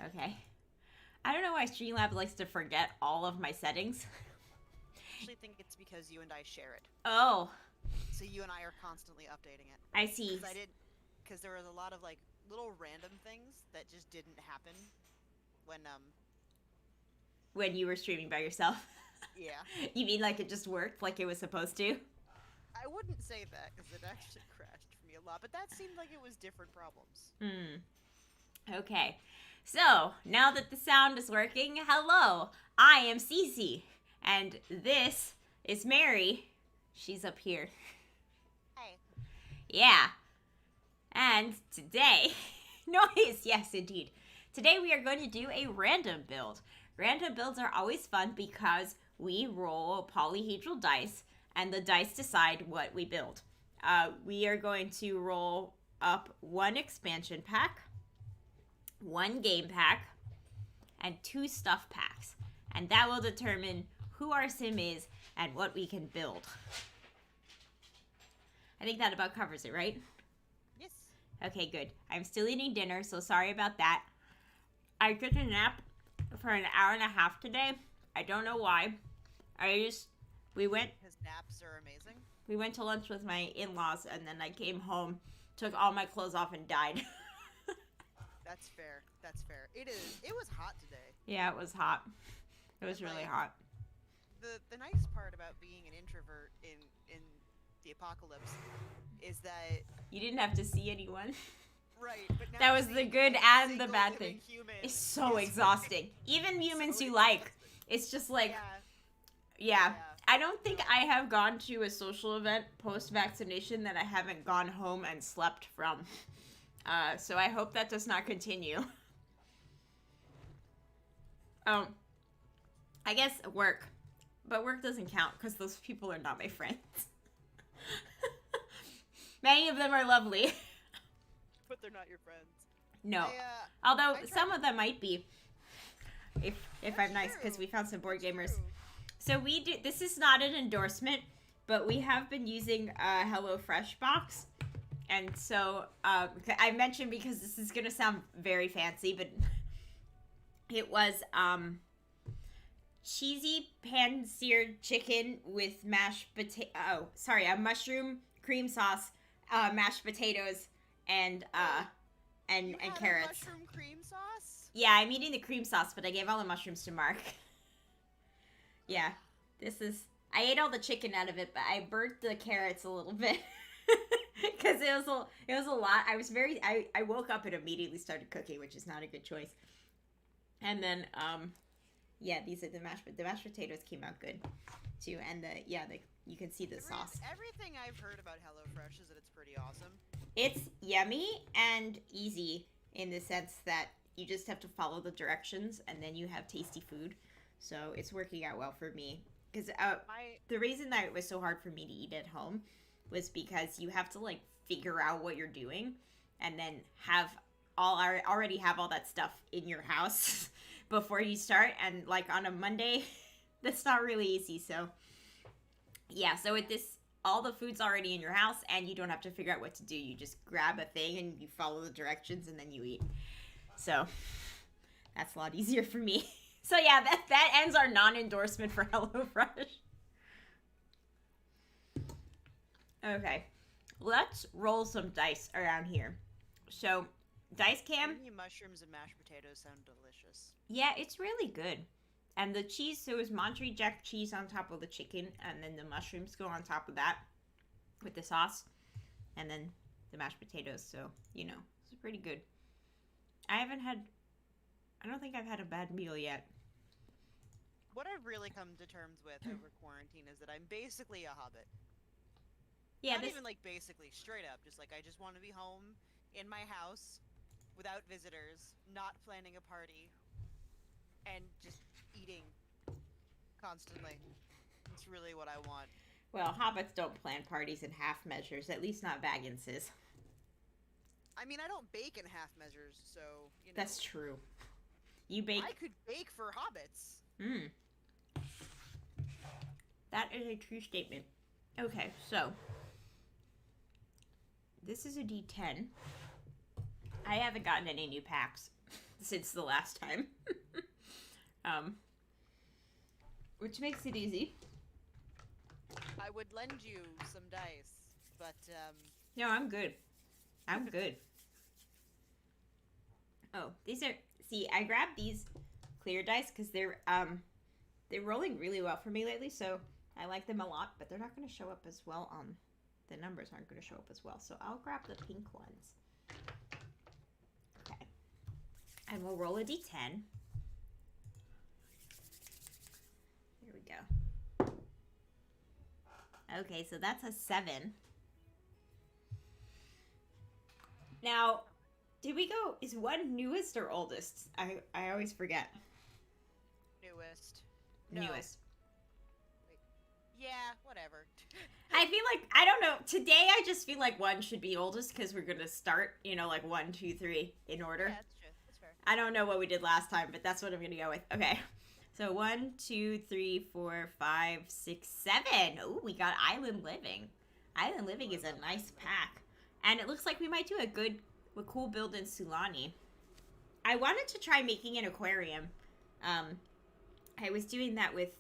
Okay. I don't know why Streamlabs likes to forget all of my settings. I actually think it's because you and I share it. Oh, So you and I are constantly updating it. I see. Because I did, because there was a lot of like little random things that just didn't happen when When you were streaming by yourself. yeah. You mean like it just worked like it was supposed to? I wouldn't say that because it actually crashed for me a lot, but that seemed like it was different problems. Hmm. Okay. So, now that the sound is working, hello. I am Cece. And this is Mary. She's up here. Hey. Yeah. And today, noise, yes, indeed. Today we are going to do a random build. Random builds are always fun because we roll polyhedral dice, and the dice decide what we build. We are going to roll up one expansion pack, one game pack, and two stuff packs. And that will determine who our sim is and what we can build. I think that about covers it, right? Yes. Okay, good. I'm still eating dinner, so sorry about that. I took a nap for an hour and a half today. I don't know why. We went Because naps are amazing. to lunch with my in-laws, and then I came home, took all my clothes off, and died. That's fair. That's fair. It is. It was hot today. Yeah, it was hot. It was really hot. The nice part about being an introvert in the apocalypse is that You didn't have to see anyone. right, but now That was the seeing good every and the single bad living thing. human It's so is exhausting. Even humans so you like. exhausting. It's just like, Yeah. yeah. I don't think I have gone to a social event post-vaccination that I haven't gone home and slept from. So I hope that does not continue. I guess work. But work doesn't count because those people are not my friends. Many of them are lovely. But they're not your friends. No. I Although tried some to- of them might be. If That's I'm nice, because true. we found some board That's gamers. true. So we do. This is not an endorsement, but we have been using HelloFresh box, and so I mentioned because this is gonna sound very fancy, but it was cheesy pan-seared chicken with mashed potato. Oh, sorry, a mushroom cream sauce, mashed potatoes, and You had carrots. a mushroom cream sauce? Yeah, I'm eating the cream sauce, but I gave all the mushrooms to Mark. Yeah, this is. I ate all the chicken out of it, but I burnt the carrots a little bit because it was a lot. I woke up and immediately started cooking, which is not a good choice. And then yeah, these are the mashed potatoes came out good too, and you can see the sauce. Everything I've heard about HelloFresh is that it's pretty awesome. It's yummy and easy in the sense that you just have to follow the directions, and then you have tasty food. So it's working out well for me. Because the reason that it was so hard for me to eat at home was because you have to like figure out what you're doing, and then already have all that stuff in your house before you start. And like on a Monday, that's not really easy. So yeah, so with this, all the food's already in your house, and you don't have to figure out what to do. You just grab a thing and you follow the directions, and then you eat. So that's a lot easier for me. So yeah, that ends our non-endorsement for HelloFresh. Okay, let's roll some dice around here. So, dice cam. Mushrooms and mashed potatoes sound delicious. Yeah, it's really good. And the cheese, so it was Monterey Jack cheese on top of the chicken, and then the mushrooms go on top of that with the sauce, and then the mashed potatoes. So, it's pretty good. I don't think I've had a bad meal yet. What I've really come to terms with over quarantine is that I'm basically a hobbit. Yeah, Not even like basically, straight up. Just like I just want to be home in my house without visitors, not planning a party, and just eating constantly. It's really what I want. Well, hobbits don't plan parties in half measures, at least not Bagginses. I mean, I don't bake in half measures, so, That's true. You bake... I could bake for hobbits. That is a true statement. Okay, so... This is a D10. I haven't gotten any new packs. since the last time. um, which makes it easy. I would lend you some dice, but No, I'm good. I'm good. Oh, these are. See, I grabbed these clear dice because they're rolling really well for me lately, so I like them a lot. But they're not going to show up as well on. The numbers aren't going to show up as well, so I'll grab the pink ones. Okay, and we'll roll a d10. Here we go. Okay, so that's a 7. Now, did we go? Is one newest or oldest? I always forget. newest. No. Newest. Wait. Yeah, whatever. I feel like, I don't know. Today, I just feel like one should be oldest because we're going to start, like 1, 2, 3 in order. Yeah, that's true. That's fair. I don't know what we did last time, but that's what I'm going to go with. Okay. So 1, 2, 3, 4, 5, 6, 7. Oh, we got Island Living. Island Living is a nice pack. And it looks like we might do a cool build in Sulani. I wanted to try making an aquarium. I was doing that with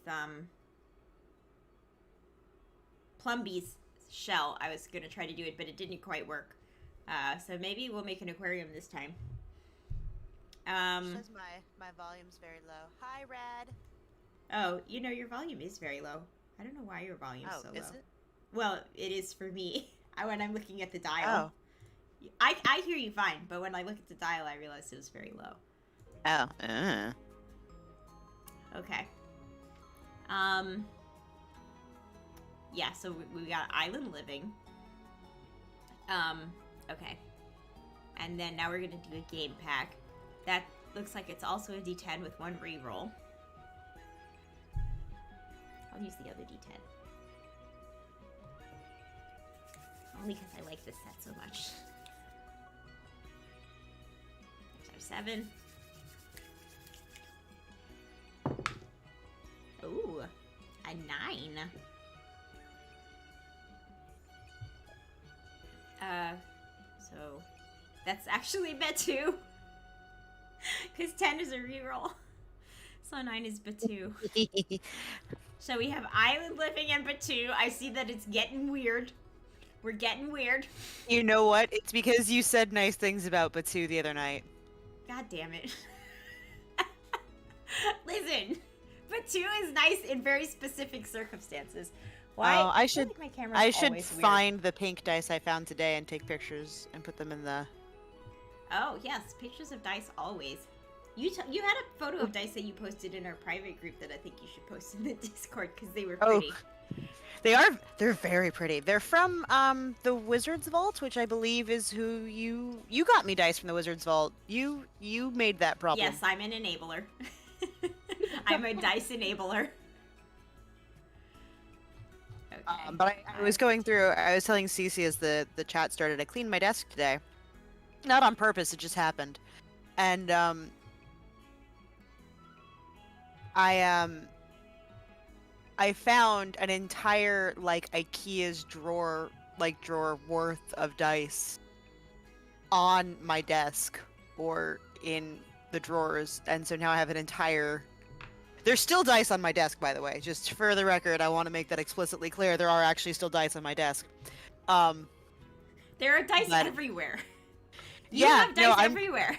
Plumby's shell. I was going to try to do it, but it didn't quite work. So maybe we'll make an aquarium this time. Says my volume's very low. Hi, Rad. Oh, your volume is very low. I don't know why your volume's so low. Is it? Well, it is for me. When I'm looking at the dial. Oh. I hear you fine, but when I look at the dial, I realized it was very low. Oh. Okay. Yeah, so we got Island Living. Okay. And then now we're gonna do a game pack. That looks like it's also a D10 with 1 reroll. I'll use the other D10. Only because I like this set so much. There's our 7. Ooh, a 9. So that's actually Betu. Because 10 is a reroll. So 9 is Batu. So we have Island Living and Batu. I see that it's getting weird. We're getting weird. You know what? It's because you said nice things about Batu the other night. God damn it. Listen, Batu is nice in very specific circumstances. Why? Oh, I should find the pink dice I found today and take pictures and put them in the... Oh, yes, pictures of dice always. You had a photo of dice that you posted in our private group that I think you should post in the Discord because they were pretty. Oh, they're very pretty. They're from the Wizard's Vault, which I believe is who you got me dice from the Wizard's Vault. You made that problem. Yes, I'm an enabler. I'm a dice enabler. Okay. But I was going through, I was telling Cece as the chat started, I cleaned my desk today. Not on purpose, it just happened. And I found an entire IKEA's drawer worth of dice on my desk or in the drawers, and so now I have an entire... There's still dice on my desk, by the way. Just for the record, I want to make that explicitly clear. There are actually still dice on my desk. There are dice everywhere. You Yeah, have dice everywhere.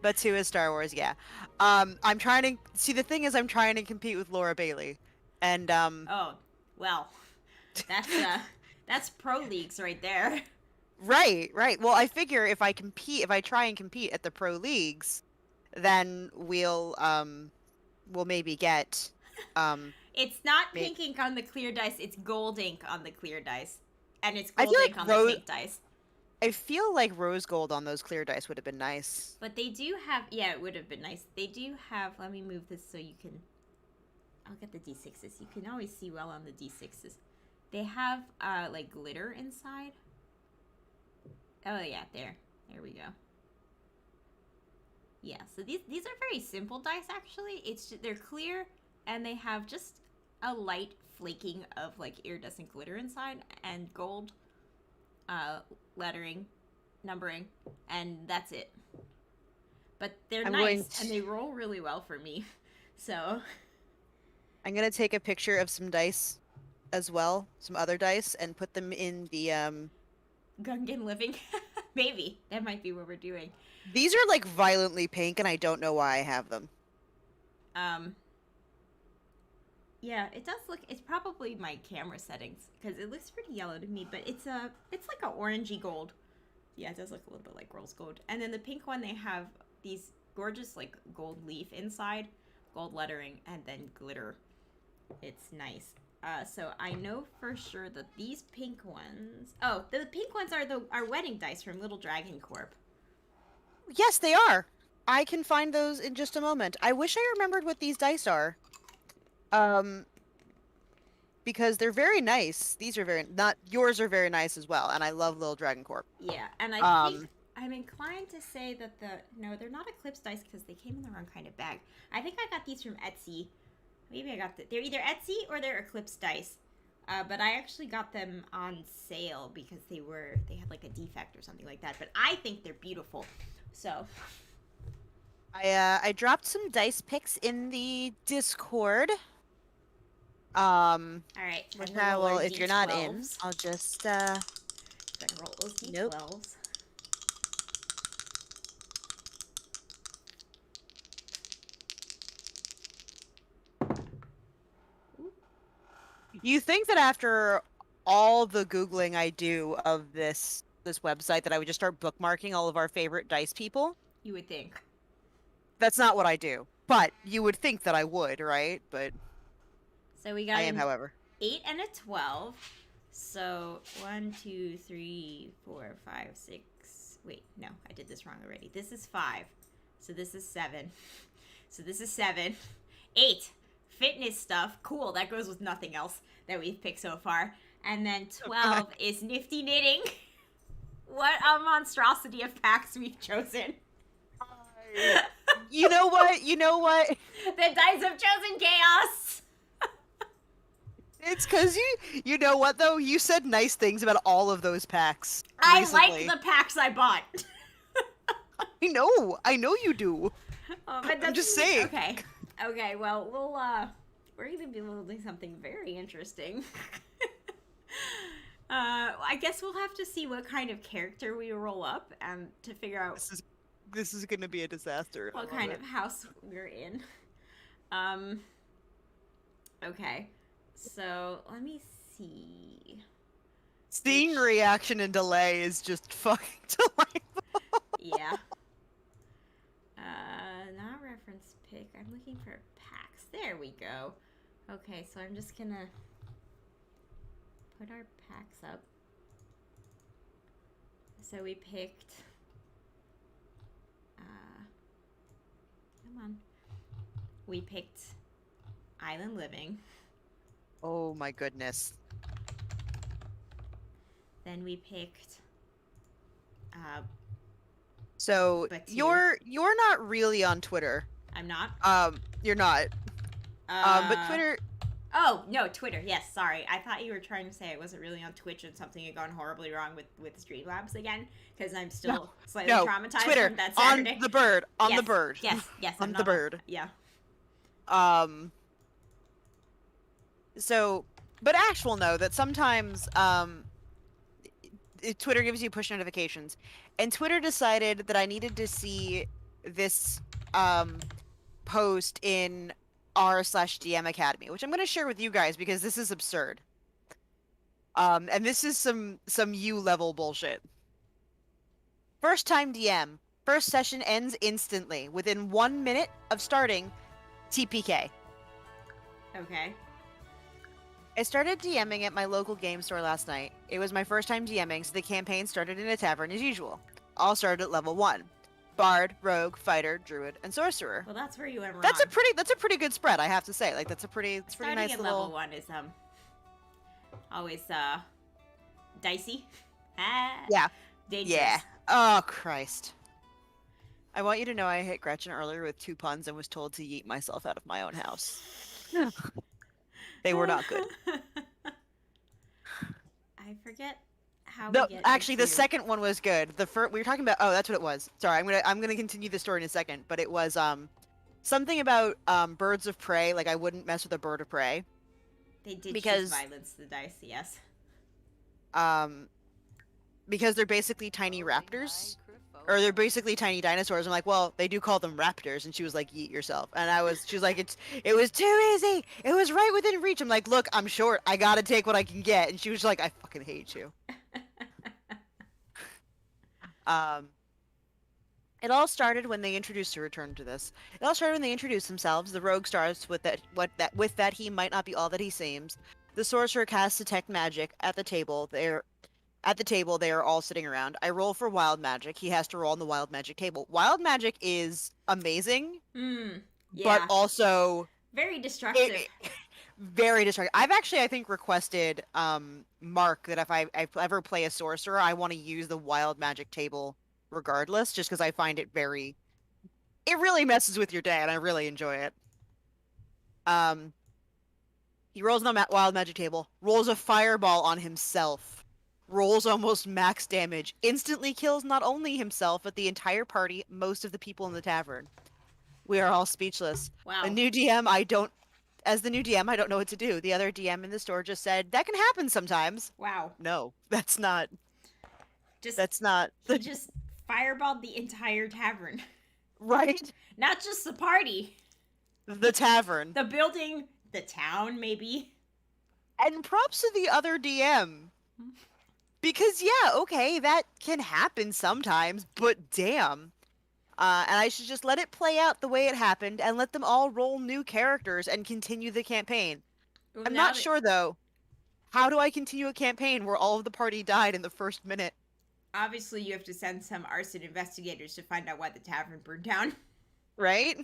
But 2 is Star Wars, yeah. I'm trying to... See, the thing is I'm trying to compete with Laura Bailey. And, Oh, well. That's pro leagues right there. Right. Well, I figure if I try and compete at the pro leagues, then we'll maybe get, It's not pink ink on the clear dice, it's gold ink on the clear dice. And it's gold ink on the pink dice. I feel like rose gold on those clear dice would have been nice. But they do have... Yeah, it would have been nice. They do have... Let me move this so you can... I'll get the D6s. You can always see well on the D6s. They have, glitter inside. Oh, yeah, there. There we go. Yeah, so these are very simple dice, actually. It's just, they're clear, and they have just a light flaking of, iridescent glitter inside, and gold lettering, numbering, and that's it. but they're I'm nice going and they roll really well for me. So I'm gonna take a picture of some dice as well, some other dice, and put them in the Gungan living, maybe that might be what we're doing. These are like violently pink, and I don't know why I have them. Um, yeah, it does look. It's probably my camera settings because it looks pretty yellow to me, but it's like a orangey gold. Yeah, it does look a little bit like rose gold. And then the pink one, they have these gorgeous like gold leaf inside, gold lettering, and then glitter. It's nice. So I know for sure that these pink ones. Oh, the pink ones are our wedding dice from Little Dragon Corp. Yes, they are. I can find those in just a moment. I wish I remembered what these dice are. Um, because they're very nice. These are very not yours are very nice as well, and I love Little Dragon Corp. Yeah, and I think I'm inclined to say that no, they're not Eclipse dice because they came in the wrong kind of bag. I think I got these from Etsy. Maybe I got they're either Etsy or they're Eclipse dice. But I actually got them on sale because they had like a defect or something like that. But I think they're beautiful. So I dropped some dice picks in the Discord. all right, Which time to I roll will, our if you're not in, D12s. I'll just Gonna roll those D12s. Nope. You think that after all the Googling I do of this website that I would just start bookmarking all of our favorite dice people? You would think. That's not what I do. But you would think that I would, right? But So we got I am, an however. 8 and a 12. So 1, 2, 3, 4, 5, 6. Wait, no, I did this wrong already. This is 5. So this is 7. So this is 7. 8. Fitness stuff. Cool. That goes with nothing else that we've picked so far. And then 12 is nifty knitting. What a monstrosity of packs we've chosen. You know what? You know what? The dice have chosen chaos. It's because you know what though? You said nice things about all of those packs I recently. like the packs I bought. I know you do. But I'm just saying. Okay, well, we're gonna be building something very interesting. I guess we'll have to see what kind of character we roll up and to figure out This is gonna be a disaster. what kind of house we're in. Okay, so let me see. Seeing reaction and delay is just fucking delightful. Yeah. Not reference pick. I'm looking for packs. There we go. Okay, so I'm just gonna put our packs up. So we picked. Come on. We picked Island Living. Oh my goodness. Then we picked. So But you're not really on Twitter. I'm not. You're not. But Twitter. Oh no, Twitter. Yes, sorry. I thought you were trying to say I wasn't really on Twitch and something had gone horribly wrong with Streamlabs again because I'm still slightly traumatized Twitter, from that Saturday. On the bird. On yes, the bird. Yes. On the bird. Yeah. So, but actual know that sometimes Twitter gives you push notifications, and Twitter decided that I needed to see this post in r/DM Academy, which I'm going to share with you guys because this is absurd. And this is some U level bullshit. First time DM. First session ends instantly within 1 minute of starting TPK. Okay. I started DMing at my local game store last night. It was my first time DMing, so the campaign started in a tavern as usual. All started at level 1. Bard, Rogue, Fighter, Druid, and Sorcerer. Well, that's where you went wrong. That's a pretty good spread, I have to say. Like, it's pretty Starting nice at little... level 1 is always dicey. Yeah. Dangerous. Yeah. Oh, Christ. I want you to know I hit Gretchen earlier with 2 puns and was told to yeet myself out of my own house. They were not good. I forget how we get Actually, the into... second one was good. The first we were talking about. Oh, that's what it was. Sorry, I'm gonna continue the story in a second. But it was something about birds of prey. Like I wouldn't mess with a bird of prey They did choose because violence to the dice, yes. um because they're basically tiny raptors. Or they're basically tiny dinosaurs. I'm like, well, they do call them raptors, and she was like, "Yeet yourself." And she was like, it was too easy. It was right within reach. I'm like, look, I'm short. I gotta take what I can get. And she was like, I fucking hate you. Um, it all started when they introduced to return to this. It all started when they introduced themselves. The rogue starts with that he might not be all that he seems. The sorcerer casts detect magic at the table. They are all sitting around. I roll for wild magic. He has to roll on the wild magic table. Wild magic is amazing, but Yeah. also Very destructive. very destructive. I've actually, I think, requested Mark that if I ever play a sorcerer, I want to use the wild magic table regardless, just because I find it it really messes with your day, and I really enjoy it. Um, he rolls on the wild magic table, rolls a fireball on himself. Rolls almost max damage, instantly kills not only himself, but the entire party, most of the people in the tavern. We are all speechless. Wow. As the new DM, I don't know what to do. The other DM in the store just said, that can happen sometimes. Wow. No, that's not. Just That's not. he just fireballed the entire tavern. Right? Not just the party. The tavern. The building, the town, maybe. And props to the other DM. Because, yeah, okay, that can happen sometimes, but damn. And I should just let it play out the way it happened and let them all roll new characters and continue the campaign. Well, I'm not sure, though. How do I continue a campaign where all of the party died in the first minute? Obviously, you have to send some arson investigators to find out why the tavern burned down. Right?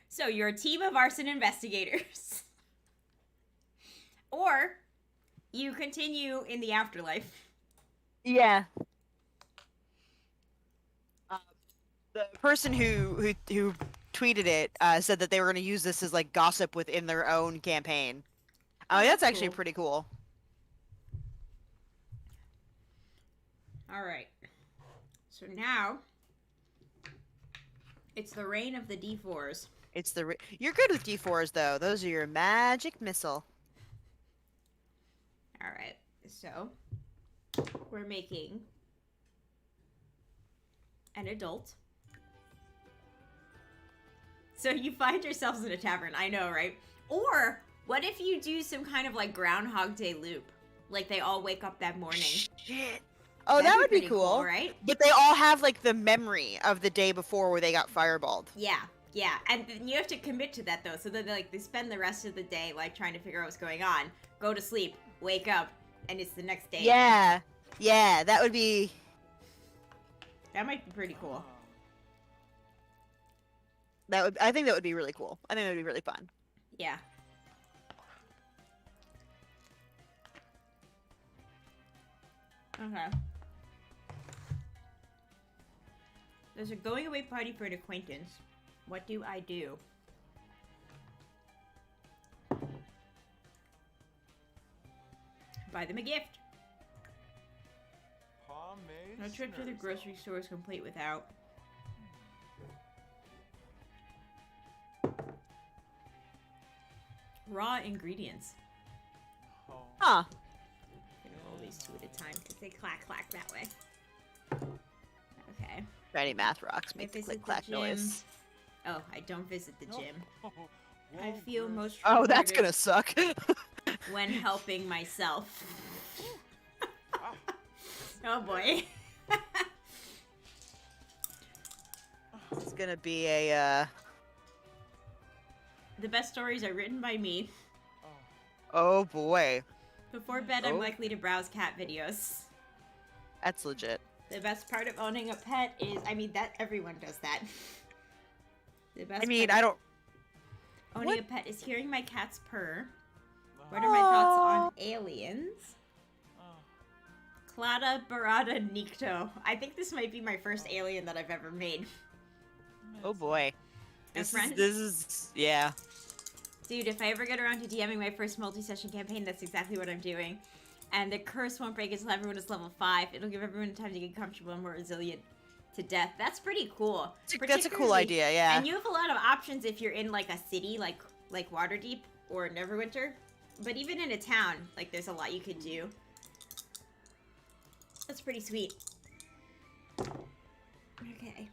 So you're a team of arson investigators. Or you continue in the afterlife. Yeah. The person who tweeted it said that they were going to use this as like gossip within their own campaign. Oh, that's actually cool. pretty cool. All right. So now it's the reign of the D4s. You're good with D4s though. Those are your magic missile. All right. So we're making an adult. So you find yourselves in a tavern. I know, right? Or what if you do some kind of like Groundhog Day loop? Like they all wake up that morning. Shit. Oh, that would be cool, right? But they all have like the memory of the day before where they got fireballed. Yeah, yeah, and you have to commit to that though. So that they spend the rest of the day like trying to figure out what's going on, go to sleep, wake up, and it's the next day. Yeah, that might be pretty cool. I think that would be really cool. I think that would be really fun. Yeah. Okay. There's a going away party for an acquaintance. What do I do? Buy them a gift. No trip to the grocery store is complete without. Raw ingredients. Huh. I'm gonna roll these two at a time because they clack that way. Okay. Shiny math rocks make the visit click clack the gym. noise. Oh, I don't visit the gym. I feel most Oh, that's rewarded gonna suck. when helping myself. Oh boy. It's gonna be a The best stories are written by me. Oh boy. Before bed, I'm likely to browse cat videos. That's legit. The best part of owning a pet is, that everyone does that. The best I don't... Owning a pet is hearing my cat's purr. What are my thoughts on aliens? Clada Barada Nikto. I think this might be my first alien that I've ever made. Oh boy. This is yeah. Dude, if I ever get around to DMing my first multi-session campaign, that's exactly what I'm doing. And the curse won't break until everyone is level 5. It'll give everyone time to get comfortable and more resilient to death. That's pretty cool. That's a cool idea, yeah. And you have a lot of options if you're in like a city, like Waterdeep or Neverwinter. But even in a town, like there's a lot you could do. That's pretty sweet. Okay.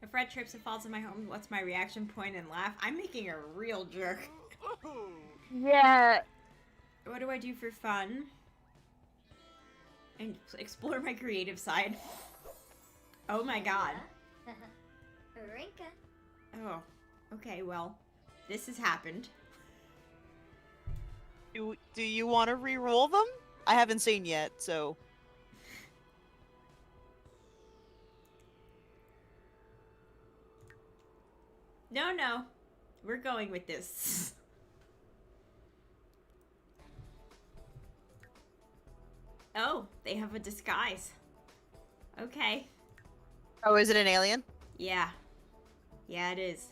If Red trips and falls in my home, what's my reaction point and laugh? I'm making a real jerk. Yeah. What do I do for fun? And explore my creative side. Oh my god. Rinka. Oh. Okay, well. This has happened. Do you want to re-roll them? I haven't seen yet, so... No. We're going with this. Oh, they have a disguise. Okay. Oh, is it an alien? Yeah. Yeah, it is.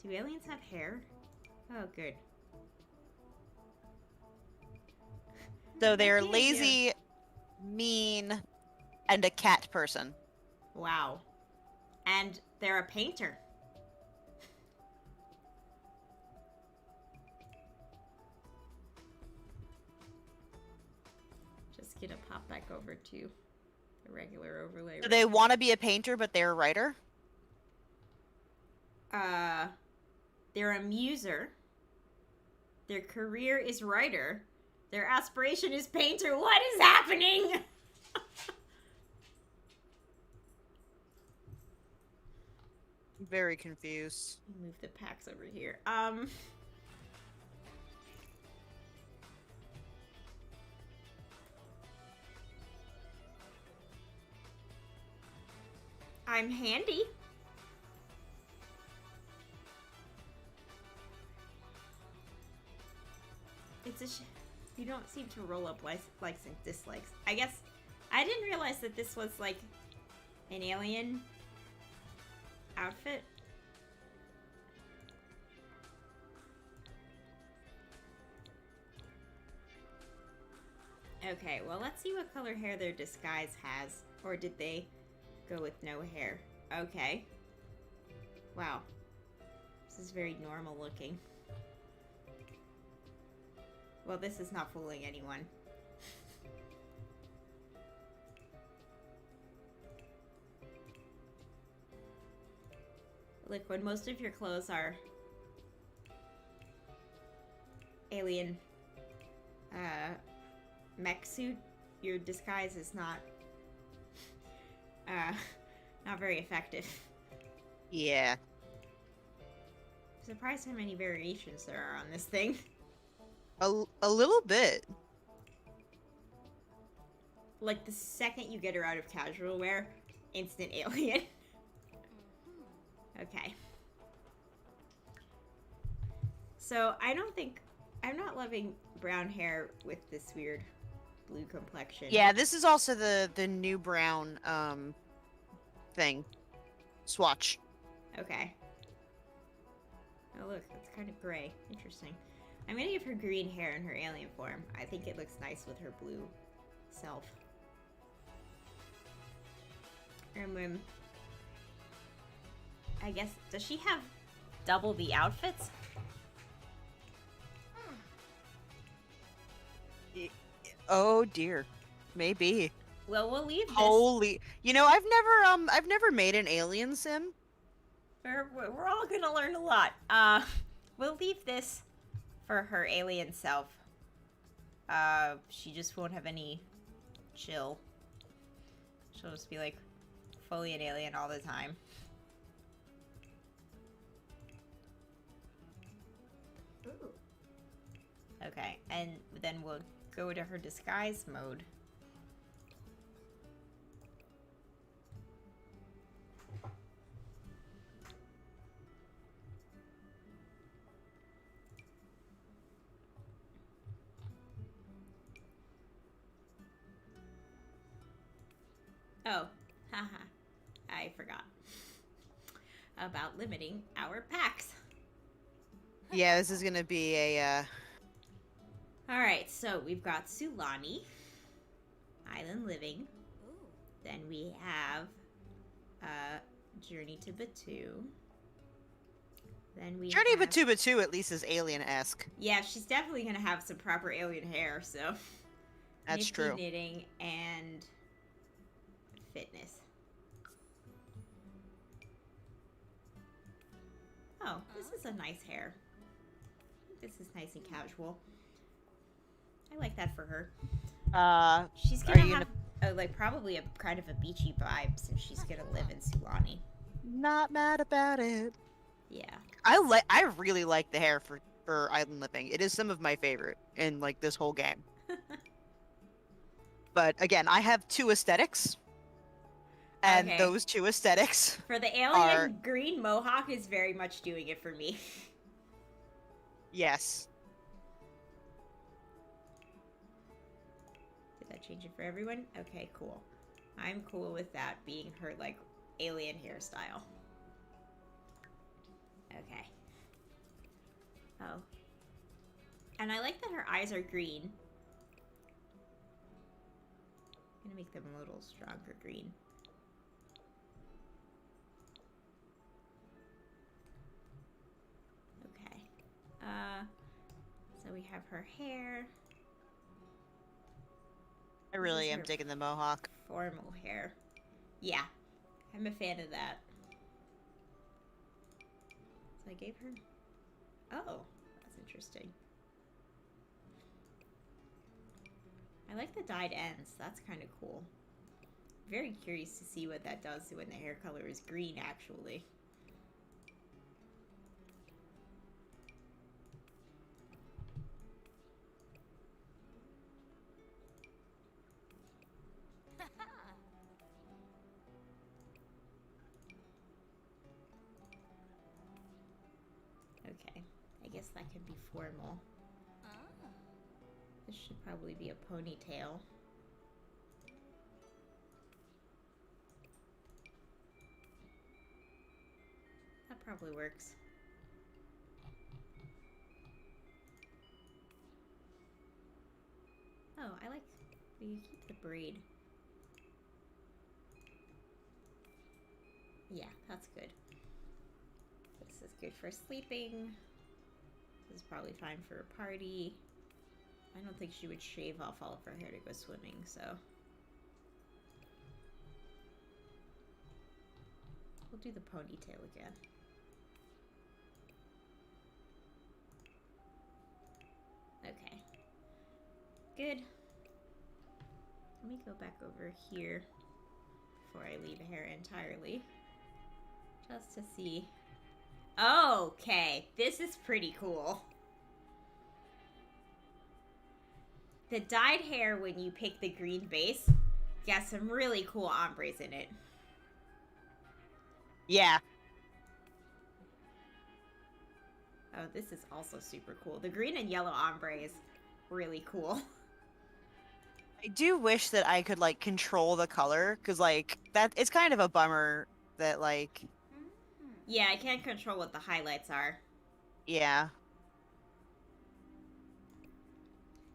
Do aliens have hair? Oh, good. So they're Okay, lazy, mean, and a cat person. Wow. And they're a painter. Just gonna pop back over to the regular overlay. Do they want to be a painter, but they're a writer? They're a muser. Their career is writer. Their aspiration is painter. What is happening? Very confused. Move the packs over here. I'm handy. It's a you don't seem to roll up likes and dislikes. I guess I didn't realize that this was like an alien outfit. Okay, well, let's see what color hair their disguise has. Or did they go with no hair? Okay. Wow. This is very normal looking. Well, this is not fooling anyone. Look, when most of your clothes are alien mech suit, your disguise is not not very effective. Yeah. I'm surprised how many variations there are on this thing. A little bit. Like the second you get her out of casual wear, instant alien. Okay. So I'm not loving brown hair with this weird blue complexion. Yeah, this is also the new brown thing. Swatch. Okay. Oh look, it's kind of gray. Interesting. I'm gonna give her green hair in her alien form. I think it looks nice with her blue self. And then I guess, does she have double the outfits? Oh dear. Maybe. Well, we'll leave this. Holy. You know, I've never made an alien sim. We're all gonna learn a lot. We'll leave this for her alien self. She just won't have any chill. She'll just be like fully an alien all the time. Ooh. Okay, and then we'll go to her disguise mode. Oh, haha. I forgot about limiting our packs. Yeah, this is gonna be a All right, so we've got Sulani, Island Living. Ooh. Then we have Journey to Batu. Then we Journey have... Batu Batu at least is alien-esque. Yeah, she's definitely gonna have some proper alien hair. So That's nifty true. knitting and fitness. Oh, this is a nice hair. This is nice and casual. I like that for her. She's Are gonna you have like probably a kind of a beachy vibe since she's gonna live in Sulani. Not mad about it. Yeah. I really like the hair for Island Living. It is some of my favorite in like this whole game. But again, I have two aesthetics. And Okay. those two aesthetics For the alien, are... green mohawk is very much doing it for me. Yes. Did that change it for everyone? Okay, cool. I'm cool with that being her, like, alien hairstyle. Okay. Oh. And I like that her eyes are green. I'm gonna make them a little stronger green. Okay. So we have her hair. I really This is am her digging the mohawk. formal hair. Yeah, I'm a fan of that. So I gave her... Oh, that's interesting. I like the dyed ends. That's kind of cool. Very curious to see what that does when the hair color is green, actually. Okay, I guess that could be formal. Ah. This should probably be a ponytail. That probably works. Oh, I like... We keep the braid. Yeah, that's good. This is good for sleeping. This is probably fine for a party. I don't think she would shave off all of her hair to go swimming, so... We'll do the ponytail again. Okay. Good. Let me go back over here before I leave hair entirely. Just to see. Okay, this is pretty cool. The dyed hair, when you pick the green base, got some really cool ombres in it. Yeah. Oh, this is also super cool. The green and yellow ombre is really cool. I do wish that I could like control the color, because like that it's kind of a bummer that like Yeah, I can't control what the highlights are. yeah.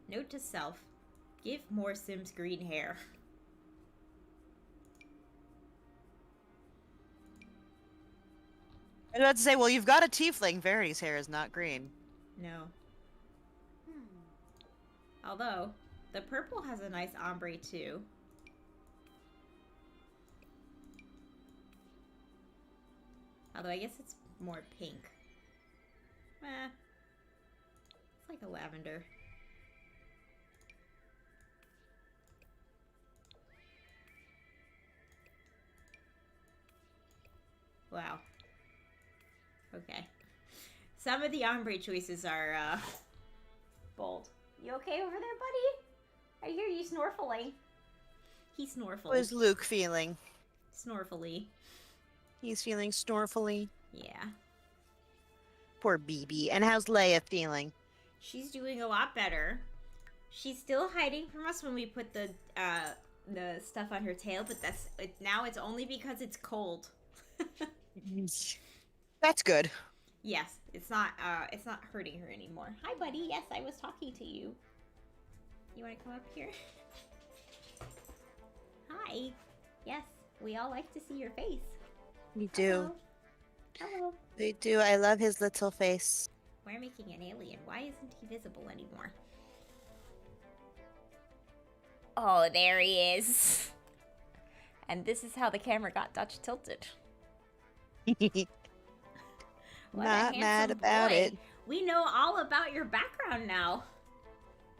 Note to self, give more Sims green hair. I was about to say, well, you've got a tiefling. Verity's hair is not green. No. Hmm. Although, the purple has a nice ombre too. Although I guess it's more pink. It's like a lavender. Wow. Okay. Some of the ombre choices are, bold. You okay over there, buddy? I hear you snorkeling. He snorfles. What is Luke feeling? Snorfully. He's feeling snorfully. Yeah. Poor BB. And how's Leia feeling? She's doing a lot better. She's still hiding from us when we put the stuff on her tail, but now it's only because it's cold. That's good. Yes, it's not hurting her anymore. Hi, buddy. Yes, I was talking to you. You want to come up here? Hi. Yes, we all like to see your face. We do. Hello. Hello. We do. I love his little face. We're making an alien. Why isn't he visible anymore? Oh, there he is. And this is how the camera got Dutch tilted. What Not a mad handsome about boy. it. We know all about your background now.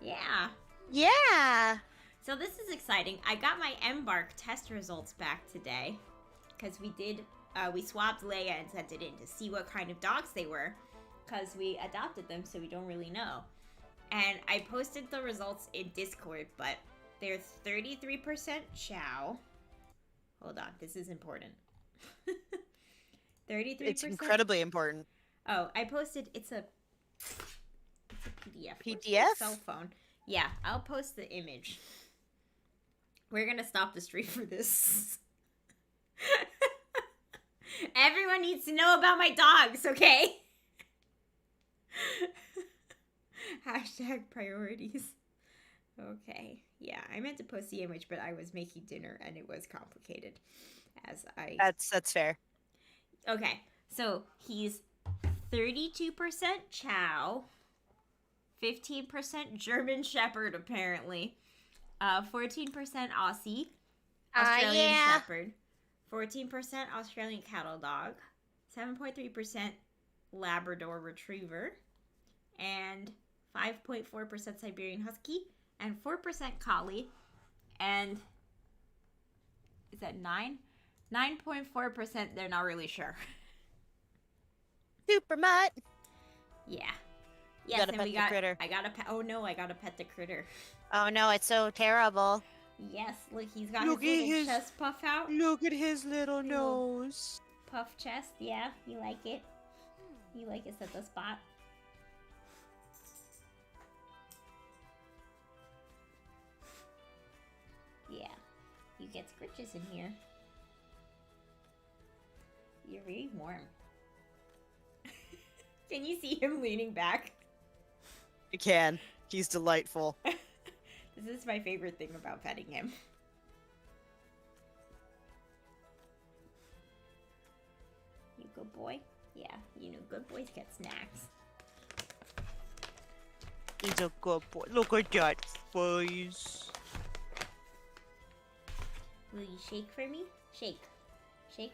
Yeah. Yeah. So this is exciting. I got my Embark test results back today. Because we swapped Leia and sent it in to see what kind of dogs they were. Because we adopted them, so we don't really know. And I posted the results in Discord, but they're 33% Chow. Hold on, this is important. 33%. It's incredibly important. Oh, I posted. It's a PDF. Where's my PDF? cell phone. Yeah, I'll post the image. We're gonna stop the stream for this. Everyone needs to know about my dogs, okay? Hashtag priorities. Okay. Yeah, I meant to post the image, but I was making dinner and it was complicated. That's fair. Okay, so he's 32% Chow, 15% German Shepherd, apparently, 14% Aussie, Australian Shepherd, 14% Australian Cattle Dog, 7.3% Labrador Retriever, and 5.4% Siberian Husky, and 4% Collie, and is that 9? 9.4%, they're not really sure. Super mutt. Yeah. You Yes, gotta and pet we the got. critter. I gotta pet. Oh no, I gotta pet the critter. Oh no, it's so terrible. Yes, look, he's got Look his at little his- chest puff out. Look at his little Little- nose. Puff chest, yeah, you like it. You like it at the spot. Yeah, you get scritches in here. You're very warm. Can you see him leaning back? You can. He's delightful. This is my favorite thing about petting him. You good boy? Yeah, you know good boys get snacks. He's a good boy. Look at that face. Will you shake for me? Shake. Shake.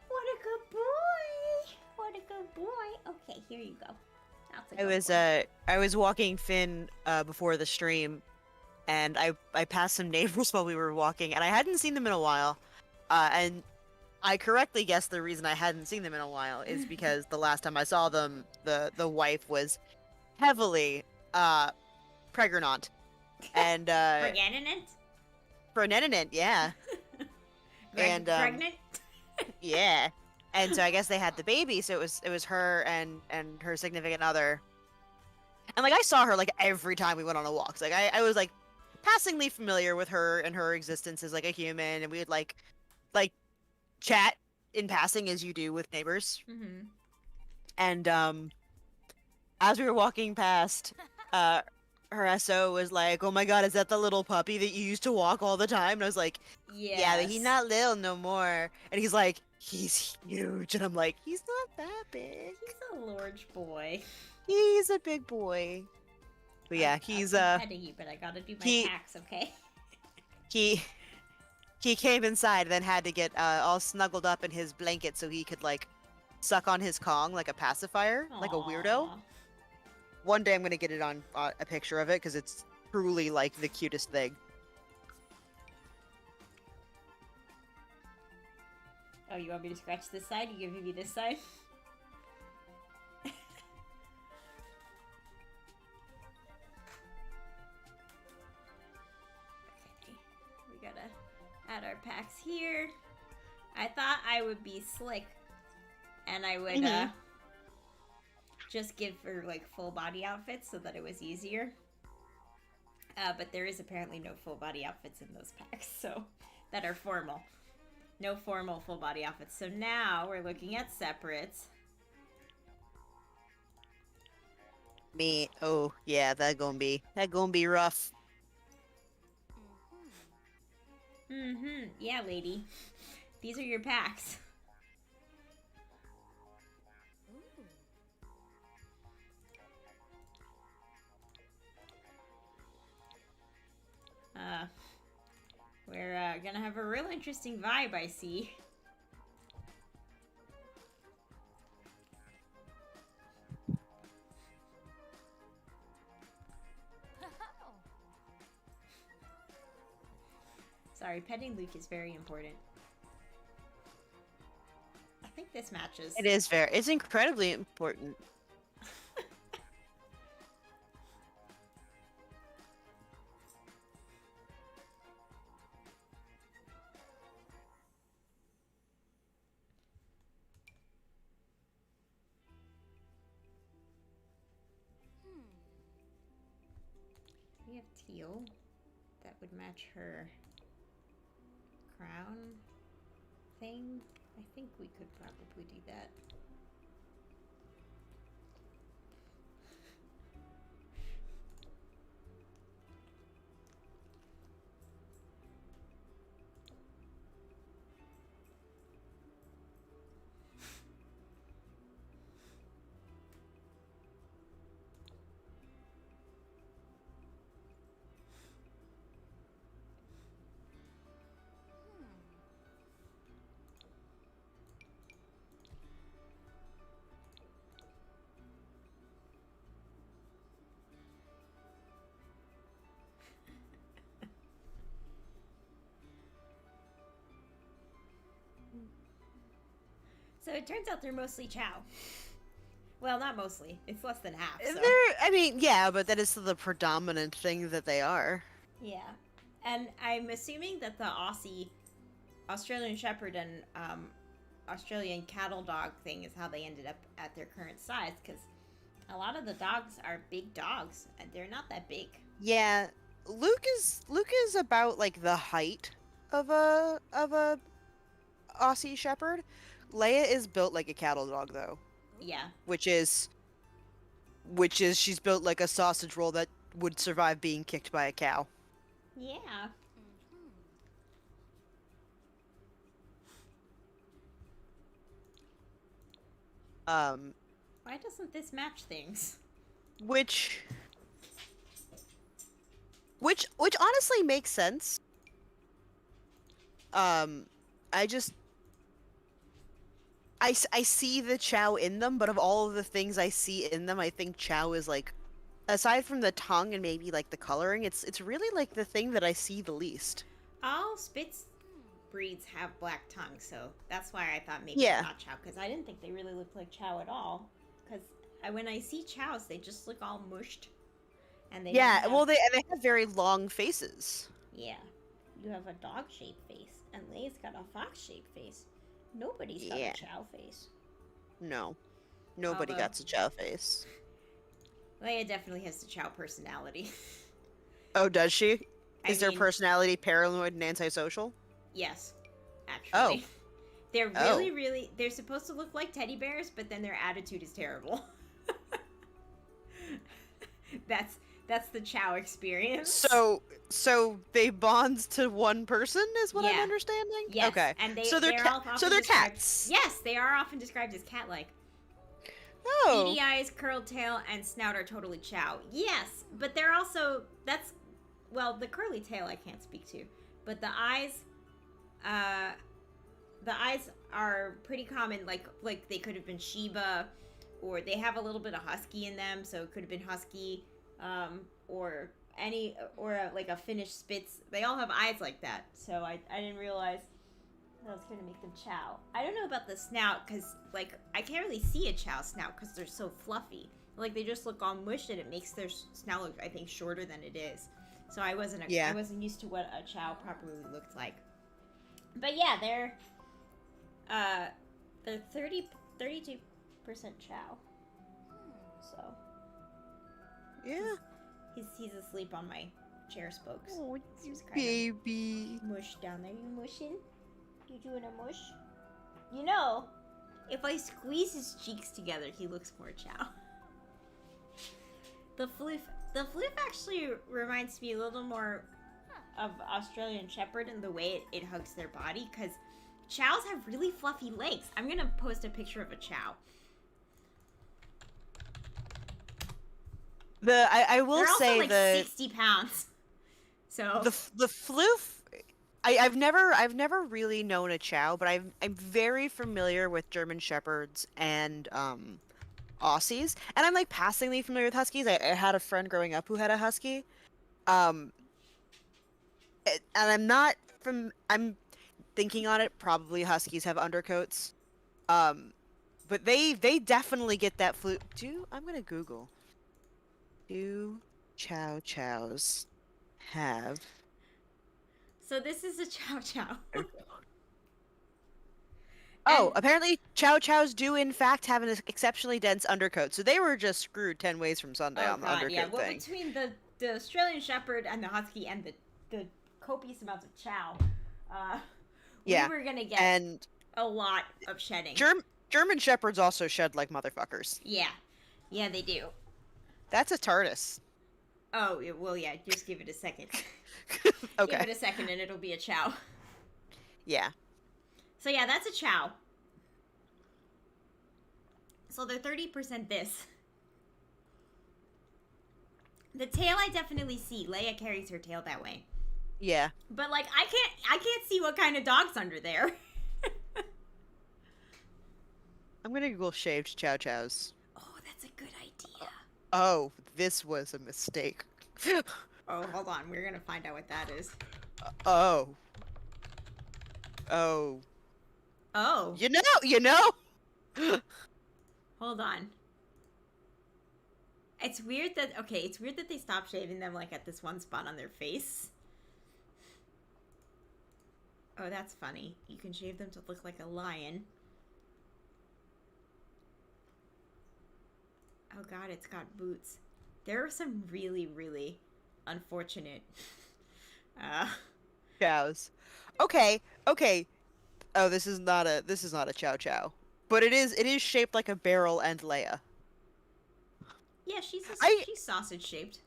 What a good boy! What a good boy. Okay, here you go. That's a good boy. I was walking Finn before the stream, and I passed some neighbors while we were walking, and I hadn't seen them in a while. And I correctly guessed the reason I hadn't seen them in a while is because the last time I saw them, the wife was heavily pregnant. And pregnant, yeah. And Pregnant? yeah. And so I guess they had the baby, so it was her and her significant other. And like I saw her like every time we went on a walk. So, like I was like passingly familiar with her and her existence as like a human, and we would like chat in passing as you do with neighbors. Mm-hmm. And as we were walking past, her SO was like, "Oh my god, is that the little puppy that you used to walk all the time?" And I was like, Yes. "Yeah, but he's not little no more." And he's like, "He's huge." And I'm like, "He's not that big. He's a large boy. He's a big boy." But yeah, he's I'm petting you, but I gotta do my tax, okay? He came inside and then had to get all snuggled up in his blanket so he could like suck on his Kong like a pacifier, like a weirdo. Aw. One day I'm gonna get it on a picture of it because it's truly like the cutest thing. Oh, you want me to scratch this side? You giving me this side? Okay, we gotta add our packs here. I thought I would be slick, and I would just give her like full body outfits so that it was easier. But there is apparently no full body outfits in those packs, so that are formal. No formal full body outfits. So now we're looking at separates. Oh yeah, that gonna be rough. Mm-hmm. Yeah, lady. These are your packs. Ooh. Uh, we're gonna have a real interesting vibe, I see. Sorry, petting Luke is very important. I think this matches. It is very. It's incredibly important. Hmm. We have teal. That would match her crown thing. I think we could probably do that. Hmm. So it turns out they're mostly Chow. Well, not mostly. It's less than half. So. I mean, yeah, but that is the predominant thing that they are. Yeah, and I'm assuming that the Australian Shepherd and Australian cattle dog thing is how they ended up at their current size, because a lot of the dogs are big dogs, and they're not that big. Yeah, Luke is about like the height of a Aussie Shepherd. Leia is built like a cattle dog though, Yeah. which is she's built like a sausage roll that would survive being kicked by a cow. Yeah. Mm-hmm. Um, Why doesn't this match things? which honestly makes sense. I just I see the Chow in them, but of all of the things I see in them, I think Chow is like, aside from the tongue and maybe like the coloring, it's really like the thing that I see the least. All Spitz breeds have black tongues, so that's why I thought maybe Yeah. not Chow, because I didn't think they really looked like Chow at all. Because when I see Chows, they just look all mushed, and they don't Yeah, have- well they have very long faces. Yeah. You have a dog-shaped face, and Leia's got a fox-shaped face. Nobody's got Yeah. a Chow face. No. Nobody Although- got the Chow face. Leia definitely has the Chow personality. Oh, does she? I Is their mean, personality paranoid and antisocial? Yes, actually. Oh. They're Oh. really, they're supposed to look like teddy bears, but then their attitude is terrible. That's the Chow experience. So they bond to one person is what I'm Yeah. understanding? Yes, Okay. and so they're often they're described- cats. Yes, they are often described as cat-like. Oh. Beady eyes, curled tail, and snout are totally Chow. Yes, but they're also the curly tail I can't speak to, but the eyes are pretty common. Like they could have been Shiba, or they have a little bit of husky in them, so it could have been husky, or like a Finnish Spitz. They all have eyes like that, so I didn't realize that was gonna make them Chow. I don't know about the snout, because like I can't really see a Chow snout because they're so fluffy. Like they just look all mushed, and it makes their snout look, I think, shorter than it is. So I wasn't used to what a Chow properly looked like. But yeah, they're 32% Chow. So Yeah. he's asleep on my chair spokes. Oh, He's kind baby. of mush down there. You mushing? You doing a mush? You know, if I squeeze his cheeks together, he looks more Chow. The floof actually reminds me a little more of Australian Shepherd and the way it hugs their body, because chows have really fluffy legs. I'm gonna post a picture of a chow. I will They're also say like the 60 pounds. So the floof. I've never really known a chow, but I'm very familiar with German Shepherds and Aussies, and I'm like passingly familiar with Huskies. I had a friend growing up who had a husky, um, and I'm not from. I'm thinking on it. Probably Huskies have undercoats, um, but they definitely get that flu. I'm gonna Google. Do chow chows have? this is a chow chow. Oh, And apparently Chow Chows do in fact have an exceptionally dense undercoat, so they were just screwed 10 ways from Sunday oh on the god, yeah. undercoat Well, thing. between the Australian Shepherd and the Husky and the copious amounts of chow, uh, we Yeah, were gonna get and a lot of shedding. German Shepherds also shed like motherfuckers. Yeah, yeah, they do. That's a TARDIS. Oh, well, yeah. Just give it a second. Give Okay. it a second, and it'll be a chow. Yeah. So yeah, that's a chow. So they're 30% this. The tail I definitely see. Leia carries her tail that way. Yeah. But like I can't see what kind of dog's under there. I'm gonna Google shaved Chow Chows. Oh, that's a good idea. Oh, this was a mistake. Oh, hold on. We're gonna find out what that is. Oh. Oh. Oh. You know? Hold on. It's weird that they stopped shaving them like at this one spot on their face. Oh, that's funny. You can shave them to look like a lion. Oh god, it's got boots. There are some really, really unfortunate Chows. Okay. Oh, this is not a Chow Chow. But it is shaped like a barrel and Leia. yeah, she's sausage shaped.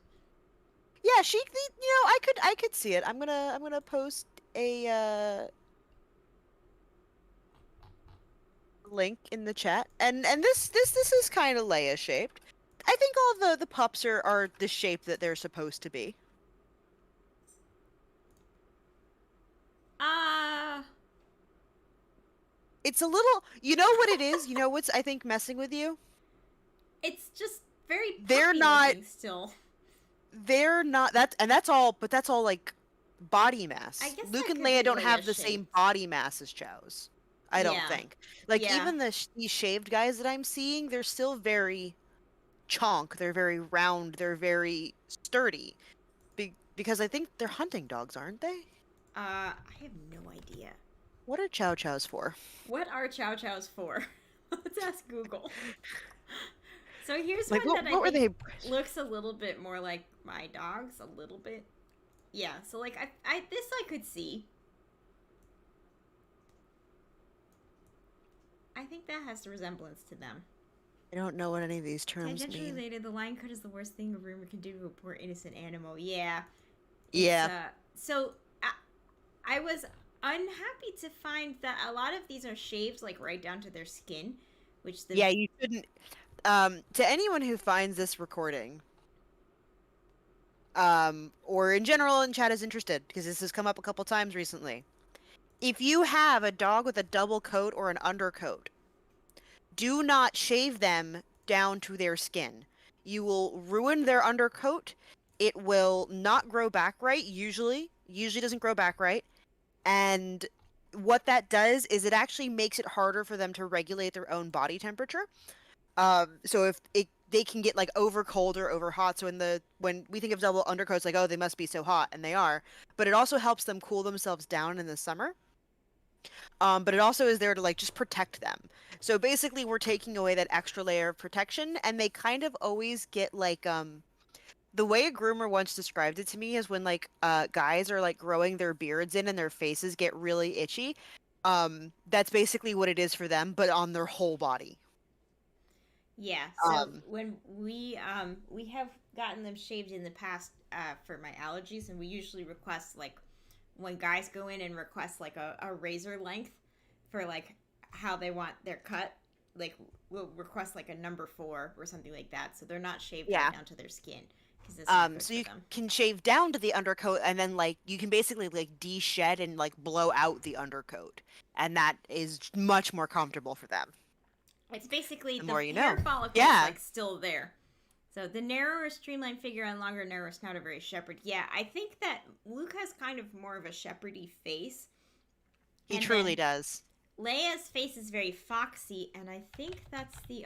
Yeah, I could see it. I'm gonna post a link in the chat. And this is kind of Leia shaped. I think all the pups are the shape that they're supposed to be. It's a little, you know what it is? You know what's I think messing with you? It's just very puffy They're not looking still. that's all, but that's all like body mass. I guess Luke that and could Leia be don't have Leia the same shaped. body mass as Chow's. I don't Yeah. think. Like Yeah. even these shaved guys that I'm seeing, they're still very chonk. They're very round. They're very sturdy. Because I think they're hunting dogs, aren't they? I have no idea. What are Chow Chows for? What are chow chows for? Let's ask Google. So here's Like one that what were they? looks a little bit more like my dog's, a little bit. Yeah, so like I this I could see. I think that has the resemblance to them. I don't know what any of these terms Tangentially mean. related, the lion cut is the worst thing a rumor can do to a poor innocent animal. Yeah. Yeah. So I was unhappy to find that a lot of these are shaved like right down to their skin, which Yeah, you shouldn't. To anyone who finds this recording, or in general in chat is interested, because this has come up a couple times recently. If you have a dog with a double coat or an undercoat, do not shave them down to their skin. You will ruin their undercoat. It will not grow back right, usually doesn't grow back right. And what that does is it actually makes it harder for them to regulate their own body temperature. So if they can get like over cold or over hot. So when we think of double undercoats, like, oh, they must be so hot, and they are. But it also helps them cool themselves down in the summer. But it also is there to like just protect them. So basically, we're taking away that extra layer of protection, and they kind of always get like the way a groomer once described it to me is when like guys are like growing their beards in and their faces get really itchy. That's basically what it is for them, but on their whole body. Yeah. So Um, when we have gotten them shaved in the past for my allergies, and we usually request like when guys go in and request like a razor length for like how they want their cut, like we'll request like a number 4 or something like that, so they're not shaved right yeah. down to their skin because it's not good So for you them. can shave down to the undercoat, and then like you can basically like de-shed and like blow out the undercoat, and that is much more comfortable for them. It's basically The the more you hair know. follicles Yeah, like still there. So the narrower, streamlined figure and longer, narrow snout are very shepherd. Yeah, I think that Luke has kind of more of a shepherdy face, he and truly then does. Leia's face is very foxy, and I think that's the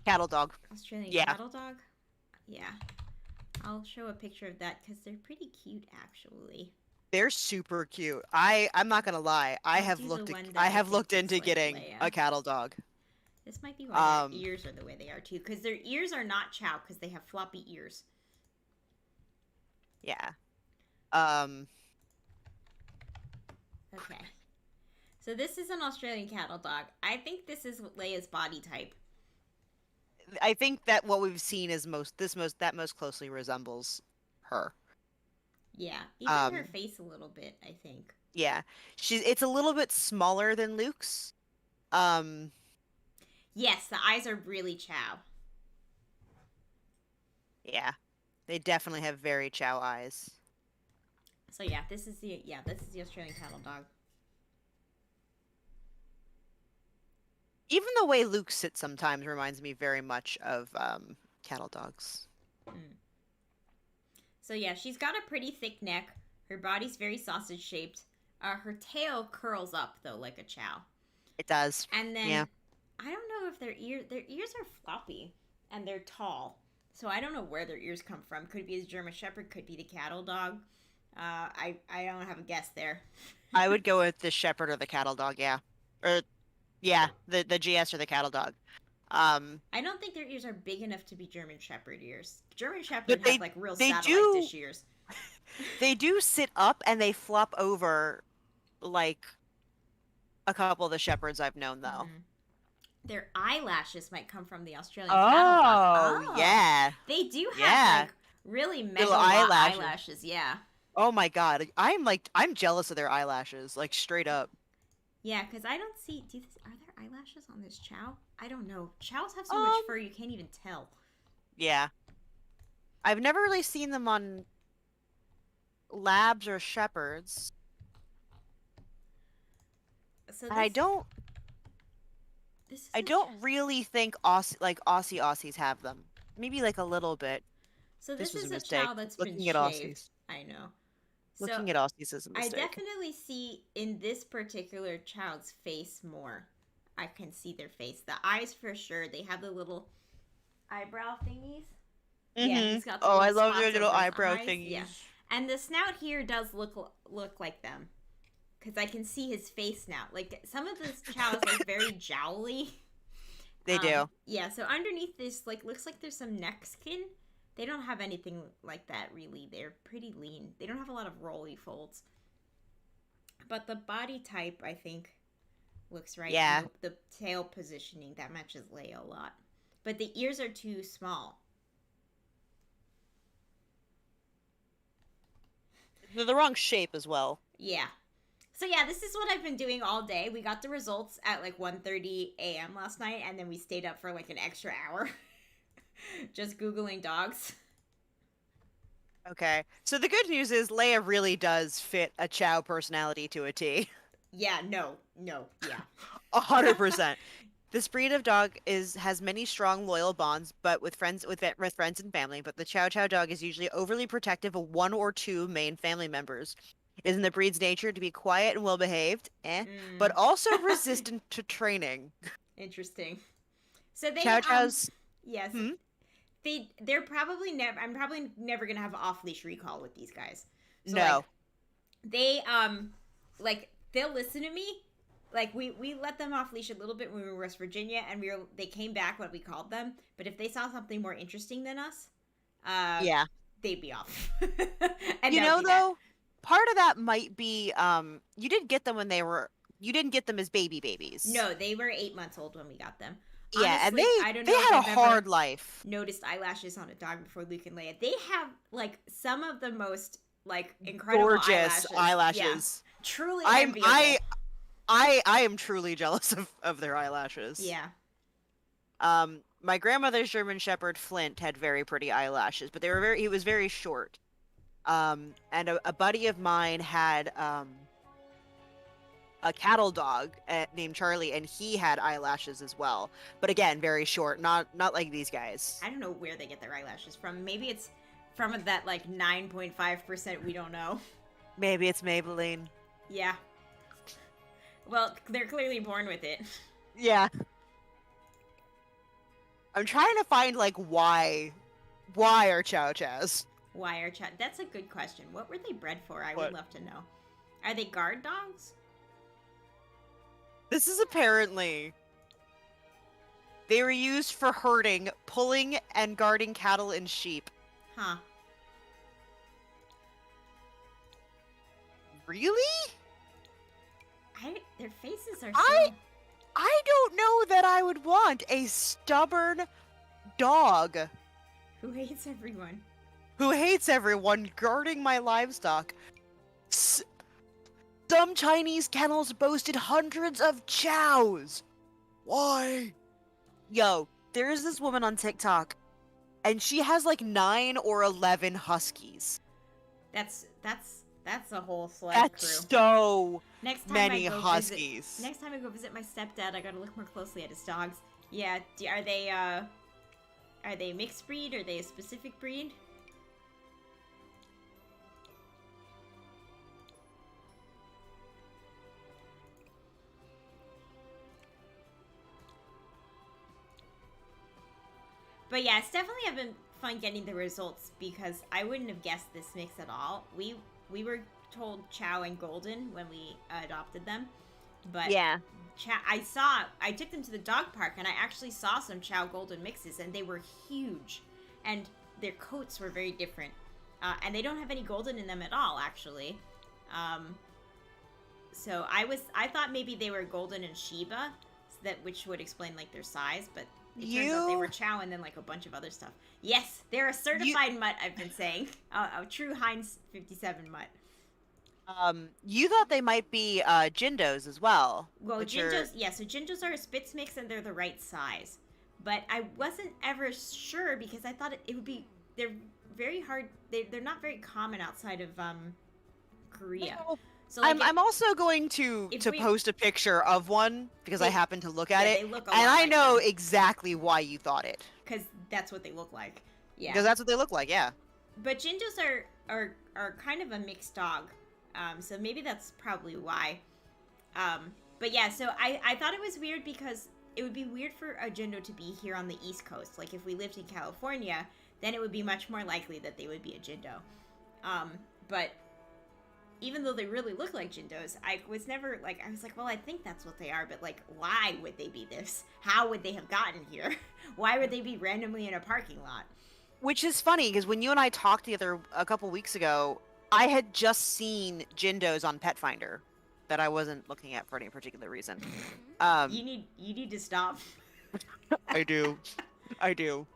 Cattle dog. Australian Yeah, cattle dog. Yeah, I'll show a picture of that because they're pretty cute, actually. they're super cute. I'm not gonna lie. I'll do the one that I I have think looked looks into like getting a Leia. cattle dog. This might be why their Um, ears are the way they are too, because their ears are not chow because they have floppy ears. yeah. Um, Okay. So this is an Australian cattle dog. I think this is Leia's body type. I think that what we've seen is most closely resembles her. Yeah, even her Um, face a little bit, I think. yeah. It's a little bit smaller than Luke's. Um, Yes, the eyes are really chow. yeah. They definitely have very chow eyes. So yeah, this is the Australian cattle dog. Even the way Luke sits sometimes reminds me very much of cattle dogs. Mm. So yeah, she's got a pretty thick neck. Her body's very sausage shaped. Her tail curls up though like a chow. It does. And then Yeah. I don't know if their ears are floppy and they're tall. So I don't know where their ears come from. Could be the German Shepherd, could be the cattle dog. I don't have a guess there. I would go with the shepherd or the cattle dog, yeah. Or yeah, the GS or the cattle dog. I don't think their ears are big enough to be German Shepherd ears. German Shepherd But have like real they satellite do dish ears. they do sit up and they flop over like a couple of the shepherds I've known though. Mhm. Their eyelashes might come from the Australian cattle dog. Oh, yeah. They do have Yeah. like really Little mega eyelashes. eyelashes. Yeah. Oh my god. I'm jealous of their eyelashes, like straight up. Yeah, because I don't see. Are there eyelashes on this chow? I don't know. Chows have so much Um, fur you can't even tell. Yeah. I've never really seen them on labs or shepherds. So And I this is I a don't really think Aussie Aussies have them. Maybe like a little bit. So This this was is a a mistake. chow that's Looking been at shaved. Aussies. I know. Looking So at Aussies is a I mistake. definitely see in this particular child's face more. I can see their face. The eyes for sure. They have the little eyebrow thingies. Yeah, he's got the Oh, I little love their spots little over his eyebrow eyes. thingies. Yeah. And the snout here does look like them. Because I can see his face now. Like, some of this chow is, like, very jowly. They do. Yeah, so underneath this, like, looks like there's some neck skin. They don't have anything like that, really. They're pretty lean. They don't have a lot of rolly folds. But the body type, I think, looks right. Yeah. And the tail positioning, that matches Leia a lot. But the ears are too small. They're the wrong shape as well. Yeah. So yeah, this is what I've been doing all day. We got the results at like 1:30 a.m. last night, and then we stayed up for like an extra hour just Googling dogs. Okay. So the good news is Leia really does fit a Chow personality to a T. Yeah, no, yeah. 100%. This breed of dog has many strong, loyal bonds, but with friends and family. But the Chow Chow dog is usually overly protective of one or two main family members. It is in the breed's nature to be quiet and well behaved, but also resistant to training. Interesting. So they Chow Chows. yes, Hmm? they're probably never. I'm probably never gonna have off leash recall with these guys. So, No. like, they like they'll listen to me. Like we let them off leash a little bit when we were in West Virginia, and they came back when we called them. But if they saw something more interesting than us, Yeah. they'd be off. And You that know, would be that. though, part of that might be you didn't get them as babies. No, they were 8 months old when we got them. Yeah, and Honestly, I don't they know if had a I've ever hard life. noticed eyelashes on a dog before Luke and Leia. They have like some of the most like incredible Gorgeous Yeah, eyelashes. truly I'm enviable. I am truly jealous of their eyelashes. Yeah, My grandmother's German Shepherd Flint had very pretty eyelashes, but he was very short. And a buddy of mine had a cattle dog named Charlie, and he had eyelashes as well. But again, very short, not like these guys. I don't know where they get their eyelashes from. Maybe it's from that like 9.5% we don't know. Maybe it's Maybelline. Yeah. Well, they're clearly born with it. Yeah. I'm trying to find like why are Chow Chows? Why are chat? That's a good question. What were they bred for? I What? would love to know. Are they guard dogs? This is apparently they were used for herding, pulling, and guarding cattle and sheep. Huh. Really? Their faces are I don't know that I would want a stubborn dog who hates everyone. who hates everyone guarding my livestock. Some Chinese kennels boasted hundreds of chows. Why? Yo, there is this woman on TikTok, and she has like 9 or 11 huskies. That's a whole sled That's crew. so Next time many I go huskies. Visit, next time I go visit my stepdad, I gotta look more closely at his dogs. Yeah, are they mixed breed? Are they a specific breed? But yeah, it's definitely have been fun getting the results because I wouldn't have guessed this mix at all. We were told Chow and Golden when we adopted them, but Yeah. I took them to the dog park and I actually saw some Chow Golden mixes and they were huge, and their coats were very different, and they don't have any golden in them at all actually. So I thought maybe they were Golden and Shiba, which would explain like their size, but it turns out they were Chow and then like a bunch of other stuff. Yes, they're a certified mutt. I've been saying a true Heinz 57 mutt. You thought they might be Jindos as well. Well, Jinjos, yeah, so Jinjos are a Spitz mix and they're the right size. But I wasn't ever sure because I thought it would be, they're very hard, they're not very common outside of Korea. Well, So like I'm also going to post a picture of one because I happened to look at it, they look a and lot I like know them, exactly why you thought it. because that's what they look like. Yeah. Because that's what they look like, yeah. But Jinjos are kind of a mixed dog. So maybe that's probably why. But yeah, so I thought it was weird because it would be weird for a Jindo to be here on the East Coast. Like if we lived in California, then it would be much more likely that they would be a Jindo. But even though they really look like Jindos, I was never like, I was like, well, I think that's what they are, but like, why would they be this? How would they have gotten here? Why would they be randomly in a parking lot? Which is funny because when you and I talked a couple weeks ago, I had just seen Jindos on Pet Finder that I wasn't looking at for any particular reason. You need to stop. I do. I do.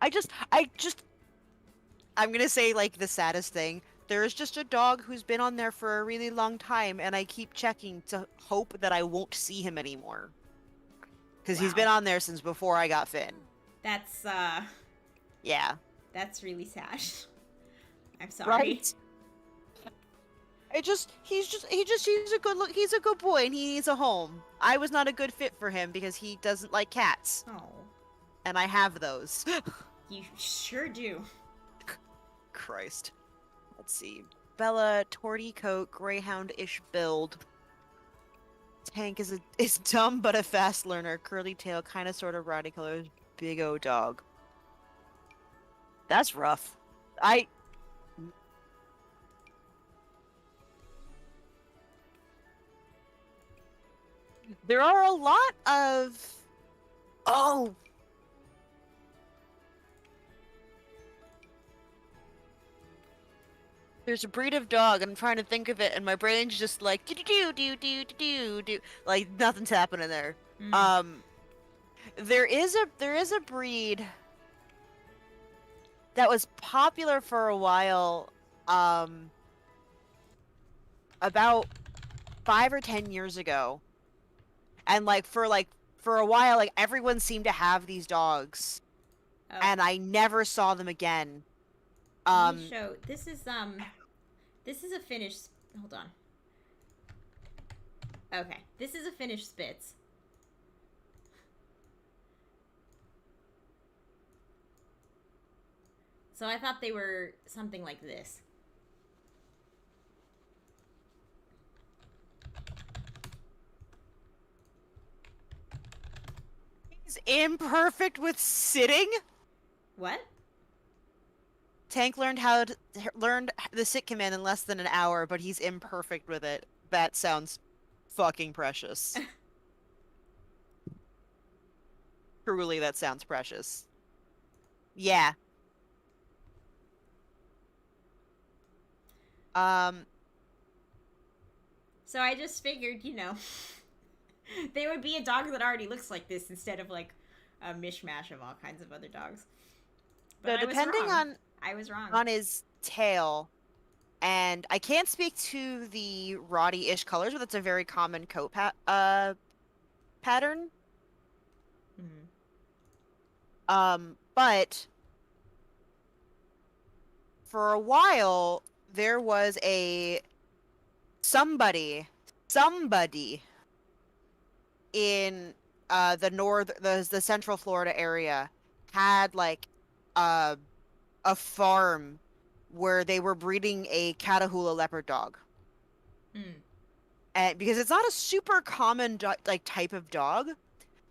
I'm gonna say like the saddest thing. There is just a dog who's been on there for a really long time, and I keep checking to hope that I won't see him anymore. Because he's been on there since before I got Finn. That's Yeah. That's really sad. I'm sorry. Right? He's a good boy and he needs a home. I was not a good fit for him because he doesn't like cats. Oh, And I have those. you sure do. Christ. Let's see. Bella, torty coat, greyhound-ish build. Tank is dumb but a fast learner. Curly tail, kind of sort of rowdy colors. Big O dog. That's rough. There are a lot of... Oh! There's a breed of dog, and I'm trying to think of it, and my brain's just like, do-do-do-do-do-do-do. Like, nothing's happening there. Mm. There is a breed that was popular for a while, about 5 or 10 years ago, and for a while, like everyone seemed to have these dogs, Oh, and I never saw them again. let me show. This is a Finnish. Hold on. Okay, this is a Finnish Spitz. So I thought they were something like this. He's imperfect with sitting. What? Tank learned the sit command in less than an hour, but he's imperfect with it. That sounds fucking precious. Truly, that sounds precious. Yeah. Um, So I just figured, they would be a dog that already looks like this instead of like a mishmash of all kinds of other dogs. But so depending I was wrong. on his tail, and I can't speak to the Roddy-ish colors, but that's a very common coat pattern. Mhm. But for a while there was somebody in the central Florida area had like a farm where they were breeding a Catahoula leopard dog. Mm. And because it's not a super common type of dog,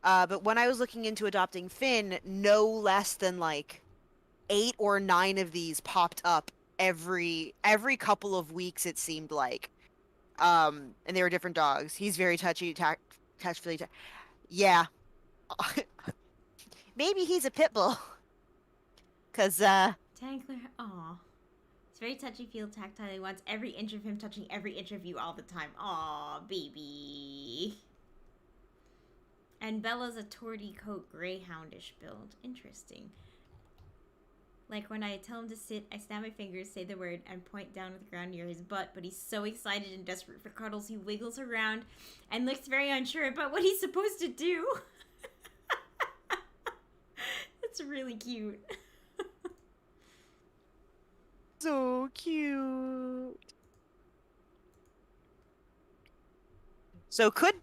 but when I was looking into adopting Finn, no less than like 8 or 9 of these popped up every couple of weeks, it seemed like. And they were different dogs. He's very touchfully. Yeah. Maybe he's a pit bull. Cause Tangler, aw. It's very touchy feel tactile. He wants every inch of him touching every inch of you all the time. Aw, baby. And Bella's a torty coat greyhoundish build. Interesting. Like when I tell him to sit, I snap my fingers, say the word, and point down to the ground near his butt. But he's so excited and desperate for cuddles, he wiggles around and looks very unsure about what he's supposed to do. That's really cute. so cute. So could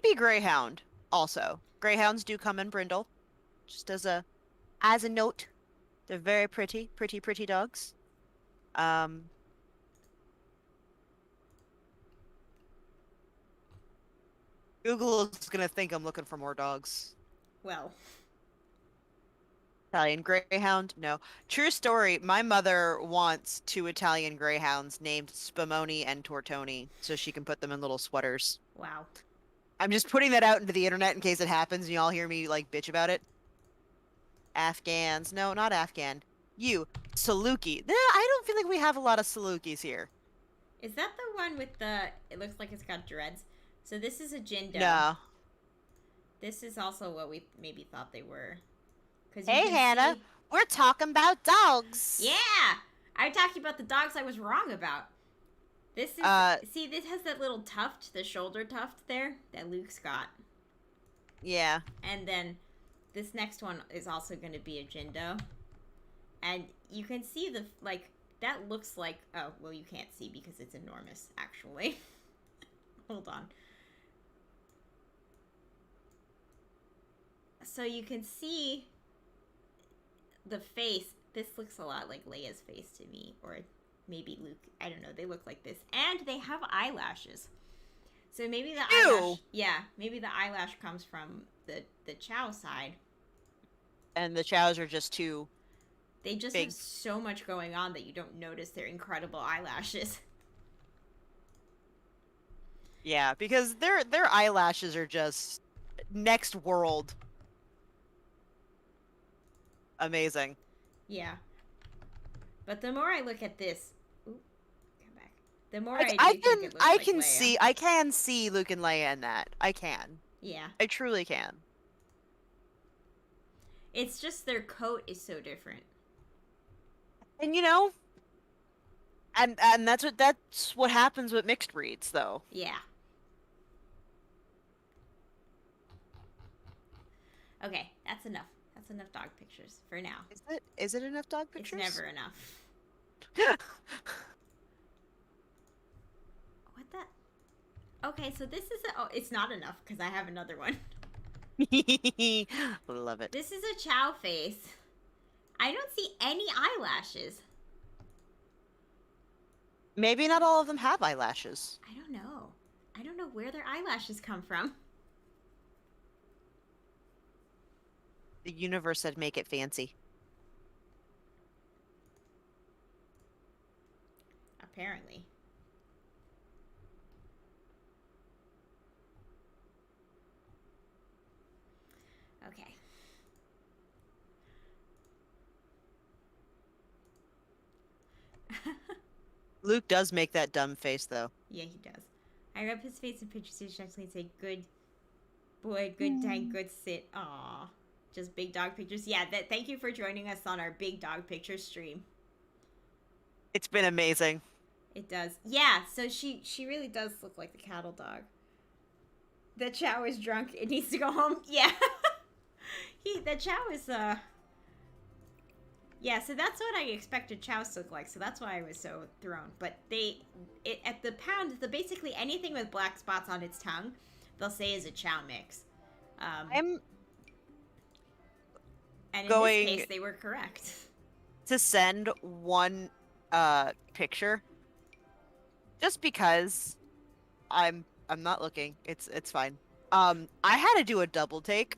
be greyhound also. Greyhounds do come in brindle. Just as a note. They're very pretty dogs. Google is gonna think I'm looking for more dogs. Well. Italian Greyhound? No. True story, my mother wants 2 Italian Greyhounds named Spumoni and Tortoni, so she can put them in little sweaters. Wow. I'm just putting that out into the internet in case it happens and y'all hear me, like, bitch about it. Afghans. No, not Afghan. You. Saluki. I don't feel like we have a lot of Salukis here. Is that the one with it looks like it's got dreads? So this is a Jindo. No. This is also what we maybe thought they were. Hey, Hannah. We're talking about dogs. Yeah! I'm talking about the dogs I was wrong about. This is... see, this has that little tuft, the shoulder tuft there, that Luke's got. Yeah. And then this next one is also going to be a Jindo. And you can see that looks like... Oh, well, you can't see because it's enormous, actually. Hold on. So you can see the face. This looks a lot like Leia's face to me. Or maybe Luke. I don't know. They look like this. And they have eyelashes. So maybe the eyelash... Yeah, maybe the eyelash comes from the Chow side. And the Chows are just too... They just have so much going on that you don't notice their incredible eyelashes. Yeah, because their eyelashes are just next world. Amazing. Yeah. But the more I look at this... Ooh, come back. The more I think it looks like Leia. I can see Luke and Leia in that. I can. Yeah. I truly can. It's just their coat is so different. And you know, and that's what happens with mixed breeds, though. Yeah. Okay, that's enough. That's enough dog pictures for now. Is it enough dog It's pictures? never enough. What the? Okay, so this is a. Oh, it's not enough because I have another one. Love it. This is a chow face. I don't see any eyelashes. Maybe not all of them have eyelashes. I don't know. I don't know where their eyelashes come from. The universe said make it fancy. Apparently. Okay. Luke does make that dumb face, though. Yeah, he does. I rub his face in pictures to gently say, good boy, good tank, good sit. Aw. Just big dog pictures. Yeah, thank you for joining us on our big dog picture stream. It's been amazing. It does. Yeah, so she really does look like the cattle dog. The Chow is drunk. It needs to go home. Yeah. The Chow is, yeah, so that's what I expected chows to look like, so that's why I was so thrown. But at the pound, basically anything with black spots on its tongue, they'll say is a chow mix. I'm and in going this case, they were correct. to send one picture just because I'm not looking. It's fine. I had to do a double take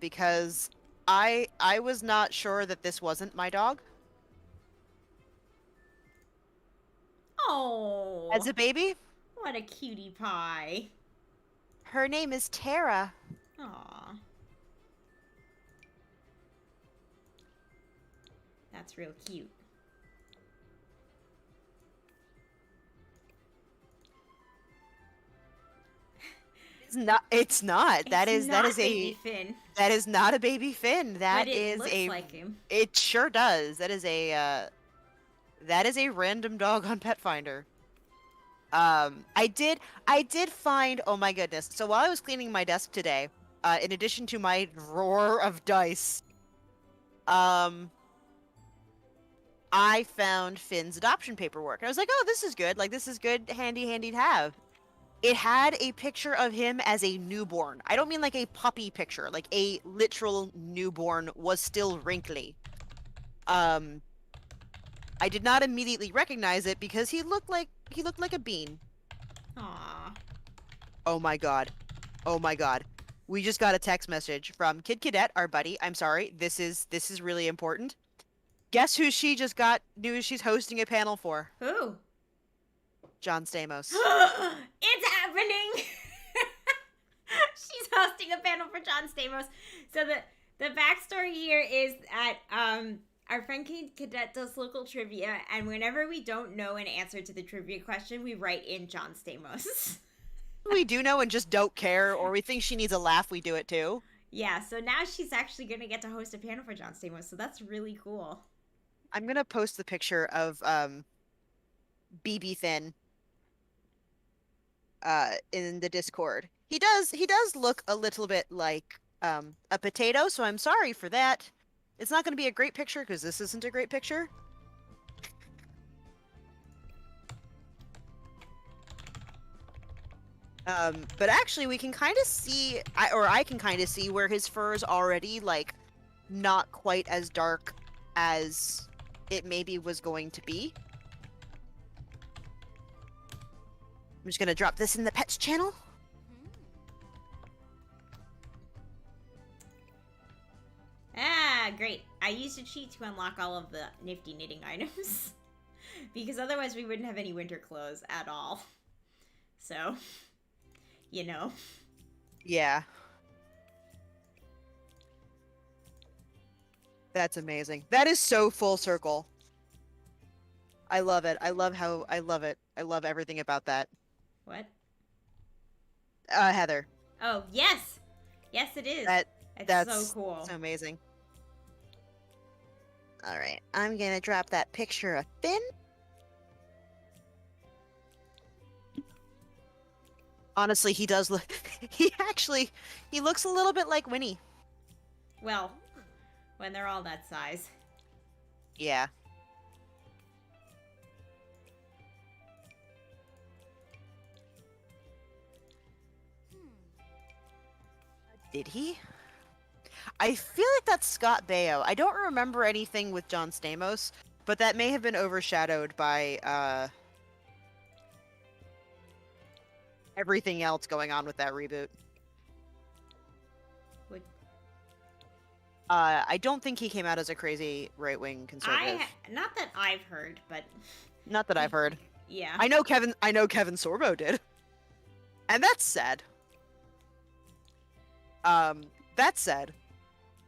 because I was not sure that this wasn't my dog Oh, as a baby. what a cutie pie. Her name is Tara. Aw. That's real cute. It's not. That It's is not a baby Finn. that is not a baby Finn. That But it is looks a like him. It sure does. That is a random dog on Pet Finder. I did find, oh my goodness. So while I was cleaning my desk today, in addition to my drawer of dice, I found Finn's adoption paperwork. And I was like, oh, this is good. Like, this is good, handy to have. It had a picture of him as a newborn. I don't mean like a puppy picture, like a literal newborn was still wrinkly. I did not immediately recognize it because he looked like a bean. Aw. Oh my god. Oh my god. We just got a text message from Kid Cadet, our buddy. I'm sorry. This is really important. Guess who she just got news she's hosting a panel for? Who? John Stamos. It's happening! She's hosting a panel for John Stamos. So the backstory here is that our friend Kid Cadet does local trivia, and whenever we don't know an answer to the trivia question, we write in John Stamos. We do know and just don't care, or we think she needs a laugh, we do it too. Yeah, so now she's actually going to get to host a panel for John Stamos, so that's really cool. I'm gonna post the picture of BB Finn in the Discord. He does look a little bit like a potato, so I'm sorry for that. It's not gonna be a great picture because this isn't a great picture. But actually we can kind of see, I can kind of see where his fur is already like not quite as dark as it maybe was going to be. I'm just gonna drop this in the pets channel. Ah, great. I used a cheat to unlock all of the nifty knitting items. Because otherwise we wouldn't have any winter clothes at all. So, you know. Yeah. That's amazing. That is so full circle. I love it. I love it. I love everything about that. What? Heather. Oh, yes! Yes, it is. It's That's so cool. so amazing. All right, I'm gonna drop that picture of Finn. Honestly, he does look. He looks a little bit like Winnie. Well, when they're all that size. Yeah. Hmm. Did he? I feel like that's Scott Baio. I don't remember anything with John Stamos, but that may have been overshadowed by everything else going on with that reboot. Would I don't think he came out as a crazy right-wing conservative. not that I've heard, but Not that I've heard. yeah. I know Kevin Sorbo did. And that's sad. That said,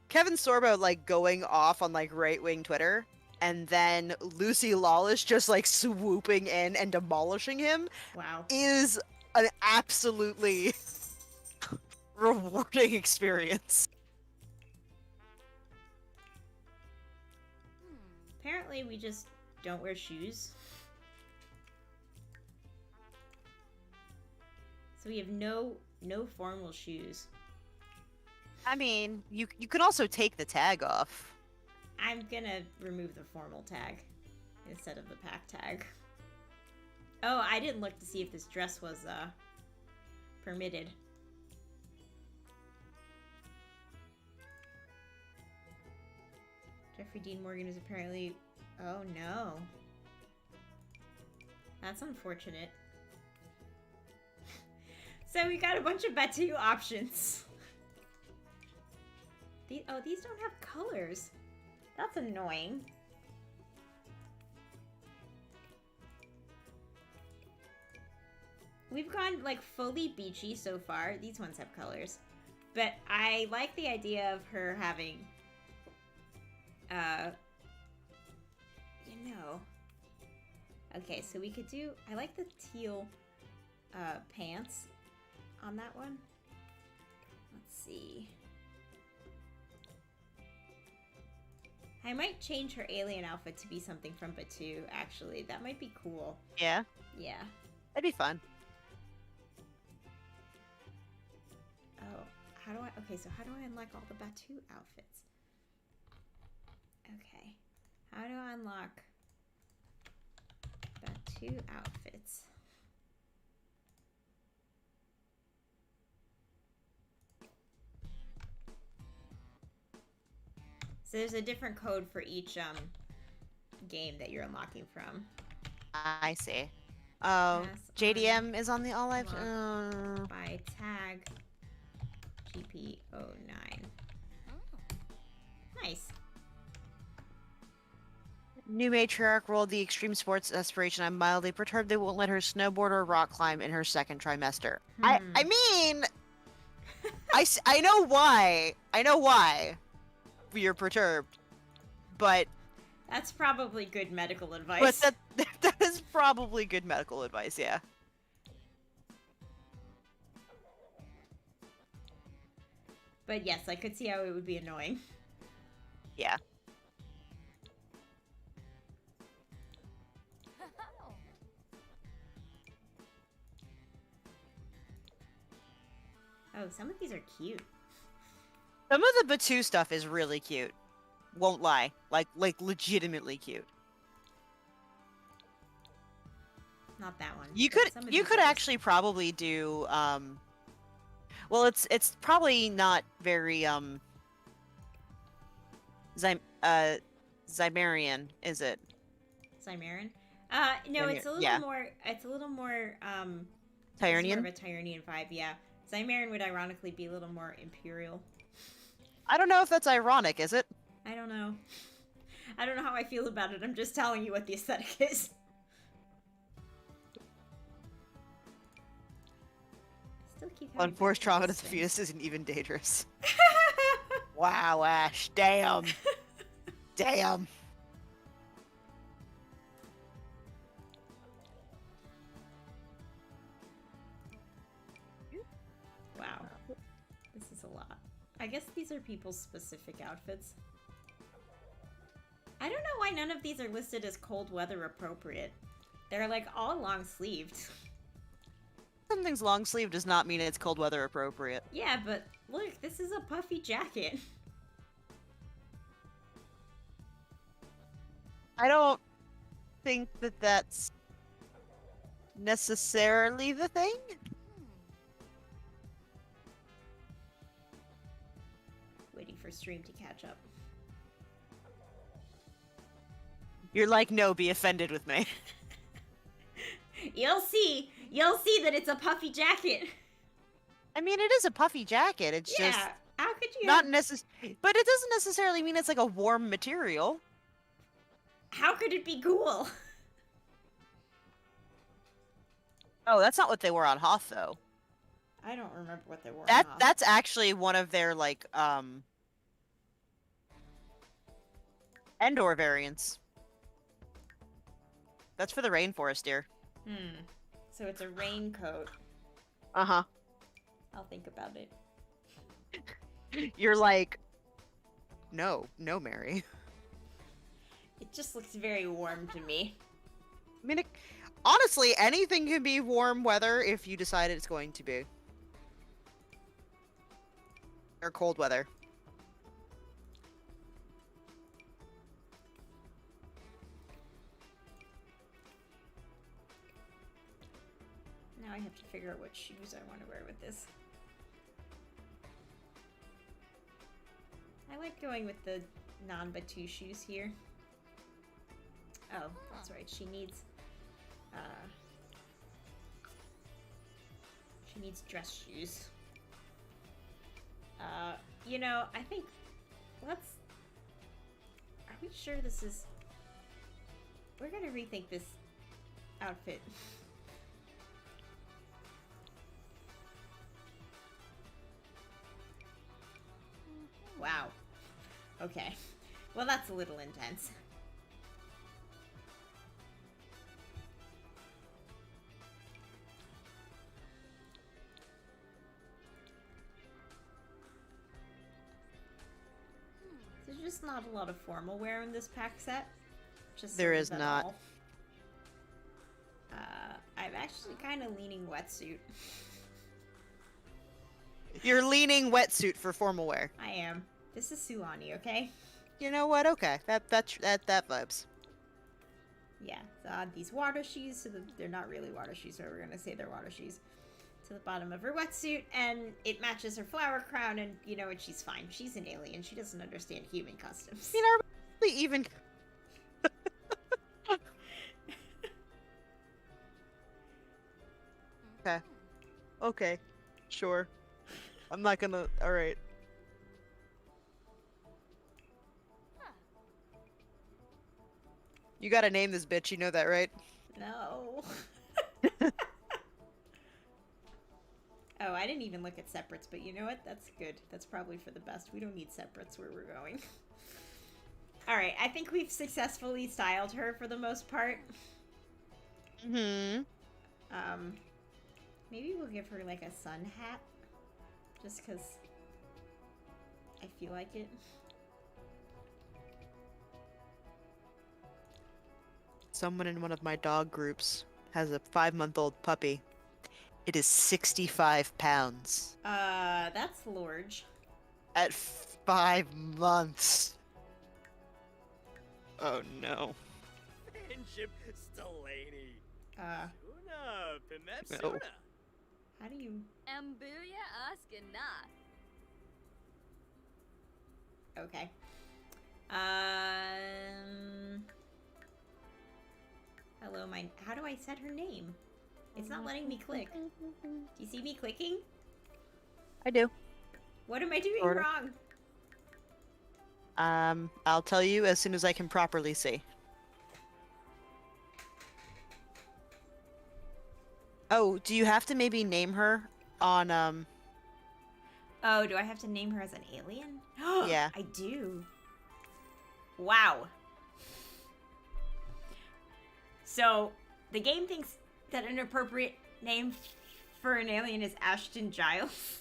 Kevin Sorbo like going off on like right-wing Twitter and then Lucy Lawless just like swooping in and demolishing him Wow. is an absolutely rewarding experience. Hmm. Apparently, we just don't wear shoes. So we have no formal shoes. I mean, you can also take the tag off. I'm gonna remove the formal tag instead of the pack tag. Oh, I didn't look to see if this dress was permitted. Jeffrey Dean Morgan is apparently... Oh no. That's unfortunate. So we got a bunch of Batu options. These don't have colors. That's annoying. We've gone like fully beachy so far. These ones have colors. But I like the idea of her having you know. Okay, so we could do, I like the teal pants on that one. Let's see. I might change her alien outfit to be something from Batu, actually. That might be cool. Yeah, Yeah. that'd be fun. Oh, how do I... Okay, so how do I unlock all the Batu outfits? Okay. How do I unlock Batu outfits? So there's a different code for each game that you're unlocking from. I see. Oh, Pass JDM is on the all live. Unlock. By tag GP09. Oh. Nice. New matriarch rolled the extreme sports aspiration. I'm mildly perturbed they won't let her snowboard or rock climb in her second trimester. I mean, I know why. I know why you're perturbed, but That's probably good medical advice. that is probably good medical advice. Yeah. But yes, I could see how it would be annoying. Yeah. Oh, some of these are cute. Some of the Batu stuff is really cute. Won't lie. Like legitimately cute. Not that one. You but could some of you these could are just- actually probably do well it's probably not very Zymerian, is it? Cimmerian? No, Cimmer- it's a little yeah. more it's a little more it's Tyrannian? more of a Tyrannian vibe, yeah. Cimmerian would ironically be a little more imperial. I don't know if that's ironic, is it? I don't know. I don't know how I feel about it. I'm just telling you what the aesthetic is. Still keep having Unforced trauma to the things. fetus isn't even dangerous. Wow, Ash. Damn. Damn. I guess these are people's specific outfits. I don't know why none of these are listed as cold weather appropriate. They're like all long sleeved. Something's long sleeve does not mean it's cold weather appropriate. Yeah, but look, this is a puffy jacket. I don't think that that's necessarily the thing. Waiting for stream to catch up. You're like, no, be offended with me. You'll see that it's a puffy jacket. I mean, it is a puffy jacket. It's Yeah, just how could you not have... necessary. But it doesn't necessarily mean it's like a warm material. How could it be cool? Oh, that's not what they wore on Hoth, though. I don't remember what they wore. That's actually one of their like Endor variants. That's for the rainforest deer. So it's a raincoat. Uh-huh. I'll think about it. You're like, no, Mary. It just looks very warm to me. I mean, honestly, anything can be warm weather if you decide it's going to be. Or cold weather. Now I have to figure out what shoes I want to wear with this. I like going with the non-Batu shoes here. Oh, that's right. She needs dress shoes. You know, I think are we sure this is... We're gonna rethink this outfit. Wow. Okay. Well, that's a little intense. There's just not a lot of formal wear in this pack set. Just There sort of is at not. all. I'm actually kind of leaning wetsuit. You're leaning wetsuit for formal wear. I am. This is Sulani, okay? You know what? Okay, that vibes. Yeah, so add these water shoes, so that they're not really water shoes, so we're gonna say they're water shoes, to the bottom of her wetsuit, and it matches her flower crown, and you know what, she's fine. She's an alien, she doesn't understand human customs. You know, really even... Okay. Okay. Sure. I'm not gonna... Alright. You gotta name this bitch, you know that, right? No. Oh, I didn't even look at separates, but you know what? That's good. That's probably for the best. We don't need separates where we're going. Alright, I think we've successfully styled her for the most part. Mm-hmm. Maybe we'll give her like a sun hat. Just because I feel like it. Someone in one of my dog groups has a 5-month-old puppy. It is 65 pounds. That's large. At 5 months. Oh no. Friendship Stelani. Una, Pimepsuna. No. How do you... Ambuya Askana. Okay. Hello, how do I set her name? It's not letting me click. Do you see me clicking? I do. What am I doing Sorta. wrong? I'll tell you as soon as I can properly see. Oh, do you have to maybe name her on, Oh, do I have to name her as an alien? Yeah. I do. Wow. So, the game thinks that an appropriate name for an alien is Ashton Giles.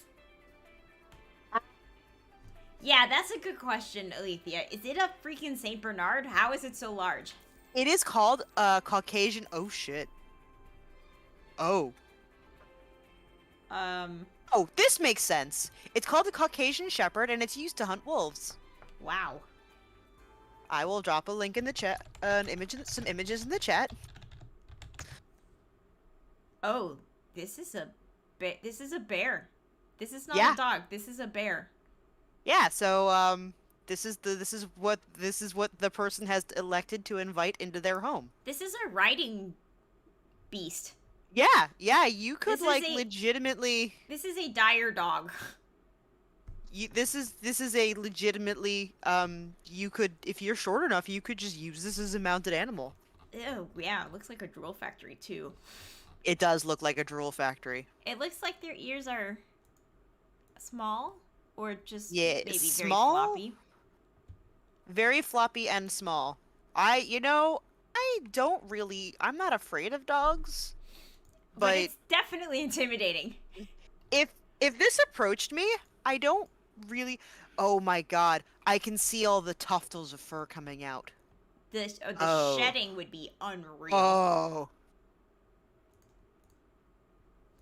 Yeah, that's a good question, Alethea. Is it a freaking Saint Bernard? How is it so large? It is called a Caucasian. Oh shit. Oh. Oh, this makes sense. It's called a Caucasian Shepherd, and it's used to hunt wolves. Wow. I will drop a link in the chat, some images in the chat. Oh, this is a bear. This is not Yeah. a dog. This is a bear. Yeah, so this is what the person has elected to invite into their home. This is a riding beast. Yeah, you could This is like a- legitimately. This is a dire dog. This is a legitimately you could, if you're short enough, you could just use this as a mounted animal. Ew, yeah, it looks like a drool factory too. It does look like a drool factory. It looks like their ears are small or just Yeah, maybe small? very floppy. Very floppy and small. I I'm not afraid of dogs. But it's definitely intimidating. If this approached me, I don't really. Oh my god, I can see all the tuftles of fur coming out. The Oh. shedding would be unreal. Oh.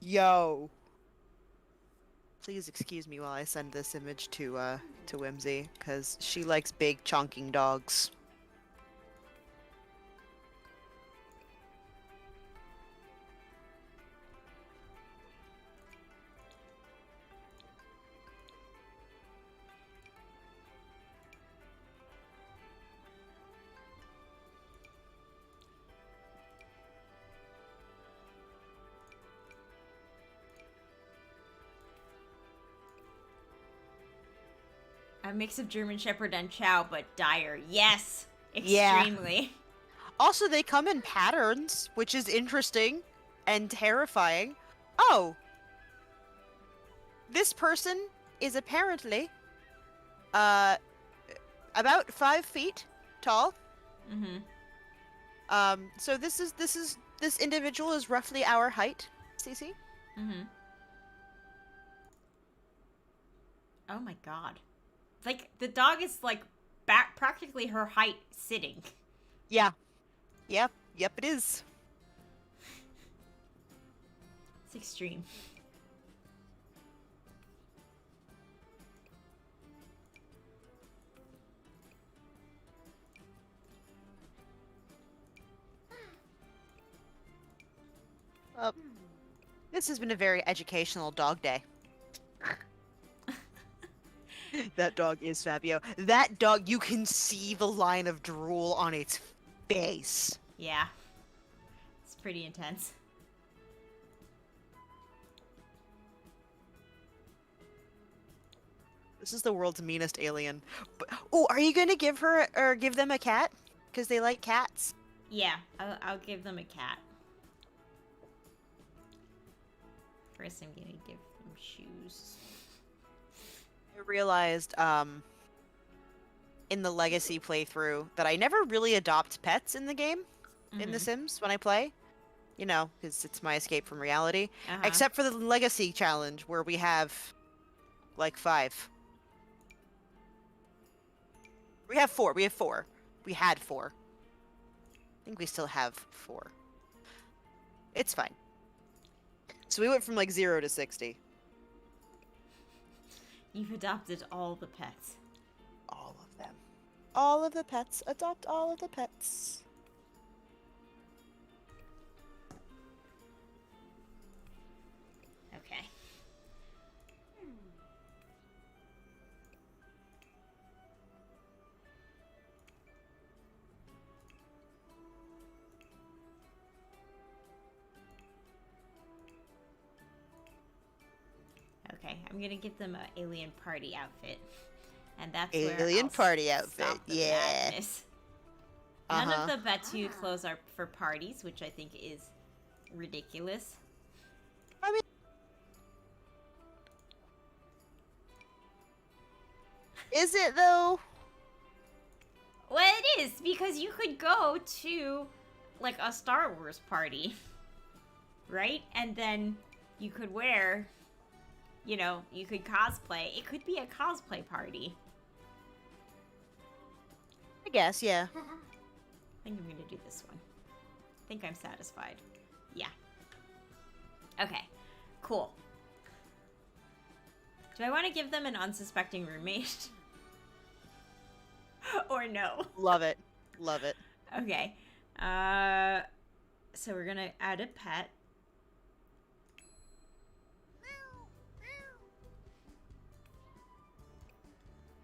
Yo. Please excuse me while I send this image to Whimsy, because she likes big chonking dogs. A mix of German Shepherd and Chow, but dire. Yes! Yeah. Extremely. Also, they come in patterns, which is interesting and terrifying. Oh! This person is apparently, about 5 feet tall. Mm-hmm. So this individual is roughly our height, Cece. Mm-hmm. Oh my god. Like, the dog is, like, back practically her height sitting. Yeah. Yep, it is. It's extreme. This has been a very educational dog day. That dog is Fabio. That dog, you can see the line of drool on its face. Yeah. It's pretty intense. This is the world's meanest alien. Oh, are you gonna give her or give them a cat? Because they like cats. Yeah, I'll give them a cat. First, I'm gonna give them shoes. I realized, in the Legacy playthrough that I never really adopt pets in the game, in The Sims, when I play. You know, because it's my escape from reality. Uh-huh. Except for the Legacy challenge, where we have, like, 5. We have 4. We had 4. I think we still have 4. It's fine. So we went from, like, 0 to 60. You've adopted all the pets. All of them. All of the pets. Adopt all of the pets. Okay. Okay, I'm gonna give them an alien party outfit. And that's where Alien I'll party outfit, stop the yeah. madness. None Uh-huh. of the Batu clothes are for parties, which I think is ridiculous. I mean, is it though? Well, it is, because you could go to, like, a Star Wars party, right? And then you could wear you know, you could cosplay. It could be a cosplay party. I guess, yeah. I think I'm gonna do this one. I think I'm satisfied. Yeah. Okay. Cool. Do I want to give them an unsuspecting roommate? Or no? Love it. Love it. Okay. So we're gonna add a pet.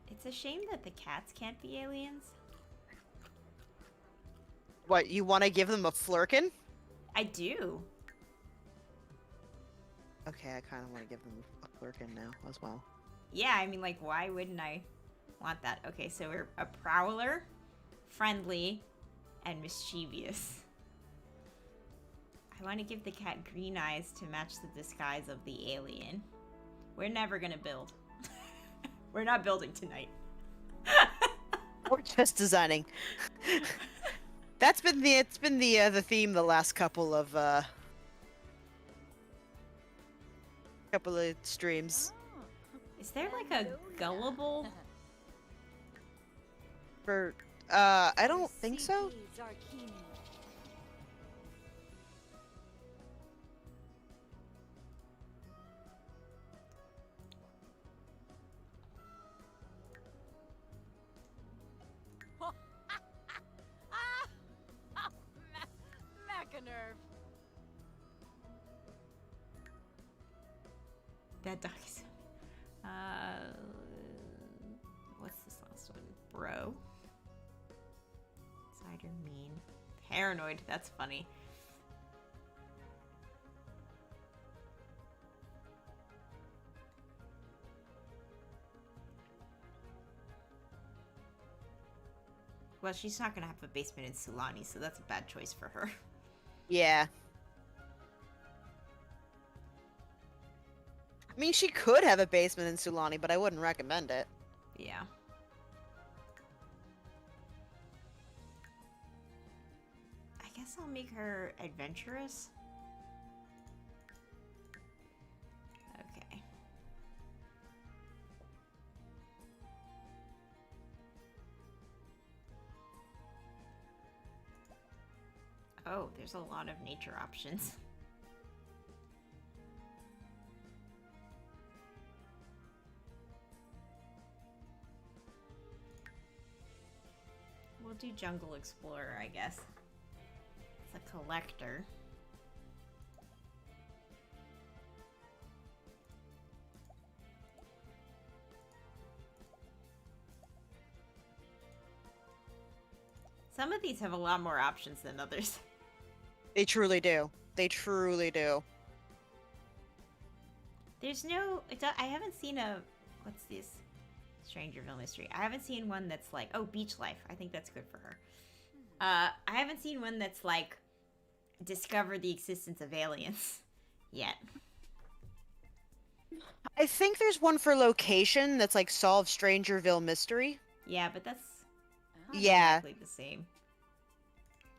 It's a shame that the cats can't be aliens. What, you want to give them a flirkin? I do. Okay, I kind of want to give them a flirkin now as well. Yeah, I mean, like, why wouldn't I want that? Okay, so we're a prowler, friendly, and mischievous. I want to give the cat green eyes to match the disguise of the alien. We're never gonna build. We're not building tonight. We're just designing. It's been the theme the last couple of streams. Is there like a gullible? For I don't think so. Nerve. That dog is. What's this last one? Bro. Cider mean. Paranoid. That's funny. Well, she's not gonna have a basement in Sulani, so that's a bad choice for her. Yeah. I mean, she could have a basement in Sulani, but I wouldn't recommend it. Yeah. I guess I'll make her adventurous. Okay. Oh, there's a lot of nature options. We'll do Jungle Explorer, I guess. It's a collector. Some of these have a lot more options than others. They truly do. They truly do. There's no... I haven't seen a... What's this? Strangerville Mystery. I haven't seen one that's like... Oh, Beach Life. I think that's good for her. I haven't seen one that's like... Discover the existence of aliens. Yet. I think there's one for location that's like Solve Strangerville Mystery. Yeah, but that's... Yeah. Exactly the same.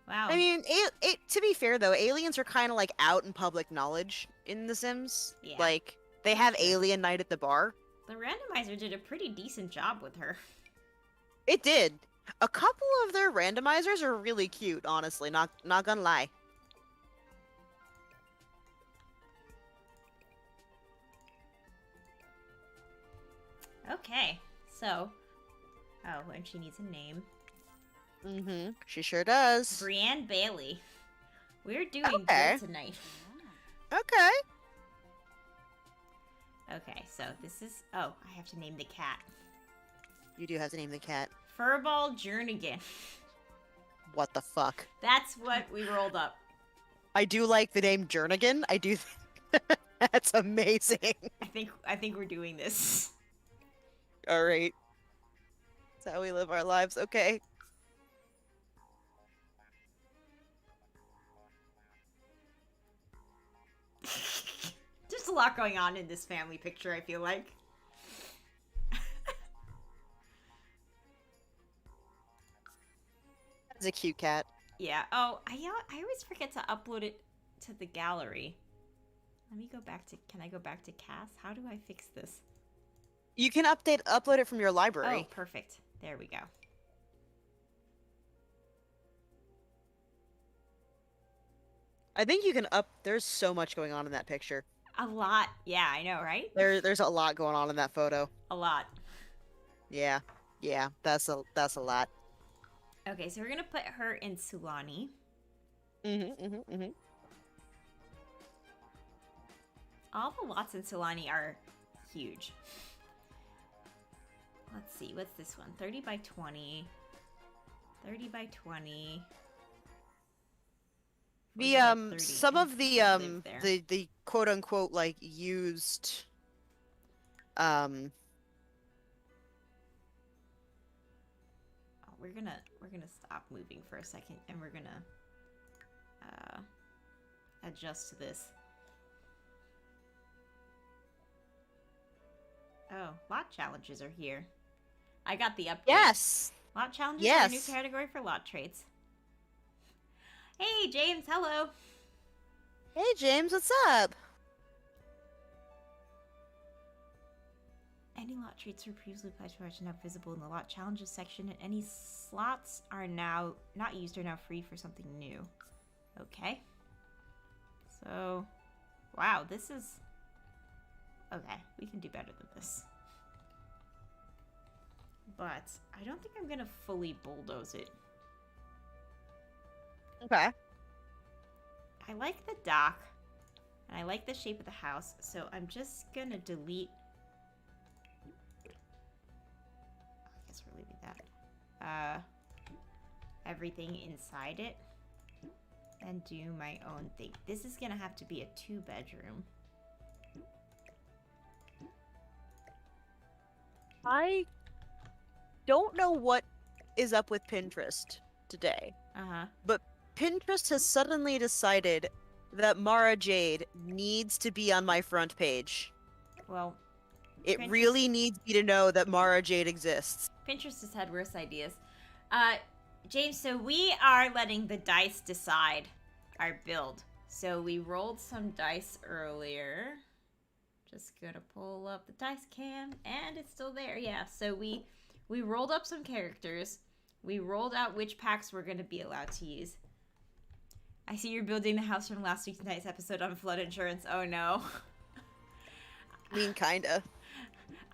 Wow. I mean, to be fair though, aliens are kind of like out in public knowledge in The Sims. Yeah. Like, they have Alien Night at the bar. The randomizer did a pretty decent job with her. It did. A couple of their randomizers are really cute, honestly. Not gonna lie. Okay, so... Oh, and she needs a name. Mm-hmm. She sure does. Brienne Bailey. We're doing Okay. good tonight. Okay. Okay, so this is... Oh, I have to name the cat. You do have to name the cat. Furball Jernigan. What the fuck? That's what we rolled up. I do like the name Jernigan. I do think that's amazing. I think we're doing this. Alright. That's how we live our lives. Okay. There's a lot going on in this family picture, I feel like. That's a cute cat. Yeah. Oh, I always forget to upload it to the gallery. Let me go back to. Can I go back to Cass? How do I fix this? You can upload it from your Oh, library. perfect. There we go. I think you can there's so much going on in that picture. A lot. Yeah, I know, right? There's a lot going on in that photo. A lot. Yeah. Yeah, that's a lot. Okay, so we're gonna put her in Sulani. All the lots in Sulani are huge. Let's see, what's this one? 30 by 20. 30 by 20. Some of the quote unquote like used Oh, we're gonna stop moving for a second and we're gonna adjust to this. Oh, lot challenges are here. I got the update. Yes. Lot challenges are a new category for lot traits. Hey, James, hello. Hey, James, what's up? Any lot traits were previously applied to are now visible in the lot challenges section, and any slots are now not used are now free for something new. Okay. So, wow, this is... Okay, we can do better than this. But I don't think I'm gonna fully bulldoze it. Okay. I like the dock, and I like the shape of the house, so I'm just gonna delete... I guess we're leaving that. Everything inside it, and do my own thing. This is gonna have to be a 2-bedroom. I don't know what is up with Pinterest today. But Pinterest has suddenly decided that Mara Jade needs to be on my front page. Well, it Pinterest... really needs me to know that Mara Jade exists. Pinterest has had worse ideas. James, so we are letting the dice decide our build. So we rolled some dice earlier. Just gonna pull up the dice cam, and it's still there. Yeah, so we rolled up some characters. We rolled out which packs we're gonna be allowed to use. I see you're building the house from last week's night's episode on flood insurance. Oh no. I mean, kinda.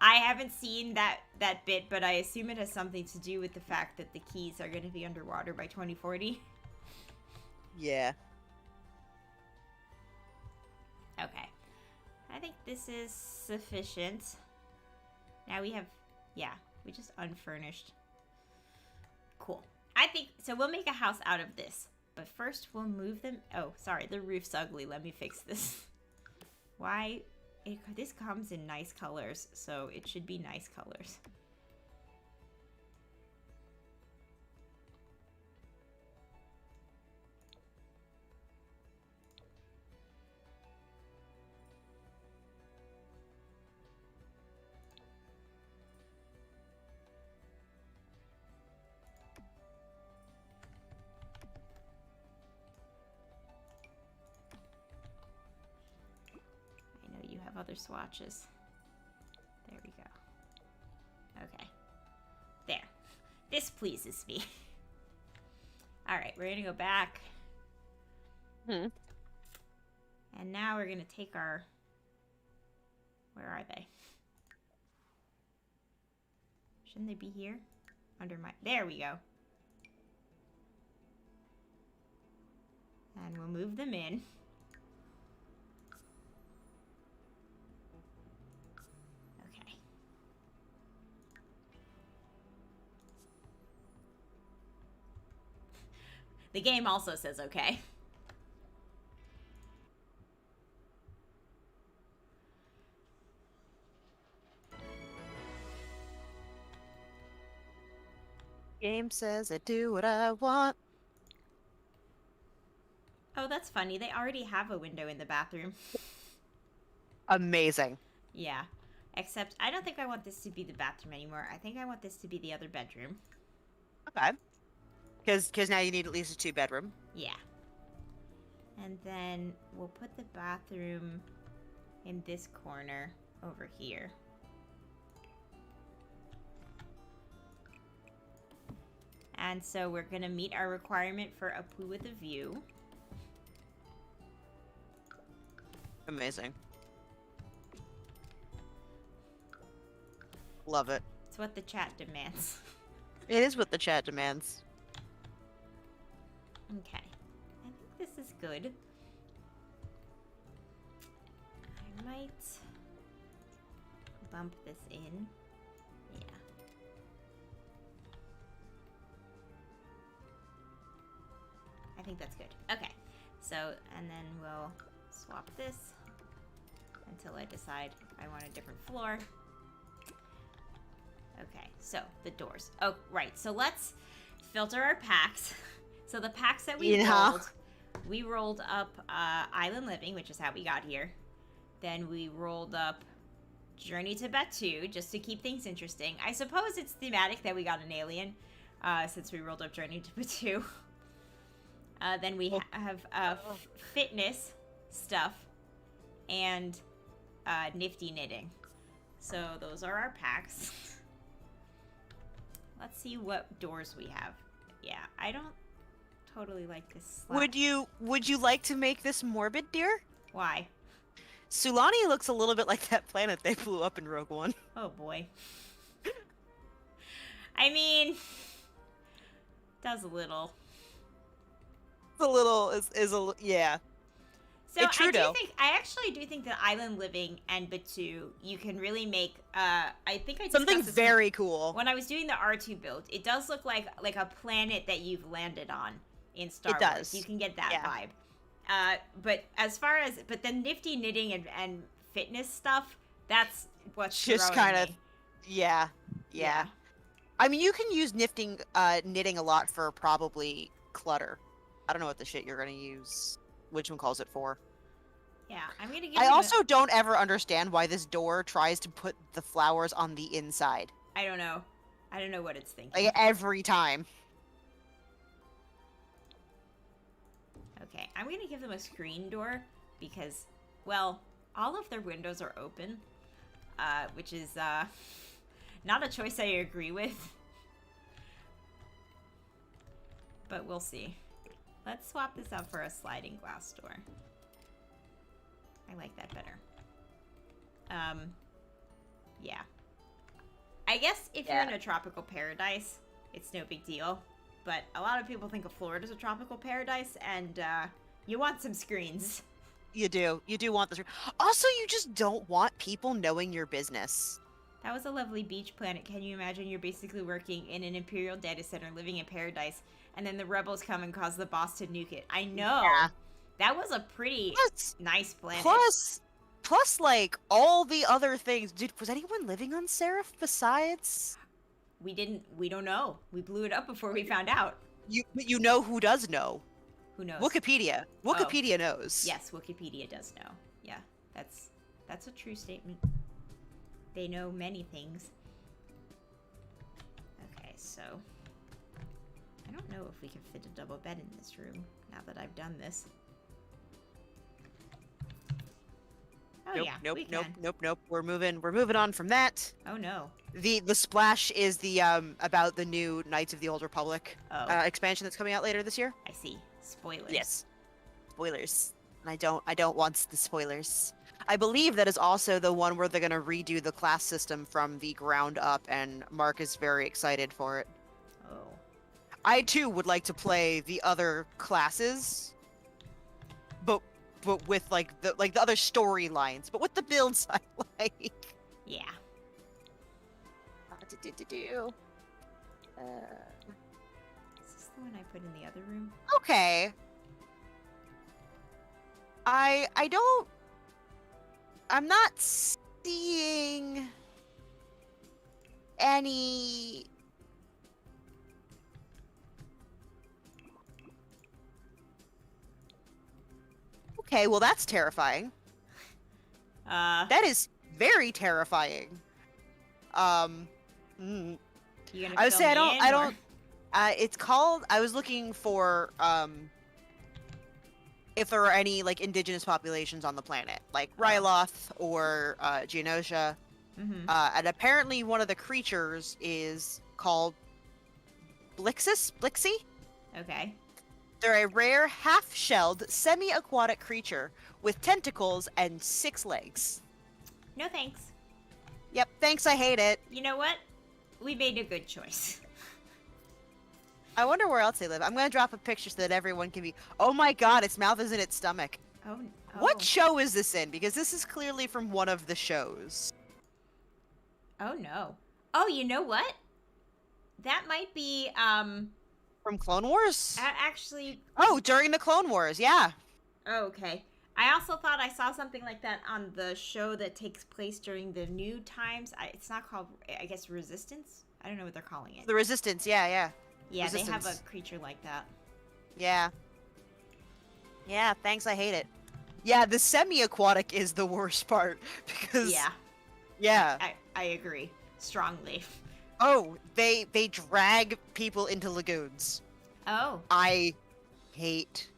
I haven't seen that bit, but I assume it has something to do with the fact that the keys are gonna be underwater by 2040. Yeah. Okay. I think this is sufficient. Now we have, yeah, we just unfurnished. Cool. I think, so we'll make a house out of this. But first we'll move them. Oh, sorry, the roof's ugly. Let me fix this. Why? This comes in nice colors, so it should be nice colors. Other swatches. There we go. Okay. There. This pleases me. Alright, we're gonna go back. And now we're gonna take our... Where are they? Shouldn't they be here? Under my... There we go. And we'll move them in. The game also says okay. Game says I do what I want. Oh, that's funny. They already have a window in the bathroom. Amazing. Yeah. Except I don't think I want this to be the bathroom anymore. I think I want this to be the other bedroom. Okay. Because now you need at least a 2-bedroom. Yeah. And then we'll put the bathroom in this corner over here. And so we're gonna meet our requirement for a poo with a view. Amazing. Love it. It's what the chat demands. It is what the chat demands. Okay. I think this is good. I might bump this in. Yeah. I think that's good. Okay. So, and then we'll swap this until I decide I want a different floor. Okay, so the doors. Oh, right. So let's filter our packs. So the packs that we rolled up Island Living, which is how we got here. Then we rolled up Journey to Batu, just to keep things interesting. I suppose it's thematic that we got an alien, since we rolled up Journey to Batu. Then we have fitness stuff and nifty knitting. So those are our packs. Let's see what doors we have. Yeah, I don't totally like this slab. Would you like to make this morbid, dear? Why? Sulani looks a little bit like that planet they flew up in Rogue One. Oh boy. I mean, does a little. Yeah. So I actually do think that Island Living and Batu, you can really make. I think I discussed something this very cool. when I was doing the R2 build. It does look like a planet that you've landed on in Star It Wars. does. You can get that Yeah. vibe. But the nifty knitting and fitness stuff, that's what's Just throwing kind of, me. yeah. I mean, you can use knitting a lot for probably clutter. I don't know what the shit you're gonna use. Which one calls it for? Yeah, I'm gonna give. I also don't ever understand why this door tries to put the flowers on the inside. I don't know. I don't know what it's thinking. Like every time. Okay, I'm gonna give them a screen door because, well, all of their windows are open, which is not a choice I agree with. But we'll see. Let's swap this out for a sliding glass door. I like that better. Yeah. I guess if you're in a tropical paradise, it's no big deal. But a lot of people think of Florida's a tropical paradise, and you want some screens. You do. You do want this. Also, you just don't want people knowing your business. That was a lovely beach planet. Can you imagine you're basically working in an Imperial data center, living in paradise, and then the rebels come and cause the boss to nuke it? I know. Yeah. That was a pretty nice planet. Plus, like, all the other things. Dude, was anyone living on Seraph besides? We don't know. We blew it up before we found out. You know who does know? Who knows? Wikipedia. Wikipedia knows. Yes, Wikipedia does know. Yeah, that's a true statement. They know many things. Okay, so I don't know if we can fit a double bed in this room now that I've done this. Oh Nope, yeah, we can. nope. We're moving on from that. Oh no. The splash is the about the new Knights of the Old Republic expansion that's coming out later this year. I see. Spoilers. Yes. Spoilers. And I don't want the spoilers. I believe that is also the one where they're going to redo the class system from the ground up, and Mark is very excited for it. Oh. I too would like to play the other classes, but with like the other storylines, but with the builds I like. Yeah. Is this the one I put in the other room? Okay. I'm not seeing any. Okay, well that's terrifying. That is very terrifying. You gonna I would say fill me in, I or- don't. It's called. I was looking for if there are any like indigenous populations on the planet, like Oh. Ryloth or Geonosia. Mm-hmm. And apparently one of the creatures is called Blixie? Okay. They're a rare, half-shelled, semi-aquatic creature with tentacles and 6 legs. No thanks. Yep, thanks, I hate it. You know what? We made a good choice. I wonder where else they live. I'm gonna drop a picture so that everyone can be. Oh my god, its mouth is in its stomach. Oh. What show is this in? Because this is clearly from one of the shows. Oh no. Oh, you know what? That might be From Clone Wars? actually. Oh, during the Clone Wars, yeah. Oh, okay. I also thought I saw something like that on the show that takes place during the new times. It's not called, I guess, Resistance. I don't know what they're calling it. The Resistance, yeah. Yeah, they have Resistance. a creature like that. Yeah. Yeah, thanks, I hate it. Yeah, the semi-aquatic is the worst part, because... Yeah, Yeah. I agree strongly. Oh, they drag people into lagoons. Oh. I hate...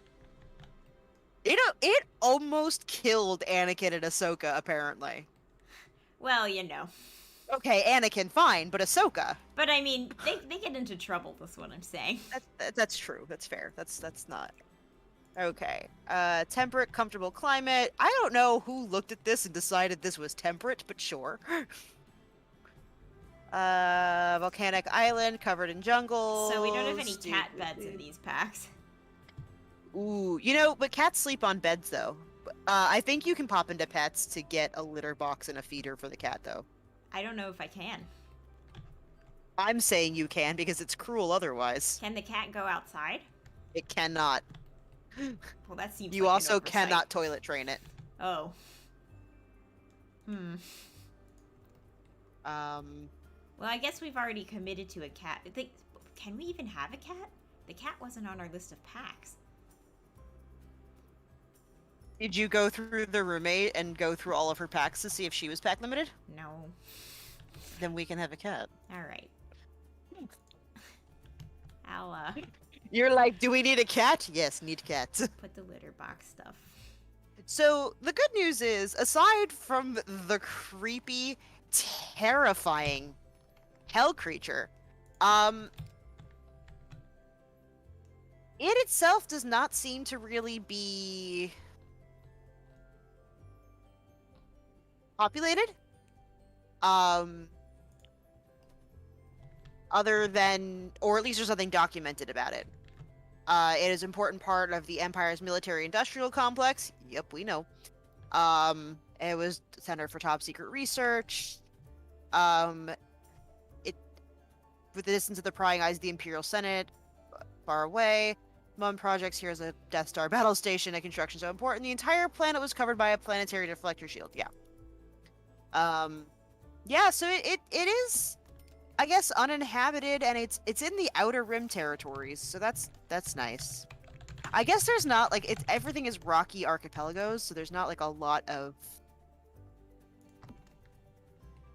It almost killed Anakin and Ahsoka, apparently. Well, you know. Okay, Anakin, fine, but Ahsoka. But I mean, they get into trouble, that's what I'm saying. That's true. That's fair. That's not... Okay. Temperate, comfortable climate. I don't know who looked at this and decided this was temperate, but sure. Volcanic island covered in jungle. So we don't have any cat beds in these packs. Ooh, you know, but cats sleep on beds though. I think you can pop into pets to get a litter box and a feeder for the cat though. I don't know if I can. I'm saying you can because it's cruel otherwise. Can the cat go outside? It cannot. Well, that seems You like an also oversight. cannot toilet train it. Oh. Hmm. Well, I guess we've already committed to a cat. Can we even have a cat? The cat wasn't on our list of packs. Did you go through the roommate and go through all of her packs to see if she was pack limited? No. Then we can have a cat. All right. I'll You're like, do we need a cat? Yes, need cats. put the litter box stuff. So the good news is, aside from the creepy, terrifying hell creature, it itself does not seem to really be populated. Other than, or at least there's nothing documented about it. It is an important part of the Empire's military-industrial complex. Yep, we know. It was the center for top-secret research. With the distance of the prying eyes of the Imperial Senate, far away. Among projects, here is a Death Star battle station, a construction so important. The entire planet was covered by a planetary deflector shield. Yeah. Yeah, so it is, I guess, uninhabited, and it's in the Outer Rim territories, so that's nice. I guess there's not, like, everything is rocky archipelagos, so there's not, like, a lot of,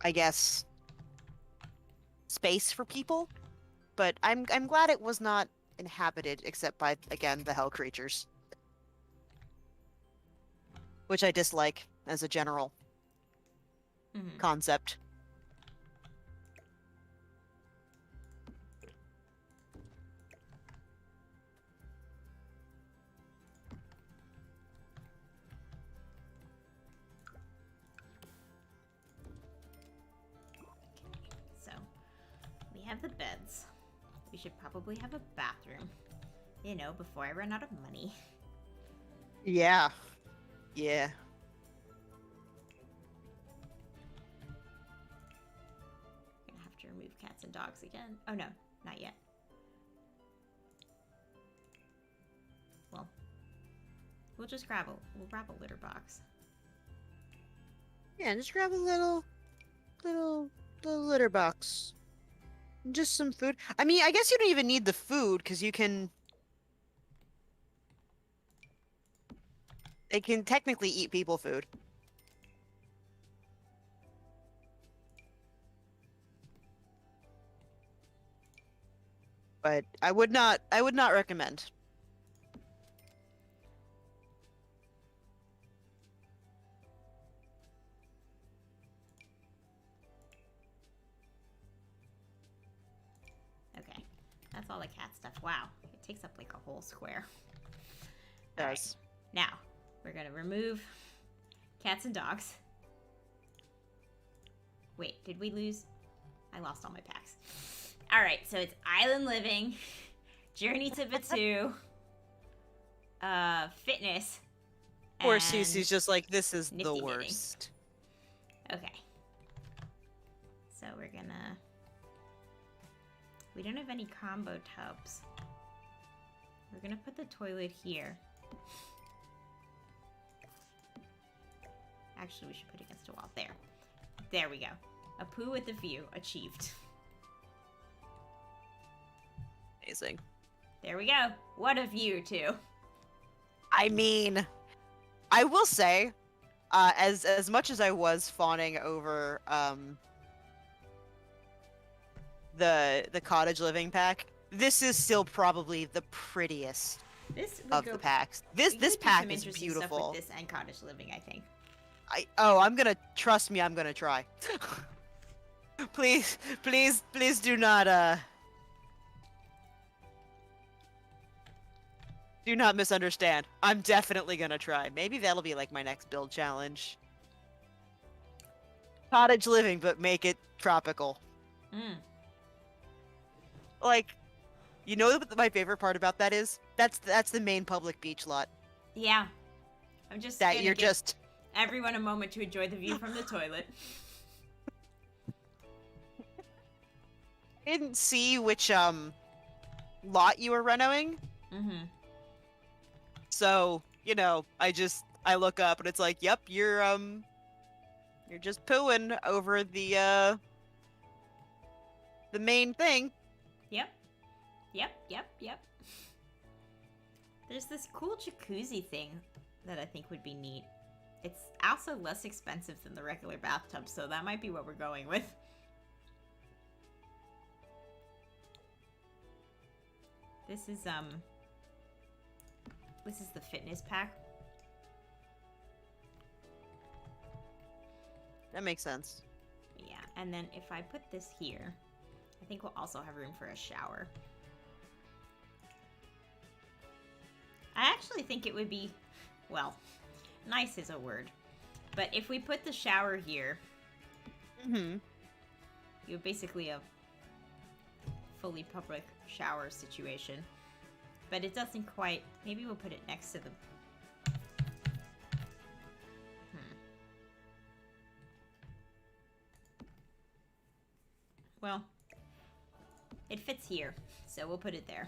I guess, space for people, but I'm glad it was not inhabited, except by, again, the hell creatures. Which I dislike, as a general concept. So, we have the beds. We should probably have a bathroom. You know, before I run out of money. Yeah. Yeah. Gonna have to remove cats and dogs again. Oh no, not yet. Well, we'll grab a litter box. Yeah, just grab a little litter box. Just some food. I mean, I guess you don't even need the food, because you can... They can technically eat people food. But I would not recommend. That's all the cat stuff. Wow. It takes up like a whole square. It All does. right. Now, we're going to remove cats and dogs. Wait, did we lose? I lost all my packs. All right, so it's island living, journey to Batu, fitness. Poor and Cece's just like, this is the nifty knitting. worst. Okay. So we're gonna... We don't have any combo tubs. We're gonna put the toilet here. Actually, we should put it against a wall. There. There we go. A poo with a view. Achieved. Amazing. There we go. What a view, too. I mean, I will say, as much as I was fawning over the cottage living pack, this is still probably the prettiest This would of go... the packs. we This could do pack some is interesting stuff beautiful. with this and cottage living, I think. I'm gonna trust me. I'm gonna try. Please, please, please do not do not misunderstand. I'm definitely gonna try. Maybe that'll be like my next build challenge. Cottage living, but make it tropical. Mm. Like, you know what my favorite part about that is? That's the main public beach lot. Yeah. I'm just That gonna you're give just everyone a moment to enjoy the view from the toilet. didn't see which lot you were renoing. Mm-hmm. So, you know, I look up and it's like, yep, you're just pooing over the main thing. Yep. Yep, yep, yep. There's this cool jacuzzi thing that I think would be neat. It's also less expensive than the regular bathtub, so that might be what we're going with. This is the fitness pack. That makes sense. Yeah, and then if I put this here, I think we'll also have room for a shower. I actually think it would be, well, nice is a word. But if we put the shower here, Mm-hmm. you have basically a fully public shower situation. But it doesn't quite, maybe we'll put it next to the... Well, it fits here, so we'll put it there.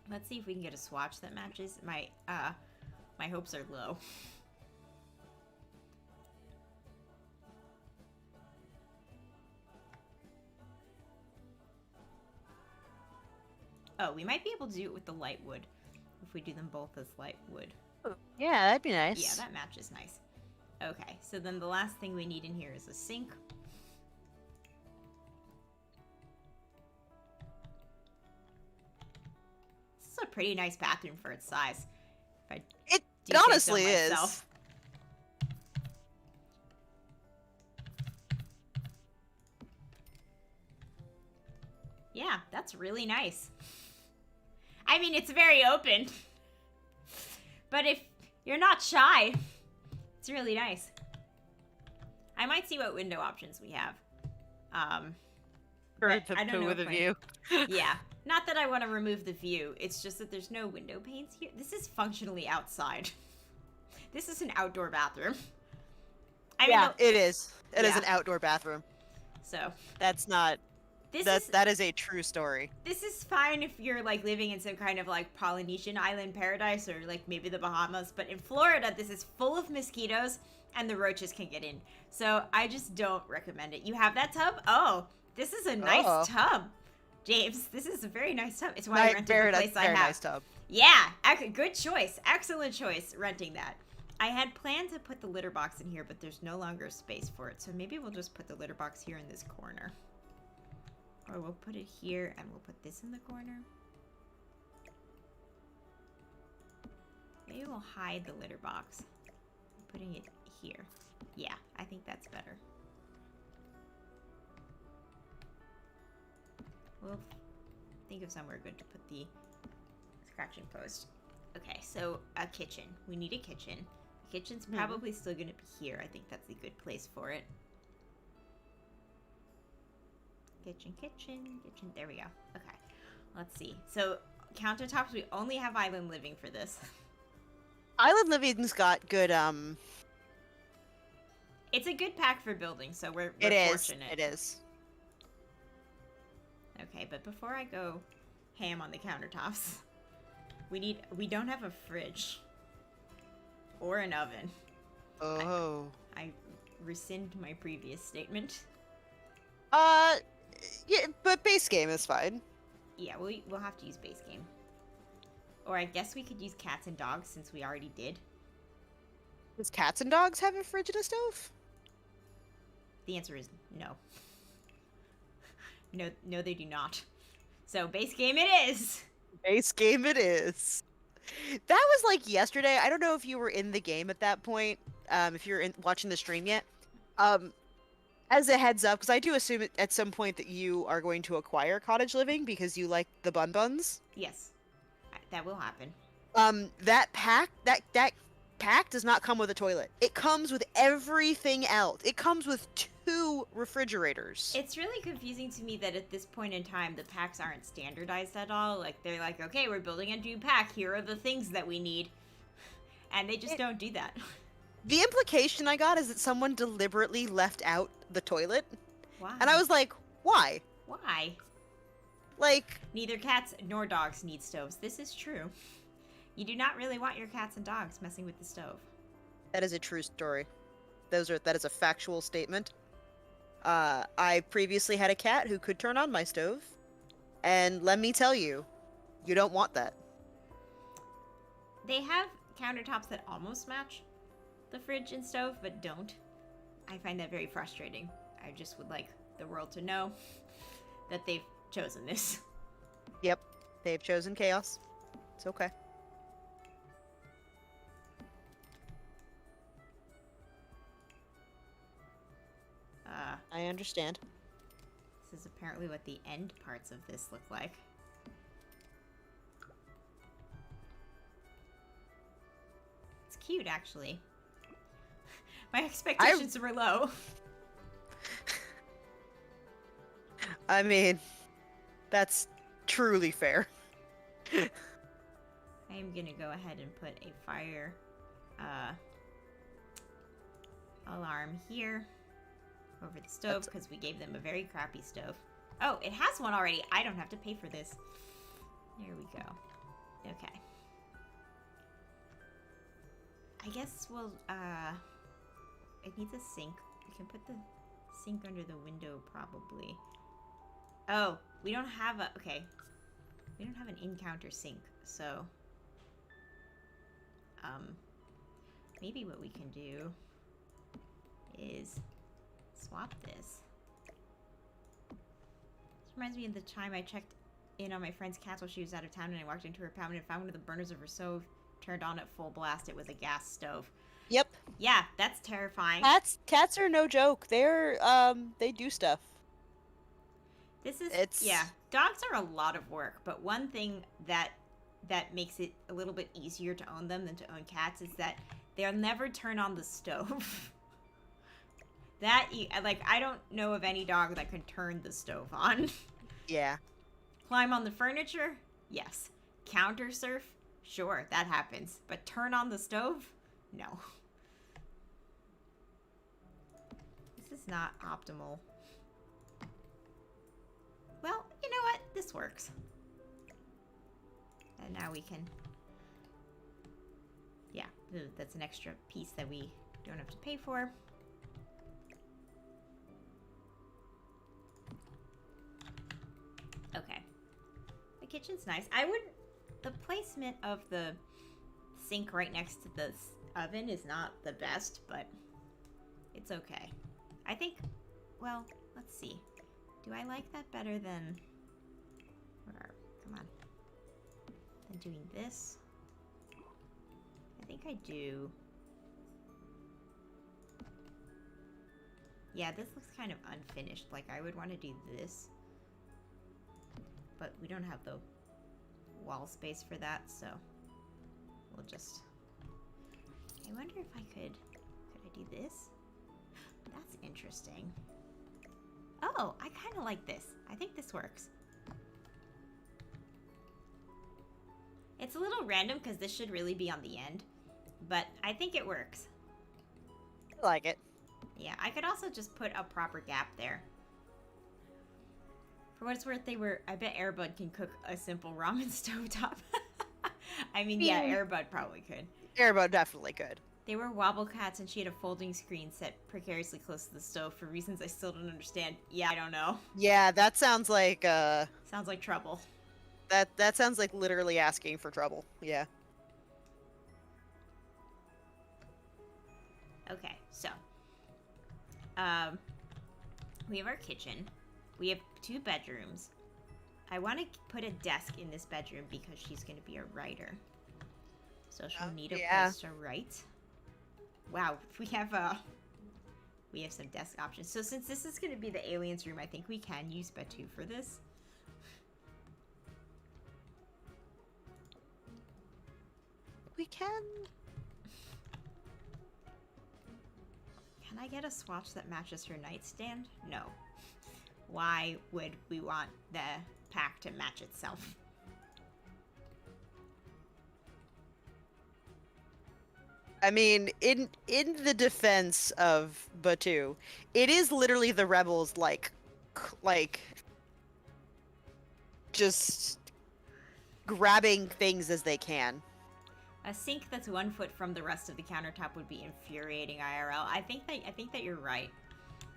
Let's see if we can get a swatch that matches. My hopes are low. Oh, we might be able to do it with the light wood. If we do them both as light wood. Yeah, that'd be nice. Yeah, that matches nice. Okay, so then the last thing we need in here is a sink. This is a pretty nice bathroom for its size. If I It do say so honestly is. myself. Yeah, that's really nice. I mean, it's very open. But if you're not shy, it's really nice. I might see what window options we have. For but the I don't poo know with if a my- view. Yeah. Not that I want to remove the view. It's just that there's no window panes here. This is functionally outside. This is an outdoor bathroom. I mean, Yeah, it is. It is Yeah. an outdoor bathroom. so That's not. this That is a true story. this is fine if you're like living in some kind of like Polynesian island paradise or like maybe the Bahamas, but in Florida this is full of mosquitoes and the roaches can get in. So I just don't recommend it. You have that tub? Oh, this is a nice Oh. tub. James, this is a very nice tub. It's why I rented Very the nice, place I very have. nice tub. Yeah, good choice. Excellent choice renting that. I had planned to put the litter box in here, but there's no longer space for it. So maybe we'll just put the litter box here in this corner. Or we'll put it here and we'll put this in the corner. Maybe we'll hide the litter box. Putting it here. Yeah, I think that's better. We'll think of somewhere good to put the scratching post. Okay, so a kitchen. We need a kitchen. The kitchen's probably still going to be here. I think that's a good place for it. Kitchen. There we go. Okay, let's see. So countertops, we only have island living for this. Island living's got good, It's a good pack for building, so we're fortunate. It is. Okay, but before I go ham on the countertops, we don't have a fridge. Or an oven. Oh. I rescind my previous statement. Yeah, but base game is fine. Yeah, we'll have to use base game. Or I guess we could use cats and dogs since we already did. Does cats and dogs have a fridge and a stove? The answer is no. No, they do not. So base game it is. Base game it is. That was like yesterday. I don't know if you were in the game at that point. If you're watching the stream yet. As a heads up, because I do assume at some point that you are going to acquire cottage living because you like the bun buns. Yes, that will happen. That pack does not come with a toilet. It comes with everything else. It comes with 2 refrigerators. It's really confusing to me that at this point in time, the packs aren't standardized at all. Like, they're like, okay, we're building a new pack. Here are the things that we need. And they just don't do that. The implication I got is that someone deliberately left out the toilet. Why? And I was like, why? Why? Like... Neither cats nor dogs need stoves. This is true. You do not really want your cats and dogs messing with the stove. That is a true story. That is a factual statement. I previously had a cat who could turn on my stove. And let me tell you, you don't want that. They have countertops that almost match the fridge and stove, but don't. I find that very frustrating. I just would like the world to know that they've chosen this. Yep, they've chosen chaos. It's okay. I understand. This is apparently what the end parts of this look like. It's cute, actually. My expectations were low. I mean, that's truly fair. I am gonna go ahead and put a fire alarm here over the stove because we gave them a very crappy stove. Oh, it has one already. I don't have to pay for this. There we go. Okay. I guess we'll, it needs a sink. We can put the sink under the window, probably. Oh, we don't have a, okay. We don't have an in-counter sink, so, maybe what we can do is swap this. This reminds me of the time I checked in on my friend's cat while she was out of town and I walked into her apartment and found one of the burners of her stove turned on at full blast. It was a gas stove. Yep. Yeah, that's terrifying. Cats are no joke. They're, they do stuff. This is, yeah, dogs are a lot of work, but one thing that makes it a little bit easier to own them than to own cats is that they'll never turn on the stove. I don't know of any dog that can turn the stove on. Yeah. Climb on the furniture? Yes. Counter surf? Sure, that happens. But turn on the stove? No. This is not optimal. Well, you know what? This works. And now we can... Yeah, that's an extra piece that we don't have to pay for. Okay. The kitchen's nice. The placement of the sink right next to the oven is not the best, but it's okay. I think, well, let's see. Do I like that better than, come on, than doing this? I think I do. Yeah, this looks kind of unfinished. Like, I would want to do this. but we don't have the wall space for that, so we'll just... I wonder if I could I do this? That's interesting. Oh, I kind of like this. I think this works. It's a little random because this should really be on the end, but I think it works. I like it. Yeah, I could also just put a proper gap there. For what it's worth, I bet Airbud can cook a simple ramen stovetop. I mean, yeah, Airbud probably could. Airbud definitely could. They were wobble cats and she had a folding screen set precariously close to the stove for reasons I still don't understand. Yeah, I don't know. Yeah, that sounds like, Sounds like trouble. That sounds like literally asking for trouble. Yeah. Okay, so. We have our kitchen. We have 2 bedrooms. I want to put a desk in this bedroom because she's going to be a writer. So she'll need a place to write. Wow, we have some desk options. So since this is going to be the aliens room, I think we can use Batu for this. We can. Can I get a swatch that matches her nightstand? No. Why would we want the pack to match itself? I mean, in the defense of Batu, it is literally the rebels like just grabbing things as they can. A sink that's 1 foot from the rest of the countertop would be infuriating IRL. I think that you're right.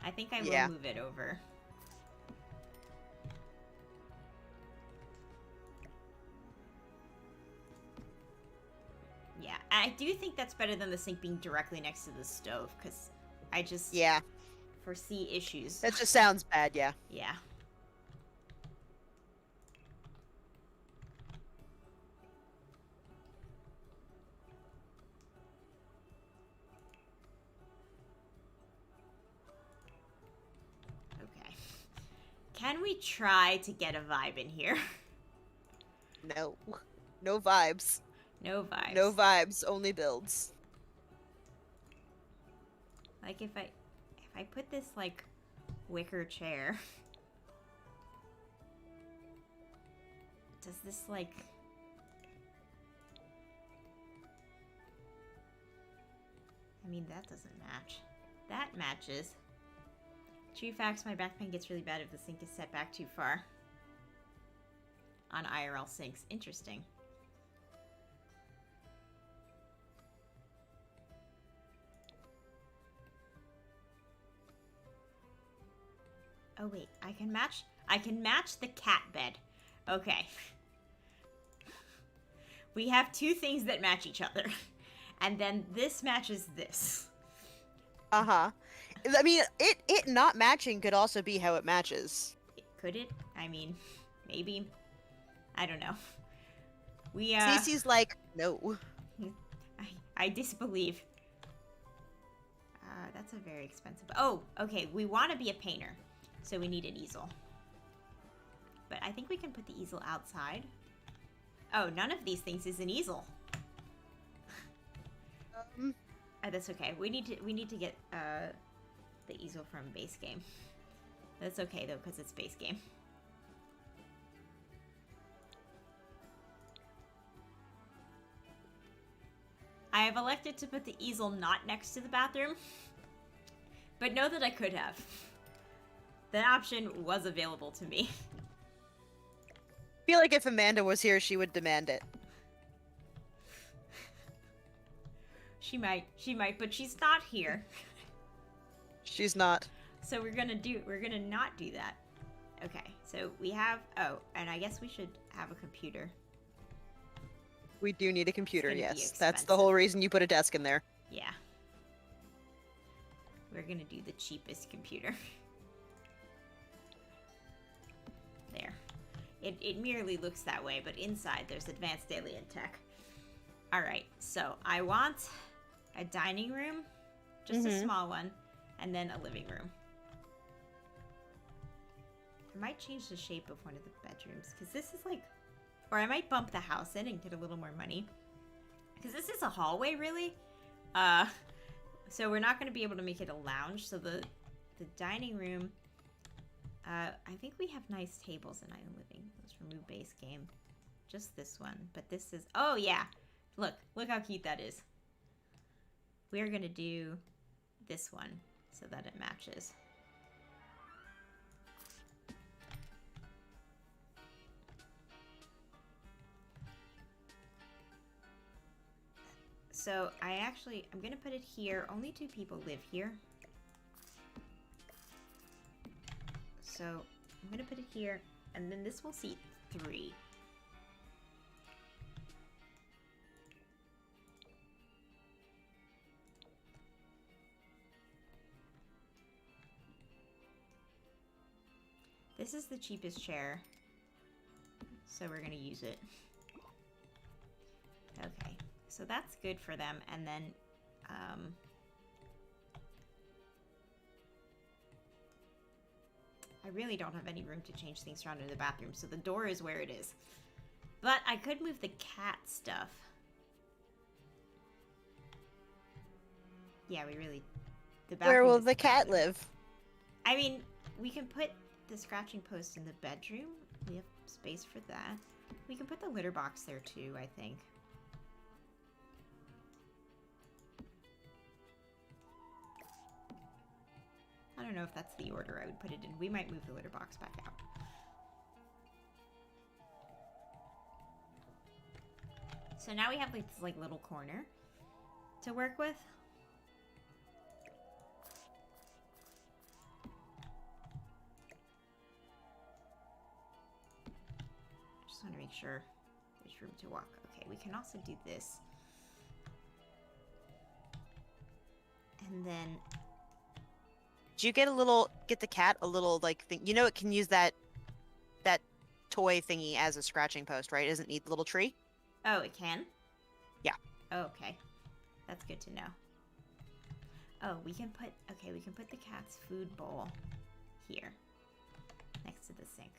I think I will move it over. Yeah, I do think that's better than the sink being directly next to the stove, because I just foresee issues. That just sounds bad, yeah. Yeah. Okay. Can we try to get a vibe in here? No. No vibes. No vibes. No vibes, only builds. Like if I put this like wicker chair, does this like I mean that doesn't match. That matches. True facts, my back pain gets really bad if the sink is set back too far. On IRL sinks. Interesting. Oh wait, I can match the cat bed. Okay. We have 2 things that match each other. And then this matches this. Uh-huh. I mean, it not matching could also be how it matches. Could it? I mean, maybe. I don't know. We Cece's like, no. I disbelieve. That's a very expensive. Oh, okay. We want to be a painter. So we need an easel. But I think we can put the easel outside. Oh, none of these things is an easel. That's okay. We need to get the easel from base game. That's okay though, because it's base game. I have elected to put the easel not next to the bathroom, but know that I could have. That option was available to me. I feel like if Amanda was here, she would demand it. She might, but she's not here. She's not. So we're gonna not do that. Okay, so we have, oh, and I guess we should have a computer. We do need a computer, It's gonna be yes. That's the expensive. whole reason you put a desk in there. Yeah. We're gonna do the cheapest computer. There. It merely looks that way, but inside there's advanced alien tech. Alright, so I want a dining room, just a small one, and then a living room. might change the shape of one of the bedrooms, because this is like, or I might bump the house in and get a little more money, because this is a hallway, really. So we're not going to be able to make it a lounge. So the dining room, I think we have nice tables in Island Living. Let's remove base game. Just this one. But this is, oh yeah. Look how cute that is. We're going to do this one so that it matches. So I'm going to put it here. Only 2 people live here. So I'm going to put it here, and then this will seat 3. This is the cheapest chair, so we're going to use it. Okay. So that's good for them, and then, I really don't have any room to change things around in the bathroom, so the door is where it is. But I could move the cat stuff. Yeah, we really... The bathroom Where will is the cat live? I mean, we can put the scratching post in the bedroom. We have space for that. We can put the litter box there too, I think. I don't know if that's the order I would put it in. We might move the litter box back out. So now we have like this little corner to work with. Just want to make sure there's room to walk. Okay, we can also do this. And then Did you get the cat a little like thing? You know, it can use that toy thingy as a scratching post, right? It doesn't need the little tree. oh, it can? Yeah. Oh, okay. That's good to know. Oh, we can put the cat's food bowl here, next to the sink.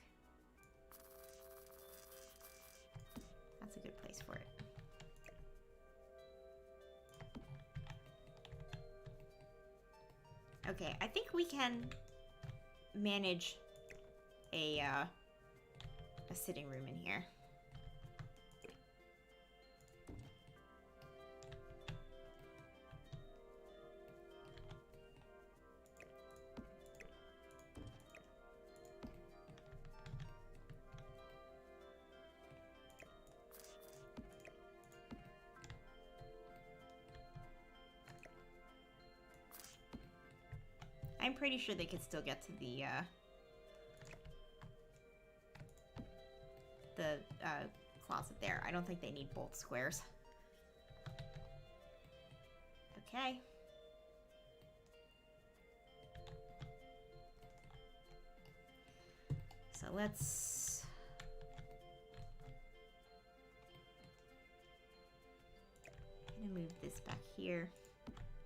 That's a good place for it. Okay, I think we can manage a sitting room in here. I'm pretty sure they could still get to the closet there. I don't think they need both squares. Okay. So let's... I'm gonna move this back here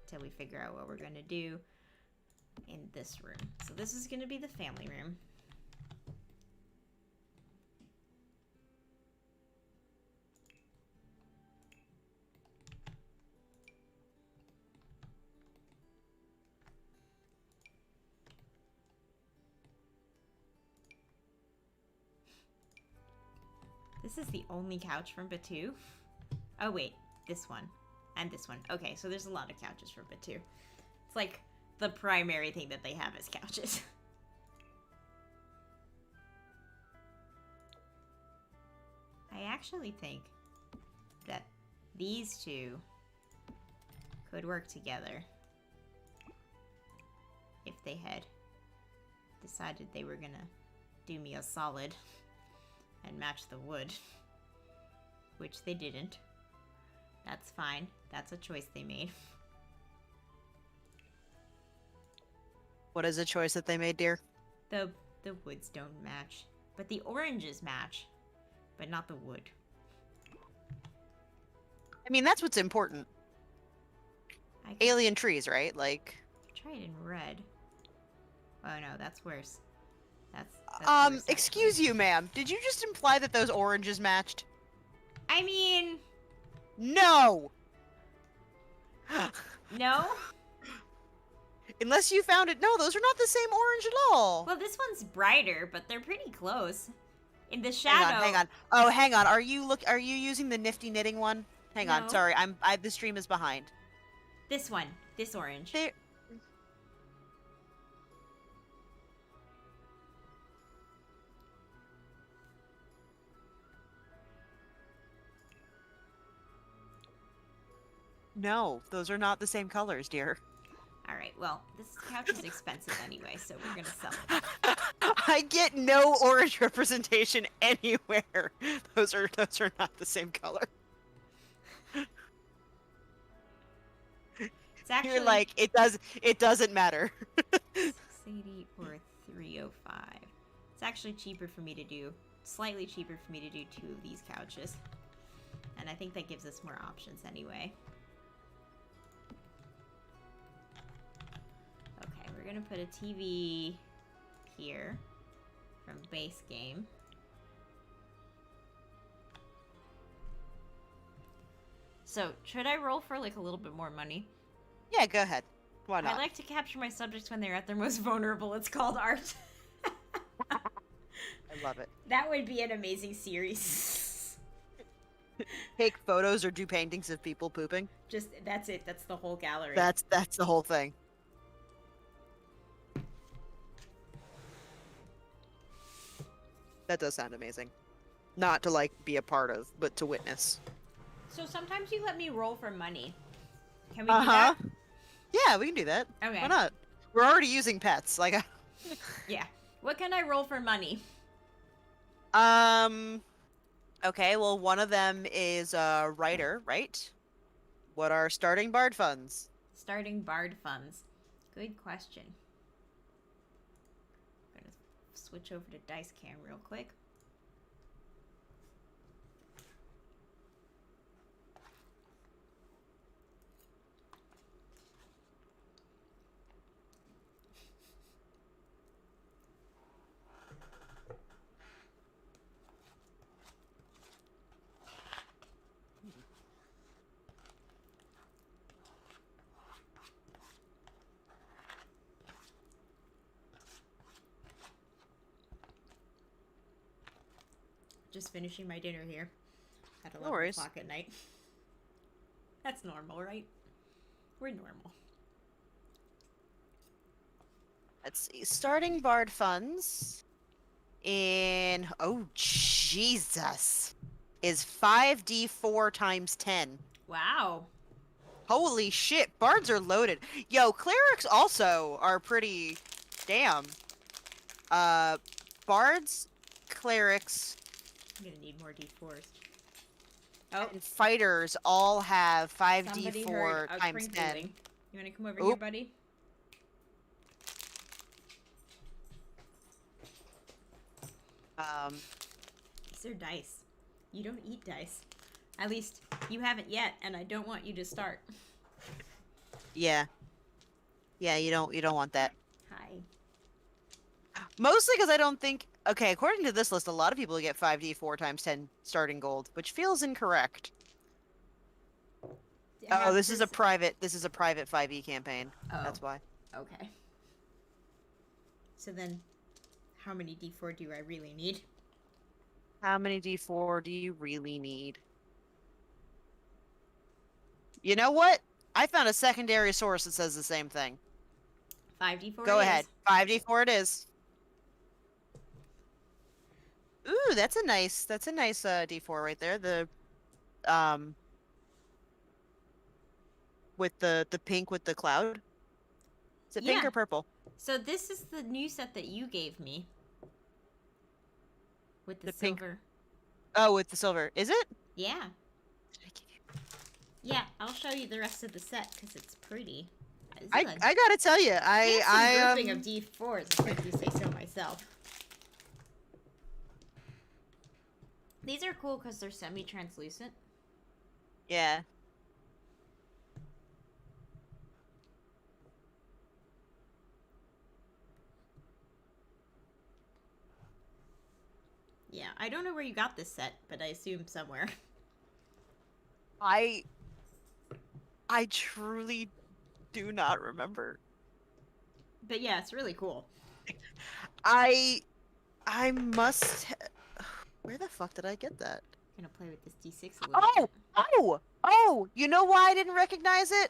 until we figure out what we're gonna do in this room. So this is gonna be the family room. This is the only couch from Batu. Oh wait, this one. And this one. Okay, so there's a lot of couches from Batu. It's like the primary thing that they have is couches. I actually think that these two could work together if they had decided they were gonna do me a solid and match the wood, which they didn't. That's fine. That's a choice they made. What is a choice that they made, dear? The woods don't match, but the oranges match, but not the wood. I mean, that's what's important. I could Alien trees, right? Like, try it in red. Oh no, that's worse. That's worse, Excuse actually. you, ma'am. Did you just imply that those oranges matched? I mean, No! no. Unless you found it. No, those are not the same orange at all. Well, this one's brighter, but they're pretty close. In the Hang shadow. on, hang on. Oh, hang on. Are you using the nifty knitting one? Hang on. No. Sorry, the stream is behind. This one. This orange. There. No, those are not the same colors, dear. All right. Well, this couch is expensive anyway, so we're gonna sell it. I get no orange representation anywhere. Those are not the same color. It's actually You're like it doesn't matter. 680 or 305. It's actually cheaper for me to do, slightly cheaper for me to do 2 of these couches, and I think that gives us more options anyway. Okay, we're gonna put a TV here from base game. So, should I roll for like a little bit more money? Yeah, go ahead. Why not? I like to capture my subjects when they're at their most vulnerable. It's called art. I love it. That would be an amazing series. Take photos or do paintings of people pooping. Just, that's it. That's the whole gallery. That's the whole thing. That does sound amazing. Not to like be a part of, but to witness. So sometimes you let me roll for money. Can we do Uh-huh. that? Yeah, we can do that. Okay. Why not? We're already using pets. Like Yeah. What can I roll for money? Okay, well one of them is a writer, right? What are starting bard funds? Starting bard funds. Good question. I'm gonna switch over to dice cam real quick. Just finishing my dinner here at 11 worries. o'clock at night. That's normal, right? We're normal. Let's see. Starting bard funds in Jesus is 5d4 times 10. Wow. Holy shit, bards are loaded. Yo, clerics also are pretty damn. Bards, clerics, I'm gonna need more D4s. Oh, and fighters all have somebody 5d4 heard a times 10. crinkling. You wanna come over here, Oop. buddy? These are dice. You don't eat dice. At least, you haven't yet, and I don't want you to start. Yeah. Yeah, you don't want that. Hi. Mostly because I don't think. Okay, according to this list, a lot of people get 5d4 times 10 starting gold, which feels incorrect. Oh, this is a private 5e campaign. Oh. That's why. Okay. So then, how many D4 do I really need? How many d4 do you really need? You know what? I found a secondary source that says the same thing. 5D4. Go it ahead. is. 5d4 it is. Ooh, that's a nice d4 right there. The with the pink with the cloud. Is it pink Yeah. or purple? So this is the new set that you gave me. With the, The pink- silver. Oh, with the silver. Is it? Yeah. Did I give you? Yeah, I'll show you the rest of the set because it's pretty. This is I a gotta tell you, handsome grouping of D4s, if I do say so myself. These are cool because they're semi-translucent. yeah. Yeah, I don't know where you got this set, but I assume somewhere. I truly do not remember. But yeah, it's really cool. I must. Where the fuck did I get that? I'm gonna play with this D6 a little bit. Oh! You know why I didn't recognize it?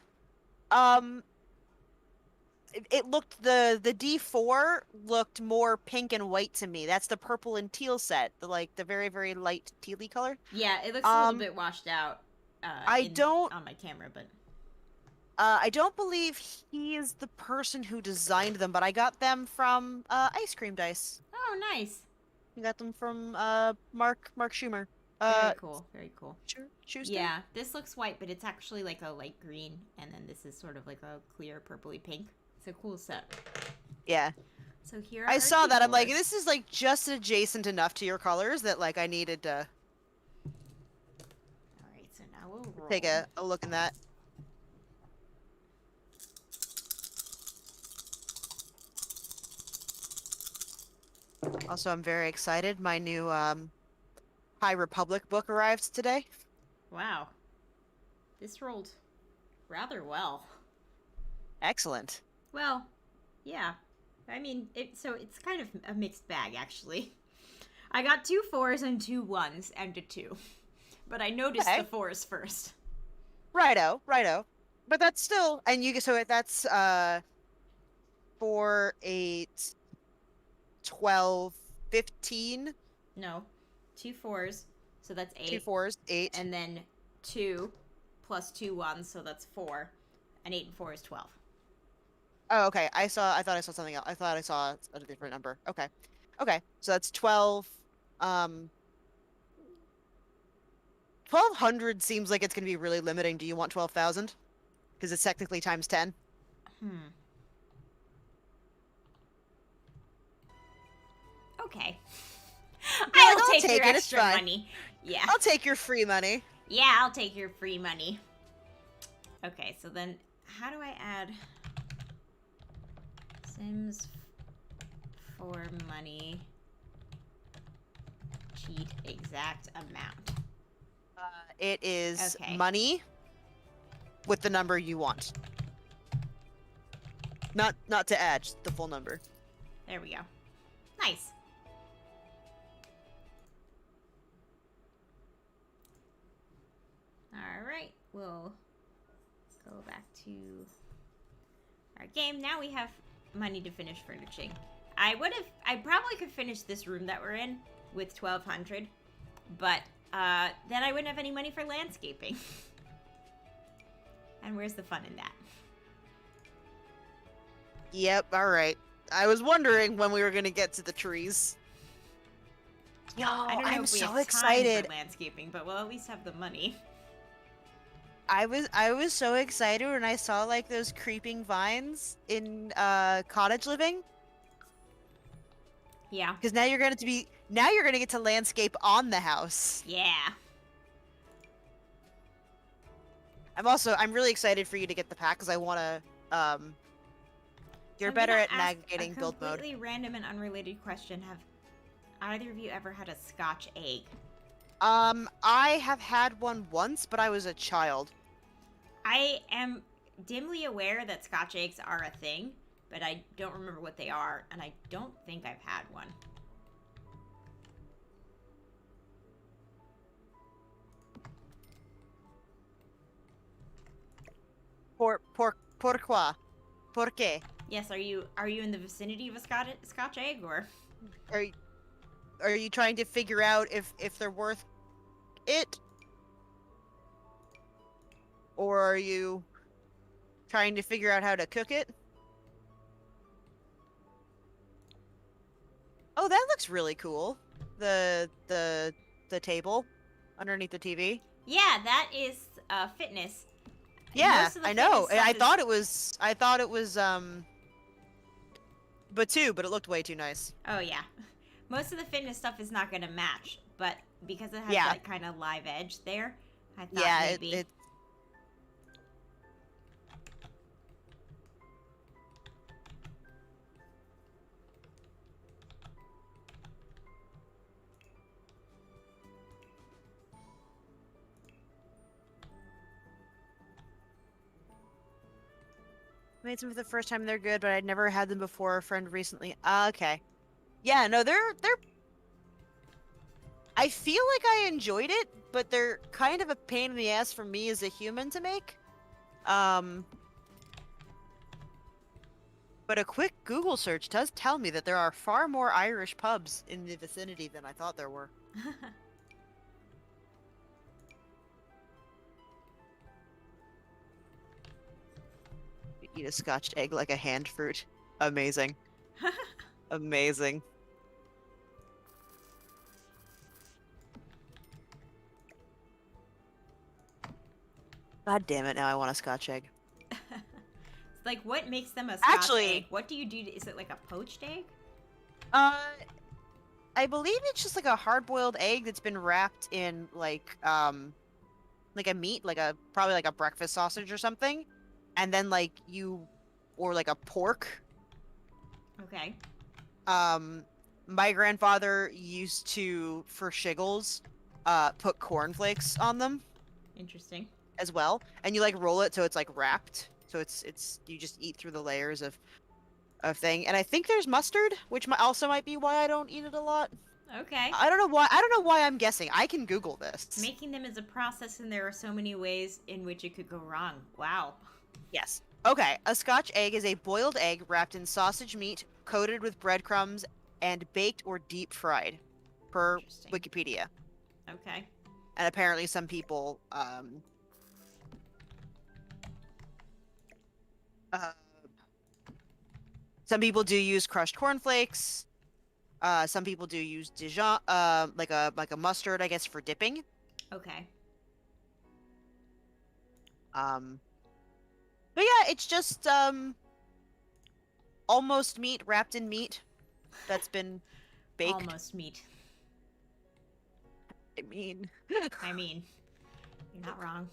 It looked the D4 looked more pink and white to me. That's the purple and teal set, the very very light tealy color. Yeah, it looks a little bit washed out. On my camera, but I don't believe he is the person who designed them, but I got them from Ice Cream Dice. oh, nice. I got them from Mark Schumer. Very cool. Very cool. Schuster? Yeah, this looks white, but it's actually like a light green, and then this is sort of like a clear purpley pink. It's a cool set. Yeah. So here I are saw that. I'm like, D4s. this is like just adjacent enough to your colors that like I needed to All right, so now we'll roll. take a look in that. Also, I'm very excited. My new High Republic book arrived today. Wow, this rolled rather well. Excellent. Well, yeah. I mean, it's kind of a mixed bag, actually. I got 2 4s and 2 1s and a 2. But I noticed Okay. the 4s first. Righto. But that's still, and you so that's 4, 8, 12, 15. No. 2 4s, so that's 8. 2 4s, 8. And then 2 plus 2 1s, so that's 4. And 8 and 4 is 12. Oh, okay. I thought I saw something else. I thought I saw a different number. Okay. So that's 12. 1200 seems like it's going to be really limiting. Do you want 12,000? Because it's technically times 10. Okay. I'll I'll take take your it, it's extra fine. money. Yeah. I'll take your free money. Yeah, I'll take your free money. Okay, so then how do I add Sims for money cheat exact amount? It is Okay. money with the number you want. Not to add, just the full number. There we go. Nice. Alright, we'll go back to our game. Now we have money to finish furnishing. I probably could finish this room that we're in with 1,200, but then I wouldn't have any money for landscaping. And where's the fun in that? Yep, alright. I was wondering when we were going to get to the trees. Yo, I don't know I'm if we so have time excited. for landscaping, but we'll at least have the money. I was so excited when I saw like those creeping vines in cottage living. Yeah. Because now you're gonna get to landscape on the house. Yeah. I'm really excited for you to get the pack because I wanna you're I'm better gonna at ask navigating build a mode. completely random and unrelated question. Have either of you ever had a Scotch egg? I have had one once, but I was a child. I am dimly aware that Scotch eggs are a thing, but I don't remember what they are, and I don't think I've had one. Pourquoi? Por qué? Yes, are you in the vicinity of a Scotch egg, or? Are you trying to figure out if they're worth it? Or are you trying to figure out how to cook it? Oh, that looks really cool. The table underneath the TV. Yeah, that is fitness. Yeah, Most of the I know. fitness stuff I is- thought it was but it looked way too nice. Oh yeah, most of the fitness stuff is not gonna match, but because it has Yeah. that kind of live edge there, I thought Yeah, maybe. it made some for the first time. They're good, but I'd never had them before. A friend recently. Okay. Yeah, no, they're. I feel like I enjoyed it, but they're kind of a pain in the ass for me as a human to make. But a quick Google search does tell me that there are far more Irish pubs in the vicinity than I thought there were. You eat a scotched egg like a hand fruit. Amazing. Amazing. God damn it, now I want a scotch egg. It's like, what makes them a Scotch Actually- egg? What do you do? Is it like a poached egg? I believe it's just like a hard-boiled egg that's been wrapped in like a meat, probably like a breakfast sausage or something, and then or like a pork. Okay. My grandfather used to, for shiggles, put cornflakes on them Interesting. as well, and you like roll it so it's like wrapped, so it's you just eat through the layers of thing. And I think there's mustard, which also might be why I don't eat it a lot. Okay. I don't know why. I don't know why I'm guessing. I can Google this. Making them is a process, and there are so many ways in which it could go wrong. Wow. Yes. Okay. A Scotch egg is a boiled egg wrapped in sausage meat, coated with breadcrumbs, and baked or deep fried, per Interesting. Wikipedia. Okay. And apparently, some people do use crushed cornflakes. Some people do use Dijon, like a mustard, I guess, for dipping. Okay. But yeah, it's just almost meat wrapped in meat that's been baked. Almost meat. I mean, You're not wrong.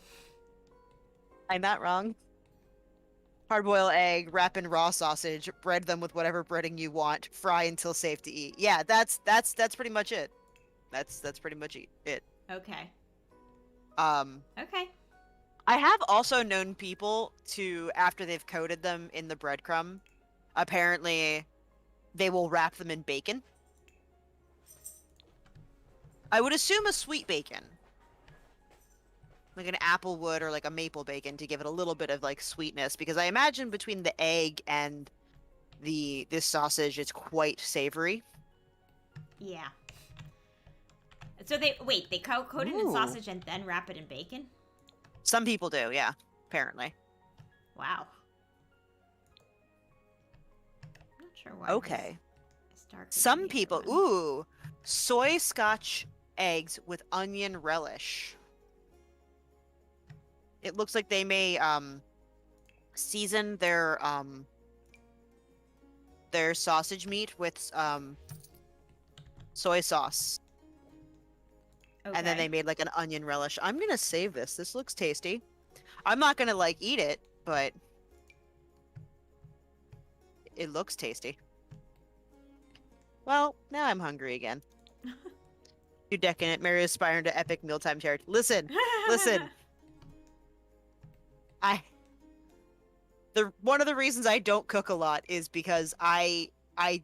I'm not wrong. Hard-boiled egg, wrap in raw sausage, bread them with whatever breading you want, fry until safe to eat. Yeah, that's pretty much it. That's pretty much it. Okay. Okay. I have also known people to, after they've coated them in the breadcrumb, apparently they will wrap them in bacon. I would assume a sweet bacon. Like an apple wood or like a maple bacon to give it a little bit of like sweetness, because I imagine between the egg and this sausage it's quite savory. Yeah. So they coat it in Ooh. sausage and then wrap it in bacon? Some people do, yeah, apparently. Wow. I'm not sure why. Okay. This dark Some Wikipedia people, one. ooh, soy scotch eggs with onion relish. It looks like they may season their sausage meat with soy sauce. Okay. And then they made like an onion relish. I'm gonna save this. This looks tasty. I'm not gonna like eat it, but it looks tasty. Well, now I'm hungry again. Too decadent. Mary is aspiring to epic mealtime charity. Listen. One of the reasons I don't cook a lot is because I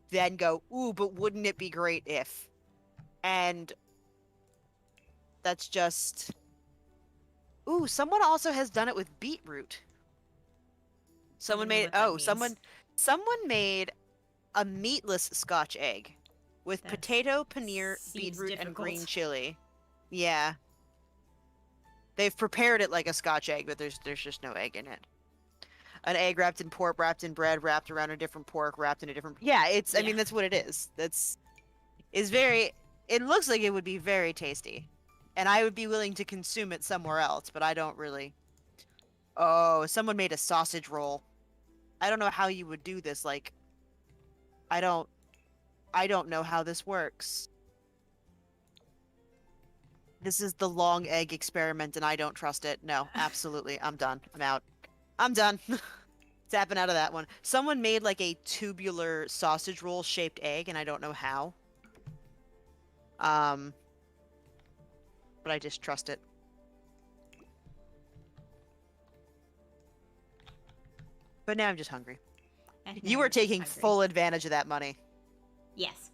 then go, ooh, but wouldn't it be great if? And that's just... Ooh, someone also has done it with beetroot. Someone made... Oh, someone made a meatless Scotch egg with That potato, paneer, seems beetroot, and difficult. green chili. Yeah. They've prepared it like a Scotch egg, but there's just no egg in it. An egg wrapped in pork, wrapped in bread, wrapped around a different pork, wrapped in a different... Yeah, I mean, that's what it is. It looks like it would be very tasty. And I would be willing to consume it somewhere else, but I don't really... Oh, someone made a sausage roll. I don't know how you would do this, like... I don't know how this works. This is the long egg experiment, and I don't trust it. No, absolutely. I'm done. I'm out. I'm done. Tapping out of that one. Someone made like a tubular sausage roll shaped egg, and I don't know how. But I just trust it. But now I'm just hungry. And You now were I'm just taking hungry. full advantage of that money. Yes.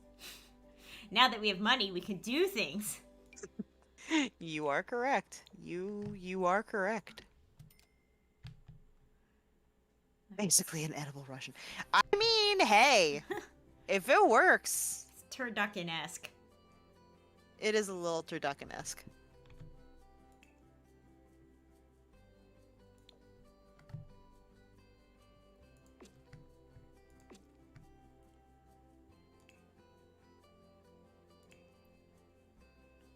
Now that we have money, we can do things. You are correct. You are correct. Basically an edible Russian. I mean, hey, if it works, It's turducken-esque. it is a little turducken-esque.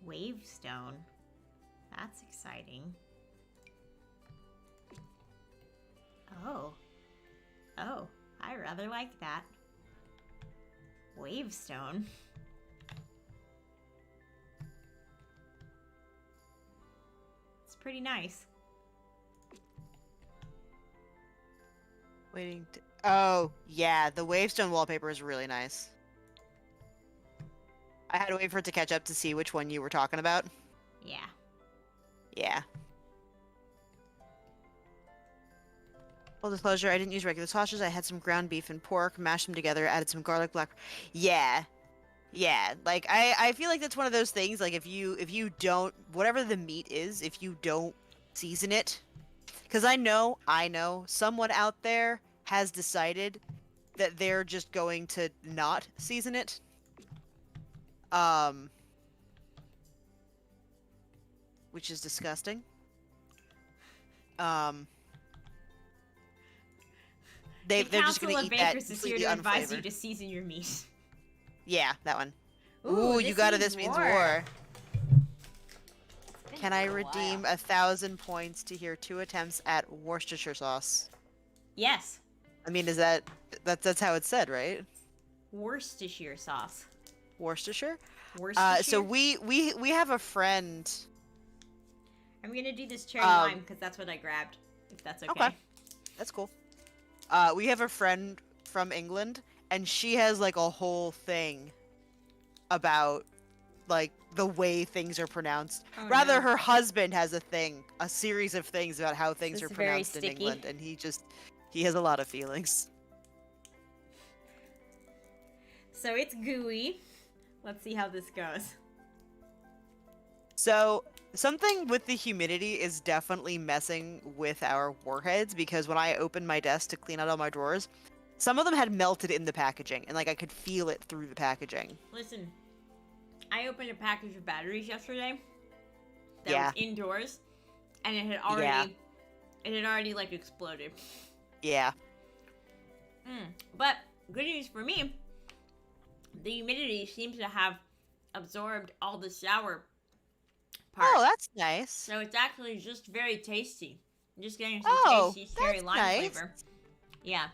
Wavestone. That's exciting. Oh. Oh, I rather like that. Wavestone. It's pretty nice. Waiting to... Oh, yeah, the Wavestone wallpaper is really nice. I had to wait for it to catch up to see which one you were talking about. Yeah. Yeah. Full disclosure, I didn't use regular sausages. I had some ground beef and pork, mashed them together, added some garlic black... Yeah. Yeah, like, I feel like that's one of those things, like, if you don't... Whatever the meat is, if you don't season it... Because I know, someone out there has decided that they're just going to not season it. Which is disgusting. The They're just Council gonna of eat that Bakers is here completely to advise you unflavored. to season your meat. Yeah, that one. Ooh, You got it. This means war. Can I been a redeem while. 1,000 points to hear 2 attempts at Worcestershire sauce? Yes. I mean, is that's how it's said, right? Worcestershire sauce. Worcestershire. Worcestershire? So we have a friend. I'm gonna do this cherry lime because that's what I grabbed. If that's okay. Okay. That's cool. We have a friend from England, and she has like a whole thing about like the way things are pronounced. Oh, Rather, no. her husband has a series of things about how things This are is very pronounced in sticky. England, and he has a lot of feelings. So it's gooey. Let's see how this goes. So, something with the humidity is definitely messing with our warheads, because when I opened my desk to clean out all my drawers, some of them had melted in the packaging, and like I could feel it through the packaging. Listen, I opened a package of batteries yesterday that Yeah. was indoors, and it had already like exploded. Yeah. But good news for me, the humidity seems to have absorbed all the sour parts. Oh, that's nice. So it's actually just very tasty. I'm just getting some Oh, tasty cherry that's lime nice. flavor. Yeah.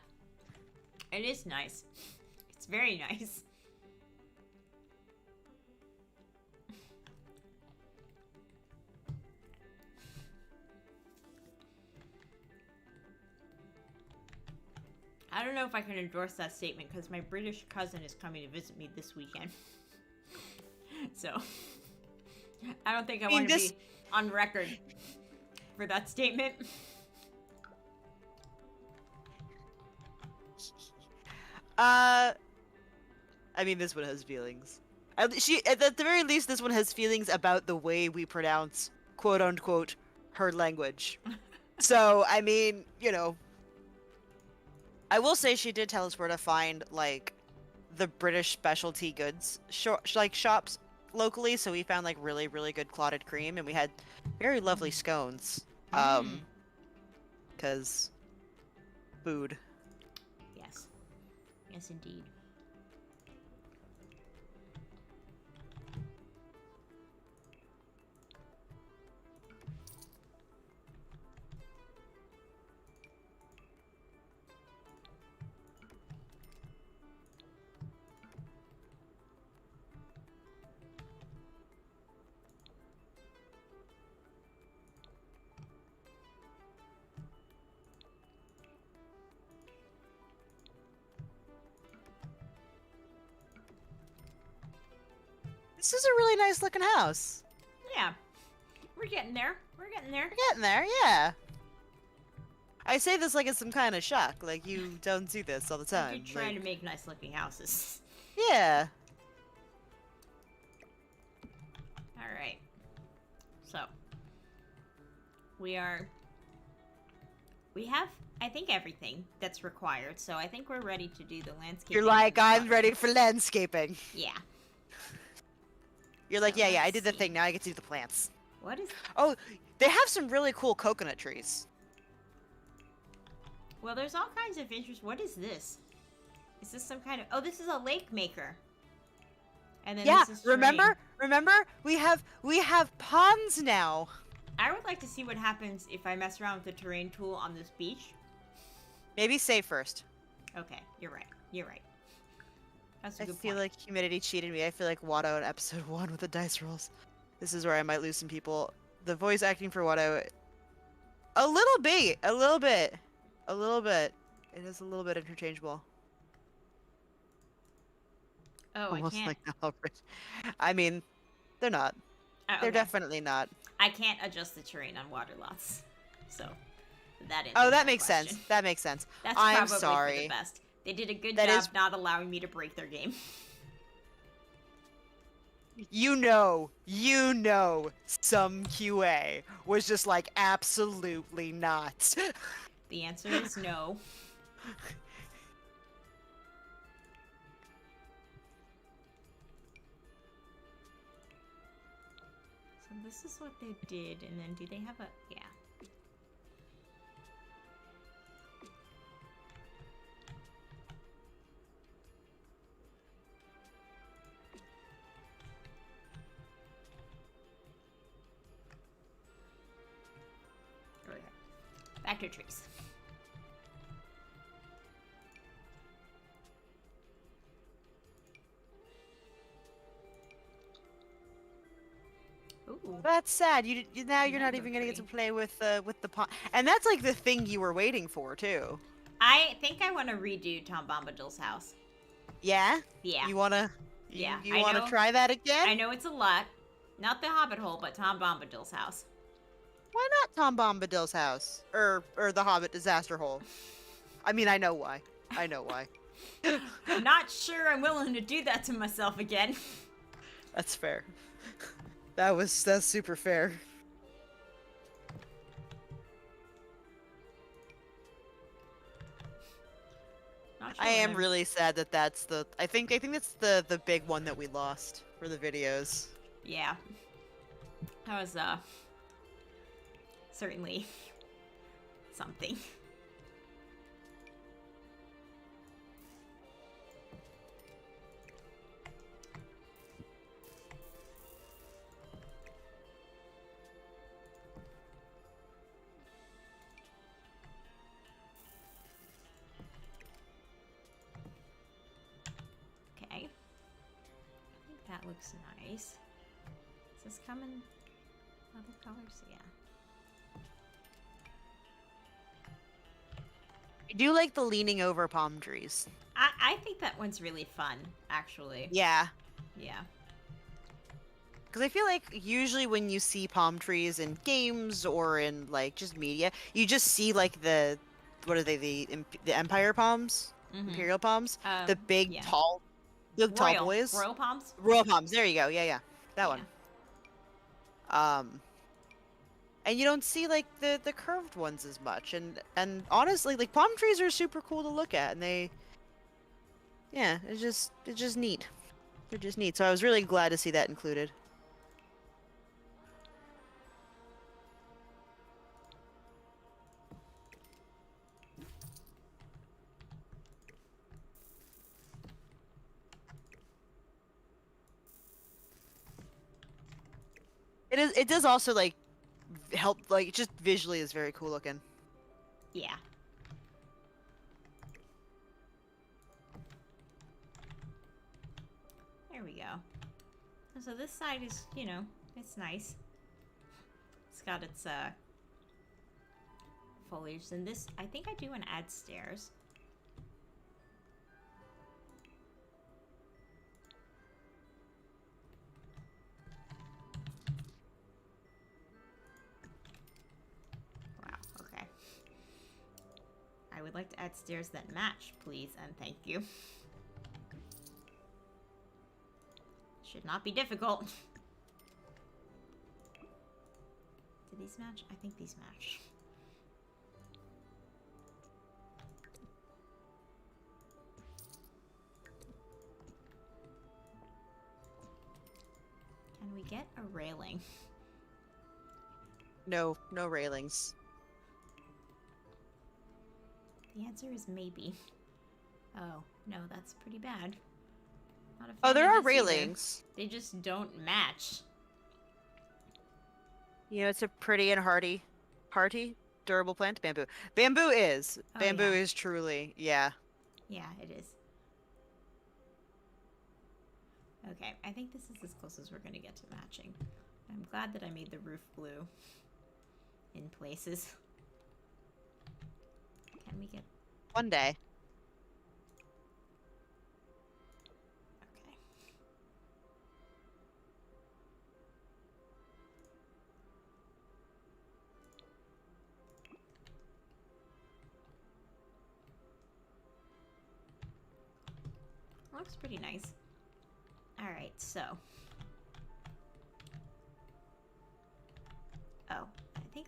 It is nice. It's very nice. I don't know if I can endorse that statement because my British cousin is coming to visit me this weekend. So, I don't think I want to be on record for that statement. I mean, this one has feelings. At the very least, this one has feelings about the way we pronounce, quote unquote, her language. So, I mean, you know. I will say she did tell us where to find, like, the British specialty goods shops locally, so we found, like, really, really good clotted cream, and we had very lovely scones. Because food. Yes. Yes, indeed. This is a really nice looking house. Yeah. We're getting there. We're getting there. We're getting there, yeah. I say this like it's some kind of shock. Like, you don't see this all the time. You're trying to make nice looking houses. Yeah. Alright. So. We have, I think, everything that's required. So I think we're ready to do the landscaping. You're like, I'm and ready for landscaping. Yeah. You're like, So yeah, I let's did the see. thing. Now I get to do the plants. What is... Oh, they have some really cool coconut trees. Well, there's all kinds of interest. What is this? Is this some kind of... Oh, this is a lake maker. And then Yeah, this is remember? terrain. We have ponds now. I would like to see what happens if I mess around with the terrain tool on this beach. Maybe save first. Okay, you're right. You're right. That's a I good feel point. like humidity cheated me. I feel like Watto in episode 1 with the dice rolls. This is where I might lose some people. The voice acting for Watto, a little bit. It is a little bit interchangeable. Oh, Almost I can't. like Albert. I mean, they're not. They're Okay. definitely not. I can't adjust the terrain on water lots. So, that is. Oh, that makes sense. That makes sense. That's I'm probably for sorry. the best. They did a good That job is- not allowing me to break their game. You know, some QA was just like, absolutely not. The answer is no. So this is what they did, and then do they have a... Yeah. Okay. Back to trees. Ooh. That's sad. Now you're not Mango even gonna get to tree. play with the pond. And that's like the thing you were waiting for too. I think I want to redo Tom Bombadil's house. Yeah. Yeah. You wanna? Yeah, You I wanna know. try that again? I know it's a lot. Not the Hobbit hole, but Tom Bombadil's house. Why not Tom Bombadil's house or the Hobbit disaster hole? I mean, I know why. I know why. I'm not sure I'm willing to do that to myself again. That's fair. That's super fair. Not sure I am when really sad that that's the. I think that's the big one that we lost for the videos. Yeah. That was, certainly something. Okay. I think that looks nice. Does this come in other colors? Yeah. I do like the leaning over palm trees. I think that one's really fun, actually. Yeah. Yeah. Because I feel like usually when you see palm trees in games or in like just media, you just see like the what are they the empire palms, Mhm. imperial palms, the big yeah. tall, tall boys, Royal palms? royal palms. There you go. Yeah, that one. And you don't see like the curved ones as much. And honestly, like palm trees are super cool to look at, and it's just neat. They're just neat. So I was really glad to see that included. It does also like help, like just visually is very cool looking. Yeah. There we go. And so this side is, it's nice. It's got its foliage. And this, I think I do want to add stairs. Wow, okay. I would like to add stairs that match, please, and thank you. Should not be difficult. Do these match? I think these match. Can we get a railing? No, no railings. The answer is maybe. Oh, no, that's pretty bad. Not a fan Oh, there of are this either. railings. They just don't match. You know, it's a pretty and hearty, durable plant. Bamboo. Bamboo is. Oh, Bamboo yeah. is truly, yeah. Yeah, it is. Okay, I think this is as close as we're gonna get to matching. I'm glad that I made the roof blue in places. Can we get... One day. Okay. Looks pretty nice. Alright, so... Oh, I think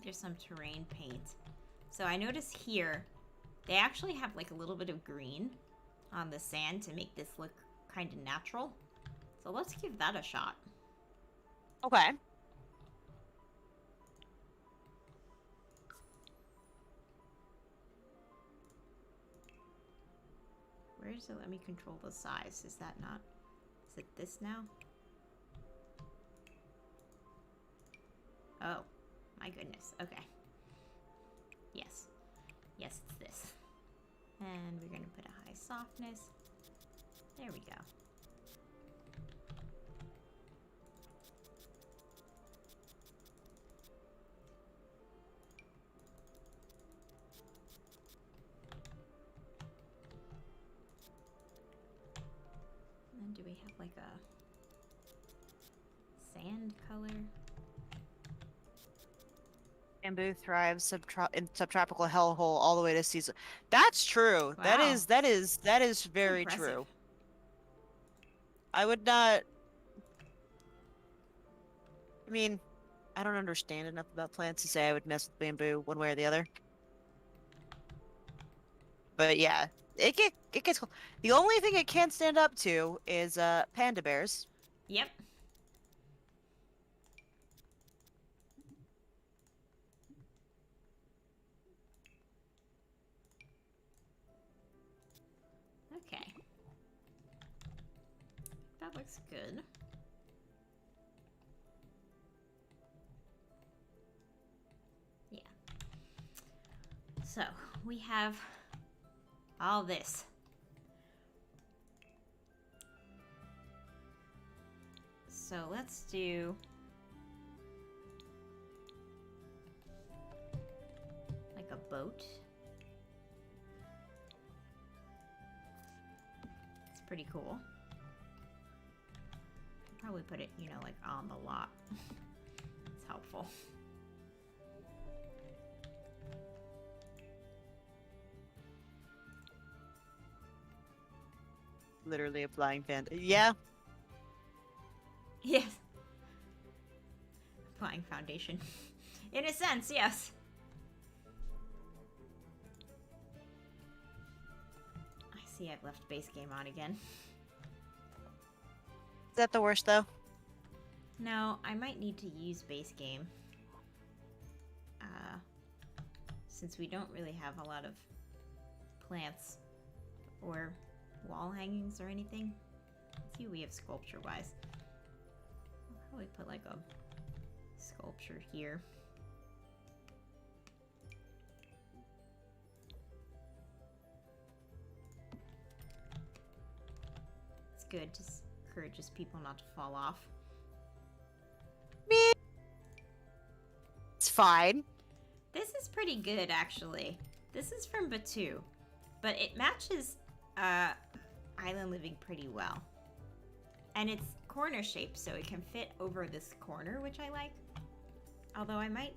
there's some terrain paint. So I notice here, they actually have like a little bit of green on the sand to make this look kind of natural. So let's give that a shot. Okay. Where does it let me control the size? Is that not... Is it this now? Oh, my goodness. Okay. Yes. Yes, it's this. And we're going to put a high softness. There we go. And then do we have like a sand color? Bamboo thrives in subtropical hellhole all the way to season. That's true. That Wow. is very impressive. true. I would not. I mean, I don't understand enough about plants to say I would mess with bamboo one way or the other. But yeah, it gets cool. The only thing it can't stand up to is panda bears. Yep. Okay. That looks good. Yeah. So, we have all this. So, let's do like a boat. It's pretty cool. Probably put it, you know, like on the lot. It's helpful. Literally a flying panda. Yeah. Yes. Applying foundation. In a sense, yes. I see I've left base game on again. Is that the worst though? No, I might need to use base game. Since we don't really have a lot of plants or wall hangings or anything. Let's see what we have sculpture-wise. I'll probably put like a sculpture here. It's good, just encourages people not to fall off. It's fine. This is pretty good, actually. This is from Batu, but it matches Island Living pretty well. And it's corner shaped, so it can fit over this corner, which I like. Although I might...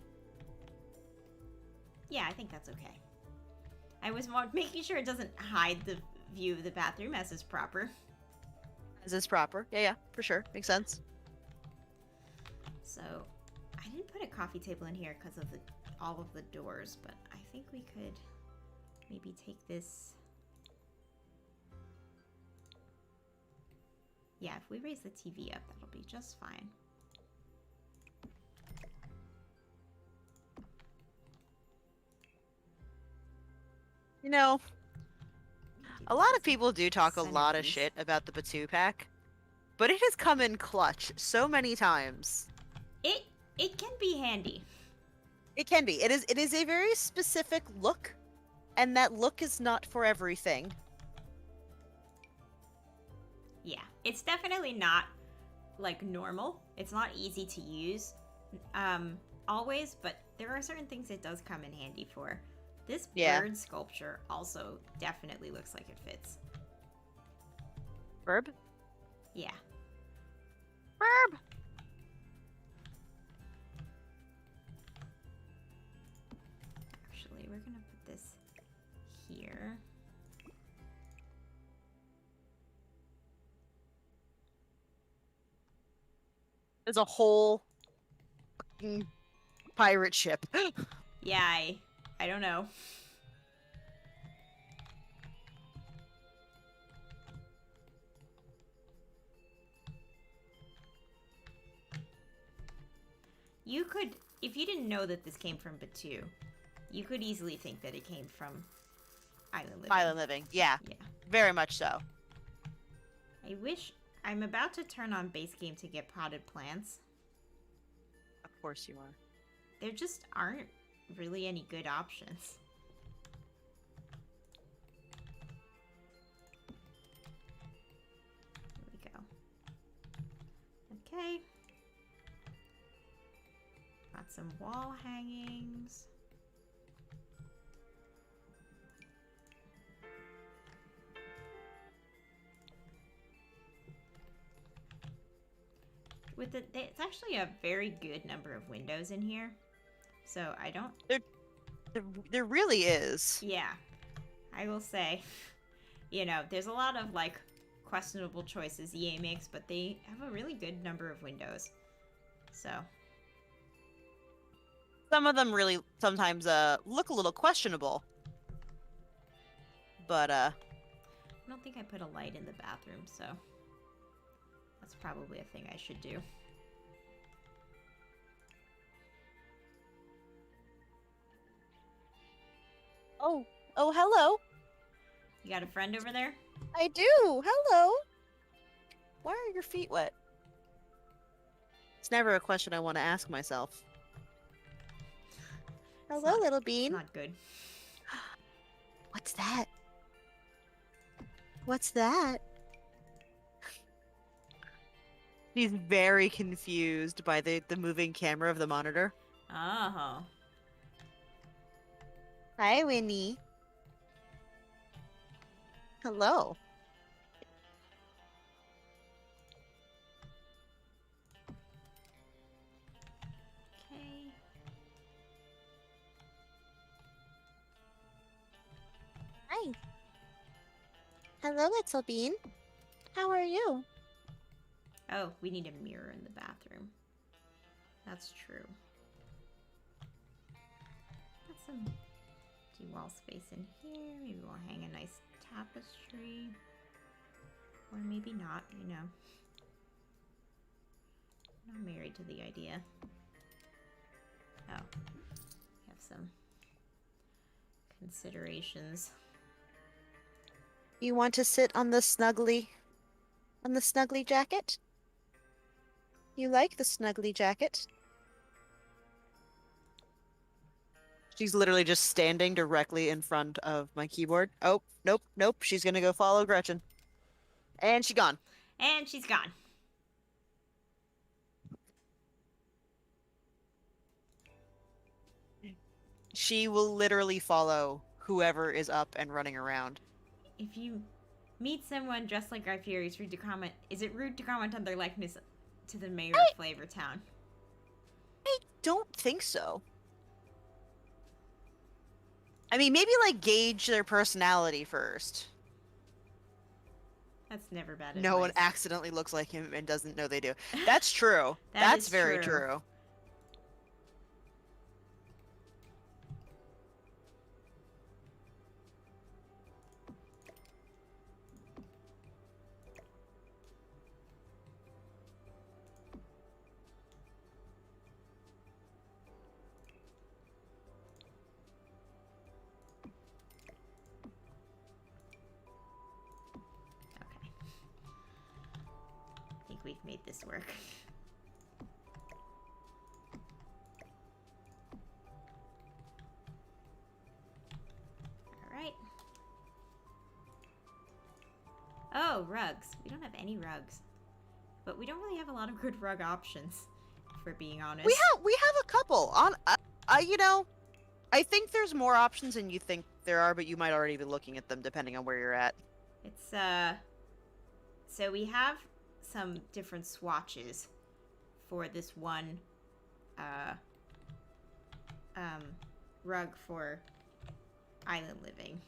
Yeah, I think that's okay. I was making sure it doesn't hide the view of the bathroom as is proper. As is proper. Yeah, for sure. Makes sense. So, I didn't put a coffee table in here because of all of the doors, but I think we could maybe take this. Yeah, if we raise the TV up, that'll be just fine. You know, a lot of people do talk a lot of centerpiece. shit about the Batu pack, but it has come in clutch so many times. It can be handy. It can be. It is a very specific look, and that look is not for everything. Yeah, it's definitely not like normal. It's not easy to use always, but there are certain things it does come in handy for. This bird sculpture also definitely looks like it fits. Verb? Yeah. Verb! Actually, we're gonna put this here. There's a whole fucking pirate ship. Yeah, I don't know. You could, if you didn't know that this came from Batu, you could easily think that it came from Island Living. Island Living, yeah. Yeah. Very much so. I wish, I'm about to turn on base game to get potted plants. Of course you are. There just aren't really any good options. There we go. Okay. Got some wall hangings. It's actually a very good number of windows in here. So I don't... There really is. Yeah. I will say, you know, there's a lot of, like, questionable choices EA makes, but they have a really good number of windows. So... Some of them really sometimes look a little questionable. But I don't think I put a light in the bathroom, so that's probably a thing I should do. Oh, hello. You got a friend over there? I do. Hello. Why are your feet wet? It's never a question I want to ask myself. Hello, little bean. Not good. What's that? What's that? He's very confused by the moving camera of the monitor. Oh. Hi, Winnie. Hello. Okay. Hi. Hello, little bean. How are you? Oh, we need a mirror in the bathroom. That's true. Got some wall space in here. Maybe we'll hang a nice tapestry. Or maybe not, you know. I'm not married to the idea. Oh. Have some considerations. You want to sit on the snuggly jacket? You like the snuggly jacket? She's literally just standing directly in front of my keyboard. Oh, nope. She's gonna go follow Gretchen. And she's gone. And she's gone. She will literally follow whoever is up and running around. If you meet someone dressed like Guy Fieri, it's rude to comment. Is it rude to comment on their likeness to the mayor of Flavortown? I don't think so. I mean, maybe like gauge their personality first. That's never bad No one advice. accidentally looks like him and doesn't know they do. That's true. That That's is very true. true. Okay. I think we've made this work. Alright. Oh, rugs. We don't have any rugs. But we don't really have a lot of good rug options, if we're being honest. We have a couple. You know, I think there's more options than you think there are, but you might already be looking at them depending on where you're at. It's, so we have some different swatches for this one, rug for island living.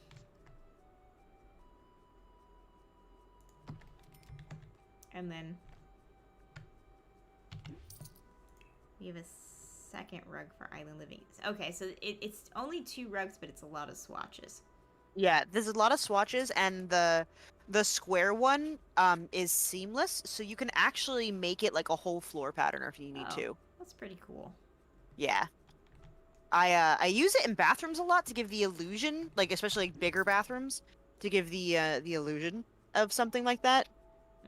And then we have a second rug for island living. Okay, so it's only 2 rugs, but it's a lot of swatches. Yeah, there's a lot of swatches, and the square one is seamless, so you can actually make it like a whole floor pattern if you need to. That's pretty cool. Yeah. I use it in bathrooms a lot to give the illusion, like especially like bigger bathrooms, to give the illusion of something like that.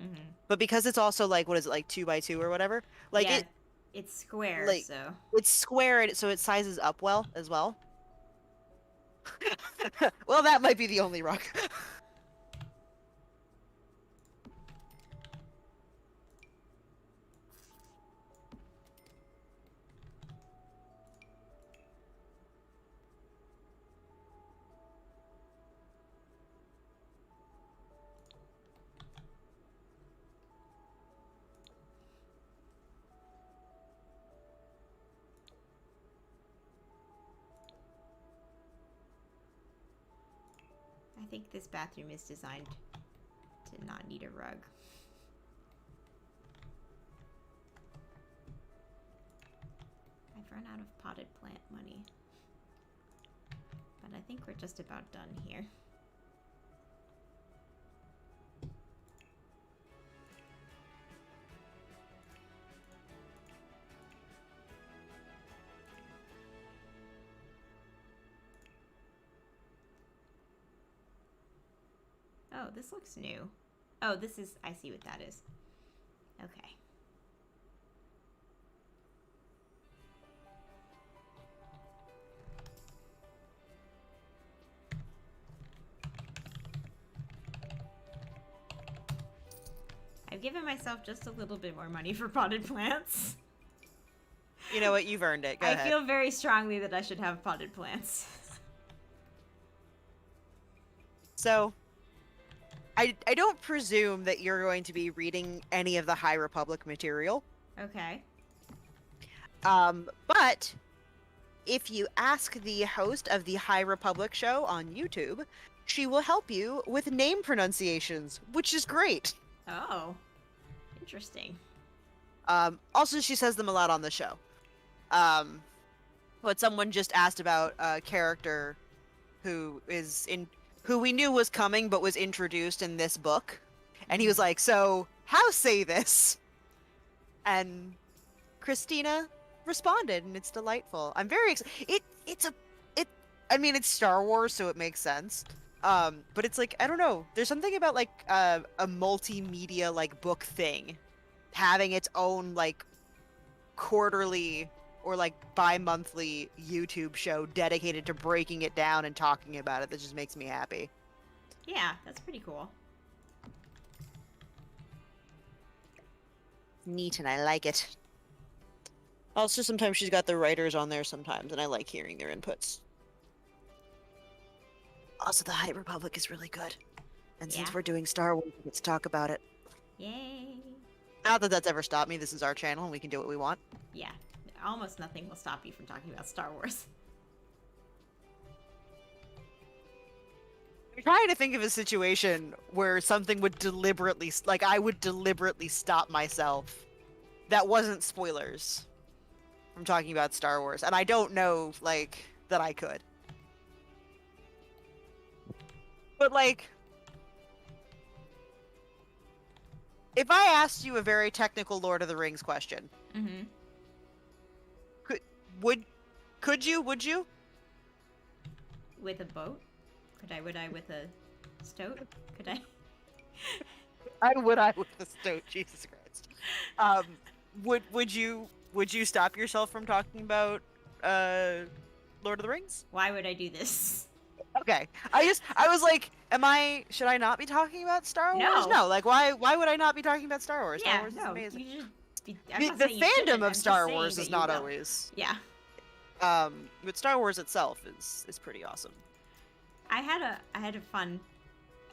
Mm-hmm. But because it's also like, what is it, like 2x2 or whatever? Like yeah, it's square, like, so it's square, and so it sizes up well as well. Well, that might be the only rug. I think this bathroom is designed to not need a rug. I've run out of potted plant money. But I think we're just about done here. Oh, this looks new. Oh, this is... I see what that is. Okay. I've given myself just a little bit more money for potted plants. You know what? You've earned it. Go ahead. I feel very strongly that I should have potted plants. So, I don't presume that you're going to be reading any of the High Republic material. Okay. But if you ask the host of the High Republic show on YouTube, she will help you with name pronunciations, which is great. Oh. Interesting. Also, she says them a lot on the show. But someone just asked about a character who we knew was coming but was introduced in this book. And he was like, so, how say this? And Christina responded, and it's delightful. I'm very excited. I mean, it's Star Wars, so it makes sense. But it's like, I don't know. There's something about like a multimedia like book thing having its own like quarterly or like bi-monthly YouTube show dedicated to breaking it down and talking about it. That just makes me happy. Yeah, that's pretty cool. Neat, and I like it. Also, sometimes she's got the writers on there sometimes, and I like hearing their inputs. Also, the High Republic is really good. And since Yeah. we're doing Star Wars, we get to talk about it. Yay. Not that that's ever stopped me. This is our channel, and we can do what we want. Yeah. Almost nothing will stop you from talking about Star Wars. I'm trying to think of a situation where something would deliberately, like, I would deliberately stop myself that wasn't spoilers. I'm talking about Star Wars, and I don't know, like, that I could. But, like, if I asked you a very technical Lord of the Rings question, Mm-hmm. would you? With a boat? Would I with a stoat? Could I? I with the stoat, Jesus Christ. Would you stop yourself from talking about Lord of the Rings? Why would I do this? Okay. I was like, should I not be talking about Star Wars? No. No, like why would I not be talking about Star Wars? Star Yeah, Wars is no, amazing. you should be. I'm The, not the saying you shouldn't, fandom I'm of just Star saying Wars that is you not will. always. Yeah. But Star Wars itself is pretty awesome. I had a fun.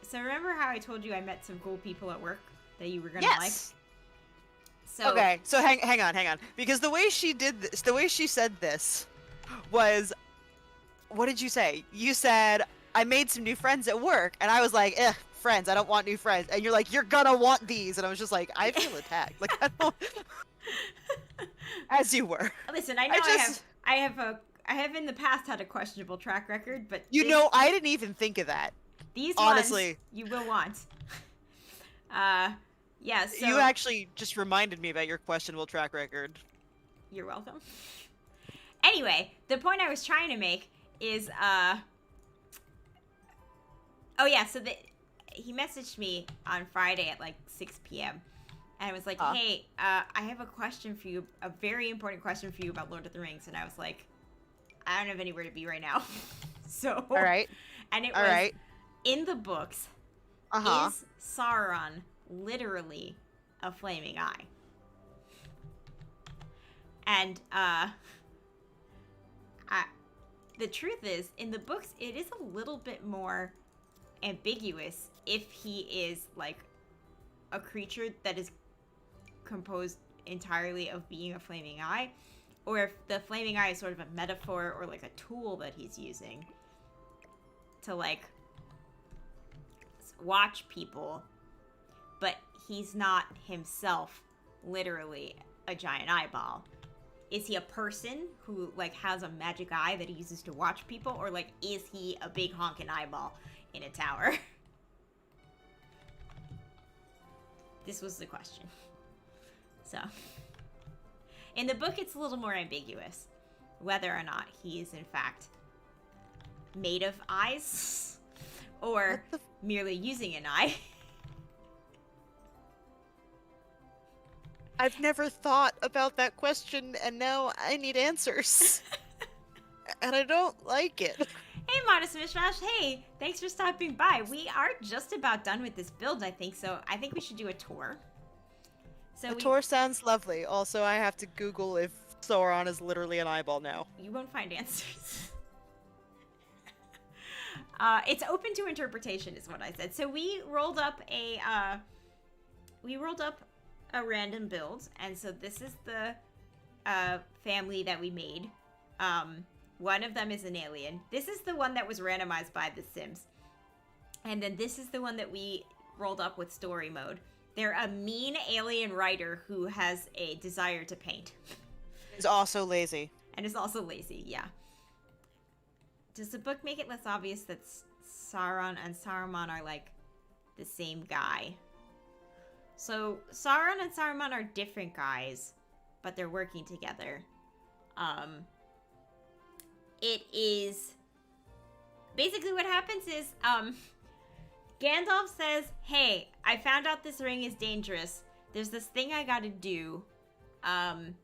So remember how I told you I met some cool people at work that you were gonna like? Yes. So Okay, so hang on, because the way she did this, the way she said this, was, what did you say? You said I made some new friends at work, and I was like, friends, I don't want new friends, and you're like, you're gonna want these, and I was just like, I feel attacked, like I don't. As you were. Listen, I know I have in the past had a questionable track record, but I didn't even think of that. These honestly ones you will want. Yeah, so you actually just reminded me about your questionable track record. You're welcome. Anyway, the point I was trying to make is oh yeah, so he messaged me on Friday at like 6 p.m. and I was like, hey, I have a question for you, a very important question for you about Lord of the Rings. And I was like, I don't have anywhere to be right now. So all right, and it all was right. In the books, is Sauron literally a flaming eye? And the truth is, in the books, it is a little bit more ambiguous if he is like a creature that is composed entirely of being a flaming eye, or if the flaming eye is sort of a metaphor or like a tool that he's using to like watch people, but he's not himself literally a giant eyeball. Is he a person who like has a magic eye that he uses to watch people, or like is he a big honking eyeball in a tower? This was the question. So in the book it's a little more ambiguous whether or not he is in fact made of eyes or merely using an eye. I've never thought about that question, and now I need answers. And I don't like it. Hey, Modest Mishmash. Hey, thanks for stopping by. We are just about done with this build, I think, so I think we should do a tour. So Tour sounds lovely. Also, I have to Google if Sauron is literally an eyeball now. You won't find answers. It's open to interpretation, is what I said. So we rolled up a random build, and so this is the family that we made. One of them is an alien. This is the one that was randomized by The Sims. And then this is the one that we rolled up with story mode. They're a mean alien writer who has a desire to paint. Is also lazy. And is also lazy, yeah. Does the book make it less obvious that Sauron and Saruman are like the same guy? So Sauron and Saruman are different guys, but they're working together. It is basically what happens is Gandalf says, hey, I found out this ring is dangerous. There's this thing I gotta do. I'm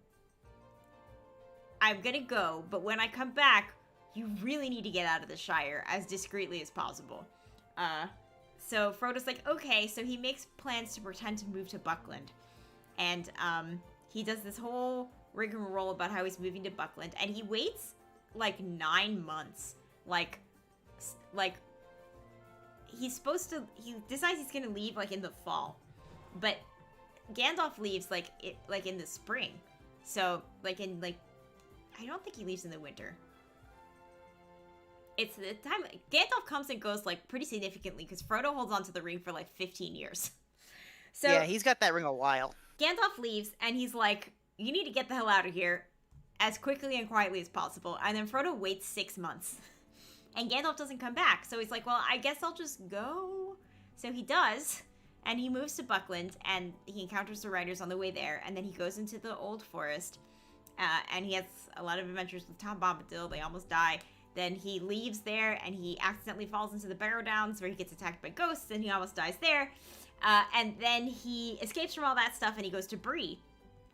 gonna go, but when I come back, you really need to get out of the Shire as discreetly as possible. So Frodo's like, okay, so he makes plans to pretend to move to Buckland. And he does this whole rigmarole about how he's moving to Buckland, and he waits like 9 months. Like he decides he's gonna leave like in the fall, but Gandalf leaves like in the spring. So like in like, I don't think he leaves in the winter. it's the time Gandalf comes and goes like pretty significantly because Frodo holds on to the ring for like 15 years. So yeah, he's got that ring a while. Gandalf leaves and he's like, "You need to get the hell out of here as quickly and quietly as possible." And then Frodo waits 6 months, and Gandalf doesn't come back. So he's like, "Well, I guess I'll just go." So he does, and he moves to Buckland, and he encounters the riders on the way there, and then he goes into the Old Forest, and he has a lot of adventures with Tom Bombadil. They almost die. Then he leaves there, and he accidentally falls into the Barrow Downs, where he gets attacked by ghosts, and he almost dies there. And then he escapes from all that stuff, and he goes to Bree,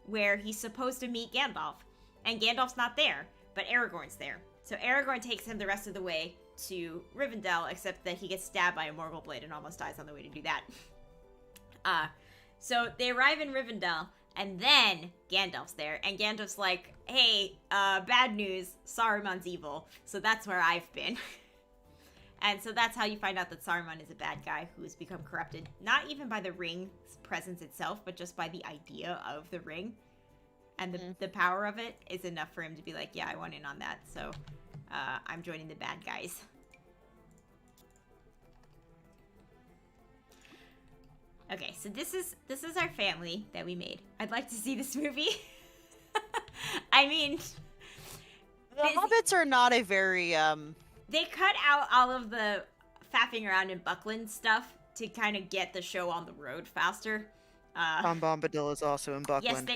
where he's supposed to meet Gandalf. And Gandalf's not there, but Aragorn's there. So Aragorn takes him the rest of the way to Rivendell, except that he gets stabbed by a Morgul blade and almost dies on the way to do that. So they arrive in Rivendell, and then Gandalf's there, and Gandalf's like, "Hey, bad news, Saruman's evil." So that's where I've been. And so that's how you find out that Saruman is a bad guy who has become corrupted, not even by the ring's presence itself, but just by the idea of the ring. And the power of it is enough for him to be like, "Yeah, I want in on that, so I'm joining the bad guys." Okay, so this is our family that we made. I'd like to see this movie. I mean, The Hobbits are not a very they cut out all of the faffing around in Buckland stuff to kind of get the show on the road faster. Tom Bombadil is also in Buckland.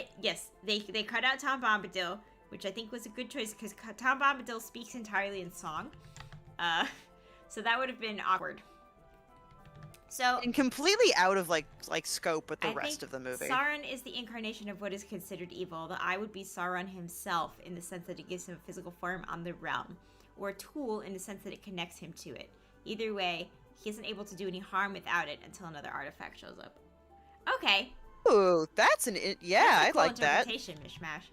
They cut out Tom Bombadil, which I think was a good choice because Tom Bombadil speaks entirely in song. So that would have been awkward. So And completely out of like scope with the I rest think of the movie. Sauron is the incarnation of what is considered evil. The eye would be Sauron himself in the sense that it gives him a physical form on the realm, or a tool in the sense that it connects him to it. Either way, he isn't able to do any harm without it until another artifact shows up. Okay. Ooh, that's That's a I cool like that. interpretation, Mishmash.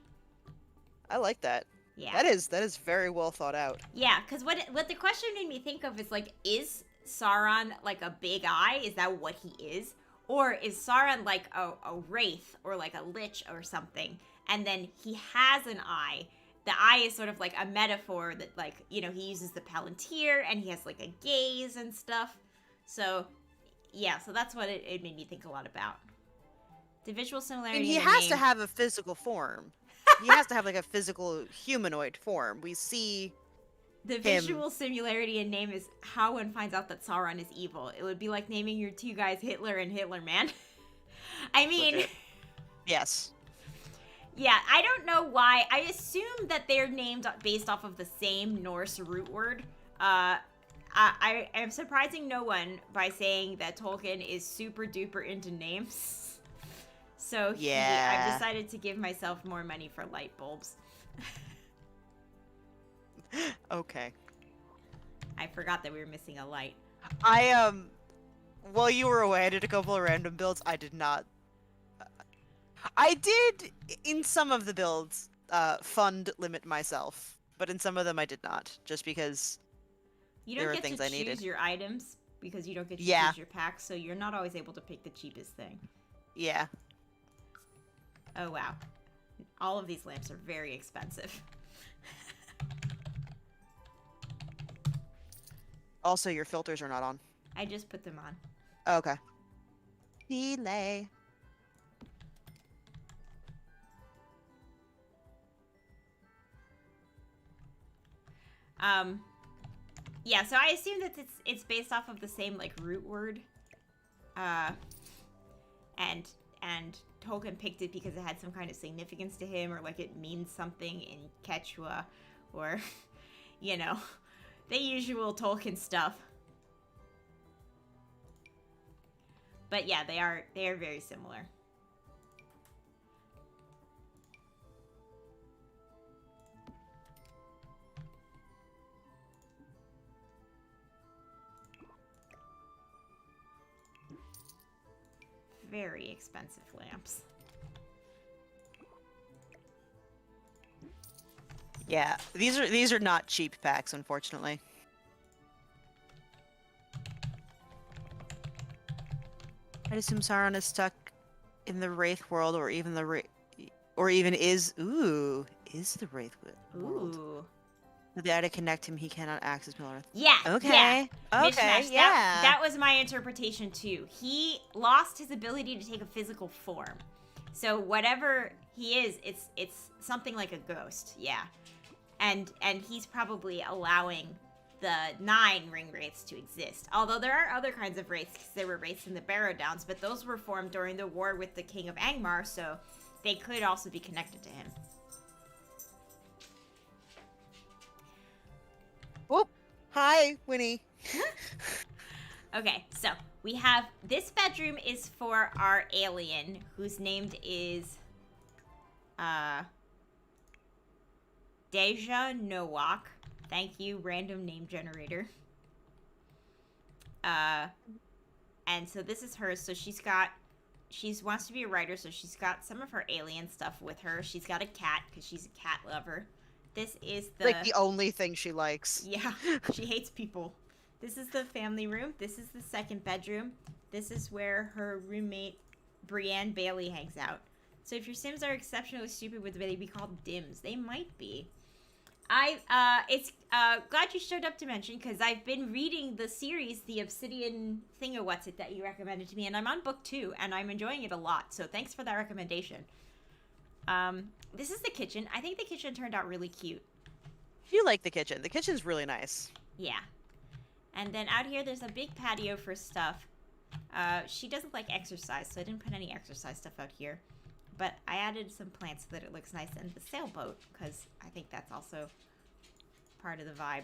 I like that. Yeah. That is very well thought out. Yeah, because what the question made me think of is like, is Sauron like a big eye? Is that what he is? Or is Sauron like a wraith or like a lich or something? And then he has an eye. The eye is sort of like a metaphor that, like, you know, he uses the Palantir and he has like a gaze and stuff. So, yeah, so that's what it made me think a lot about. The visual similarity. And he in the has name. to have a physical form. He has to have like a physical humanoid form. We see The visual similarity in name is how one finds out that Sauron is evil. It would be like naming your two guys Hitler and Hitler Man. I mean, legit. Yes. yeah, I don't know why. I assume that they're named based off of the same Norse root word. I am surprising no one by saying that Tolkien is super duper into names. So Yeah. I've decided to give myself more money for light bulbs. Okay. I forgot that we were missing a light. While you were away, I did a couple of random builds. I did not. I did in some of the builds fund limit myself, but in some of them I did not, just because You there don't were get things to I choose needed. your items because you don't get to Yeah. choose your packs, so you're not always able to pick the cheapest thing. Yeah. Oh wow. All of these lamps are very expensive. Also, your filters are not on. I just put them on. Oh, okay. Delay. Yeah, so I assume that it's based off of the same like root word. And Tolkien picked it because it had some kind of significance to him, or like it means something in Quechua, or you know, the usual Tolkien stuff. But yeah, they are very similar. Very expensive lamps. Yeah, these are not cheap packs, unfortunately. I'd assume Sauron is stuck in the Wraith world, or even is the Wraith world. Ooh. With the eye to connect him, he cannot access Middle Earth. Yeah. Okay. Yeah. Okay. Mishmash. Yeah. That was my interpretation too. He lost his ability to take a physical form. So whatever he is, it's something like a ghost. Yeah. And he's probably allowing the 9 ring wraiths to exist. Although there are other kinds of wraiths, because there were wraiths in the Barrow Downs, but those were formed during the war with the King of Angmar, so they could also be connected to him. Whoop. Hi, Winnie. Okay, so we have this bedroom is for our alien, whose name is Deja Nowak. Thank you, random name generator. And so this is hers. So she wants to be a writer, so she's got some of her alien stuff with her. She's got a cat because she's a cat lover. This is Like the only thing she likes. Yeah, she hates people. This is the family room. This is the second bedroom. This is where her roommate Brienne Bailey hangs out. So if your Sims are exceptionally stupid, would they be called Dims? They might be. It's glad you showed up to mention, because I've been reading the series, the Obsidian Thingawhatsit that you recommended to me, and I'm on book 2, and I'm enjoying it a lot. So thanks for that recommendation. This is the kitchen. I think the kitchen turned out really cute. You like the kitchen. The kitchen's really nice. Yeah. And then out here, there's a big patio for stuff. She doesn't like exercise, so I didn't put any exercise stuff out here. But I added some plants so that it looks nice, and the sailboat, because I think that's also part of the vibe.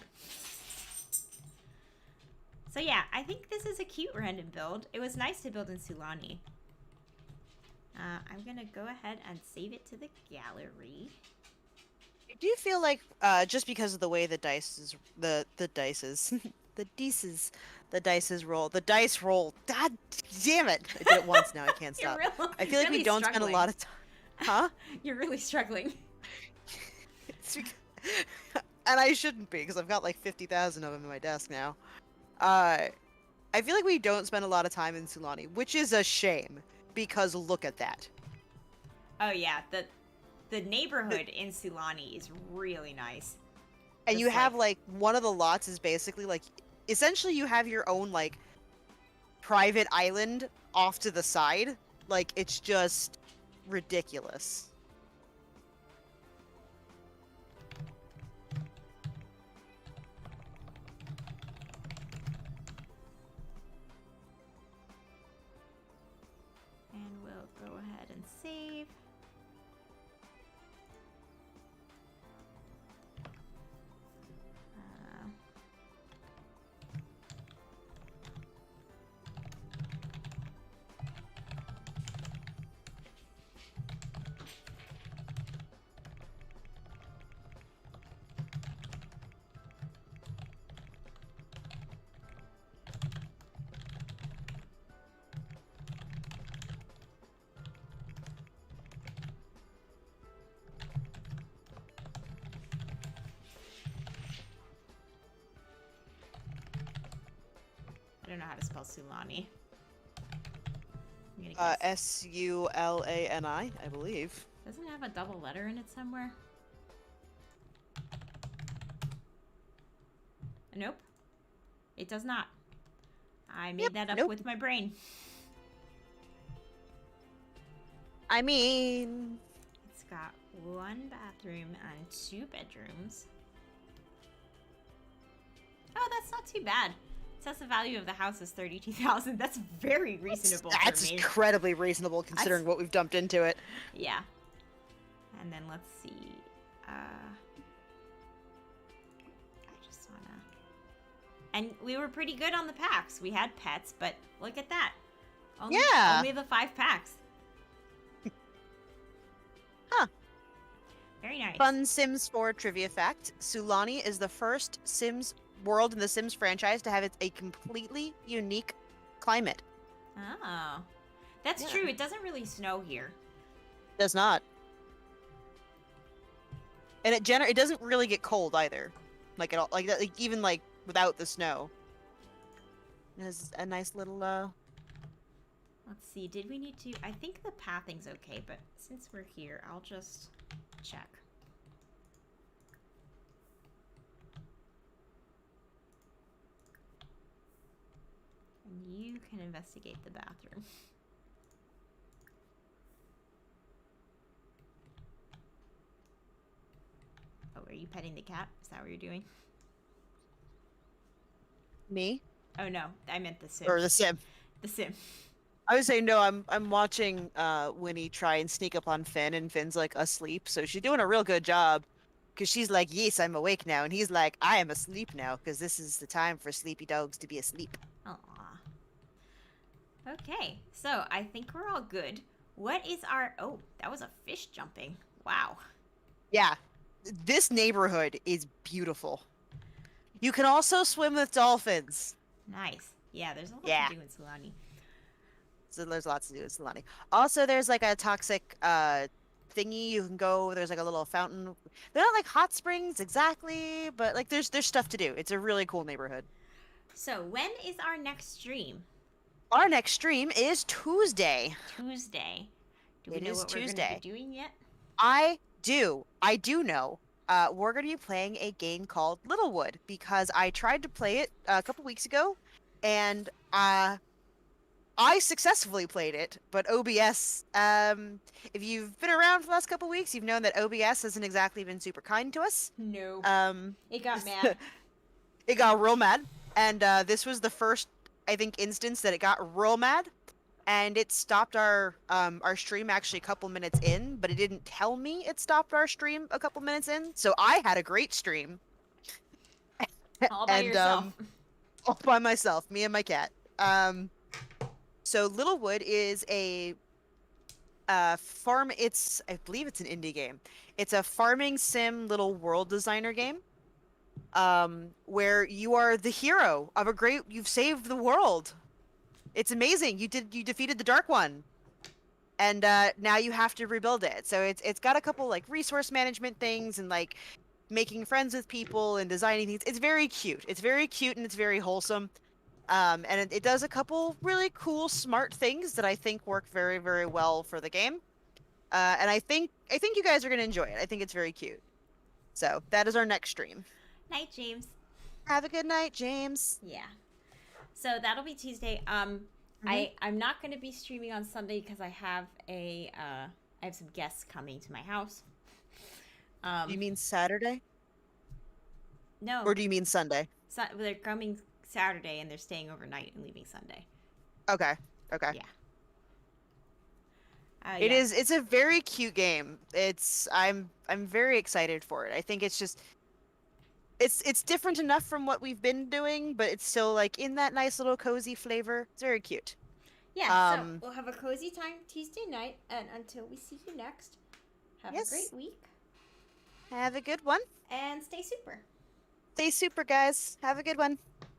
So yeah, I think this is a cute random build. It was nice to build in Sulani. I'm gonna go ahead and save it to the gallery. Do you feel like just because of the way the dice roll? God damn it! I did it once now. I can't stop. I feel like we don't spend a lot of time. Huh? You're really struggling. And I shouldn't be, because I've got like 50,000 of them in my desk now. I feel like we don't spend a lot of time in Sulani, which is a shame, because look at that. Oh yeah, the neighborhood in Sulani is really nice. And Just you have like one of the lots is basically like, essentially you have your own like private island off to the side. Like, it's just ridiculous. And we'll go ahead and save. I don't know how to spell Sulani. I'm gonna guess. Sulani, I believe. Doesn't it have a double letter in it somewhere? Nope. It does not. I made that up nope. with my brain. I mean... It's got 1 bathroom and 2 bedrooms. Oh, that's not too bad. It says the value of the house is $32,000. That's very reasonable That's for me. incredibly reasonable considering what we've dumped into it. Yeah. And then let's see. I just wanna... And we were pretty good on the packs. We had pets, but look at that. Only the 5 packs. Huh. Very nice. Fun Sims 4 trivia fact. Sulani is the first Sims world in the Sims franchise to have a completely unique climate. Oh. That's true. It doesn't really snow here. It does not. And it doesn't really get cold either. Like at all, like even like without the snow. There's a nice little Let's see. Did we need to... I think the pathing's okay, but since we're here, I'll just check. can investigate the bathroom. Oh, are you petting the cat? Is that what you're doing? Me Oh no, I meant the sim. or the sim? The sim. I would say no. I'm watching Winnie try and sneak up on Finn, and Finn's like asleep, so she's doing a real good job. Cause she's like, "Yes, I'm awake now," and he's like, "I am asleep now, cause this is the time for sleepy dogs to be asleep." Aw. Okay, so I think we're all good. What is our... Oh, that was a fish jumping. Wow. Yeah, this neighborhood is beautiful. You can also swim with dolphins. Nice. Yeah, there's a lot Yeah. to do in Sulani. So there's lots to do with Solani. Also, there's like a toxic thingy you can go. There's like a little fountain. They're not like hot springs exactly, but like there's stuff to do. It's a really cool neighborhood. So when is our next stream? Our next stream is Tuesday. Tuesday. Do we It know is what we're going to Tuesday. be doing yet? I do know. We're going to be playing a game called Littlewood because I tried to play it a couple weeks ago, and I successfully played it, but OBS, if you've been around for the last couple weeks, you've known that OBS hasn't exactly been super kind to us. No. Um, It got mad. it got real mad, and this was the first, I think, instance that it got real mad, and it stopped our stream actually a couple minutes in, but it didn't tell me it stopped our stream a couple minutes in, so I had a great stream. All by and, yourself. All by myself, me and my cat. So Littlewood is a farm. I believe it's an indie game. It's a farming sim little world designer game. Where you are the hero of you've saved the world. It's amazing. You defeated the Dark One. And now you have to rebuild it. So it's got a couple like resource management things and like making friends with people and designing things. It's very cute. It's very cute and it's very wholesome. And it does a couple really cool, smart things that I think work very, very well for the game. And I think you guys are gonna enjoy it. I think it's very cute. So that is our next stream. Night, James. Have a good night, James. Yeah. So that'll be Tuesday. I'm not going to be streaming on Sunday because I have some guests coming to my house. Do you mean Saturday? No. Or do you mean Sunday? They're coming Saturday and they're staying overnight and leaving Sunday. Okay. Yeah. It's a very cute game. I'm very excited for it. I think it's just it's different enough from what we've been doing, but it's still like in that nice little cozy flavor. It's very cute. Yeah, so we'll have a cozy time Tuesday night, and until we see you next, have a great week. Have a good one. And stay super. Stay super, guys. Have a good one.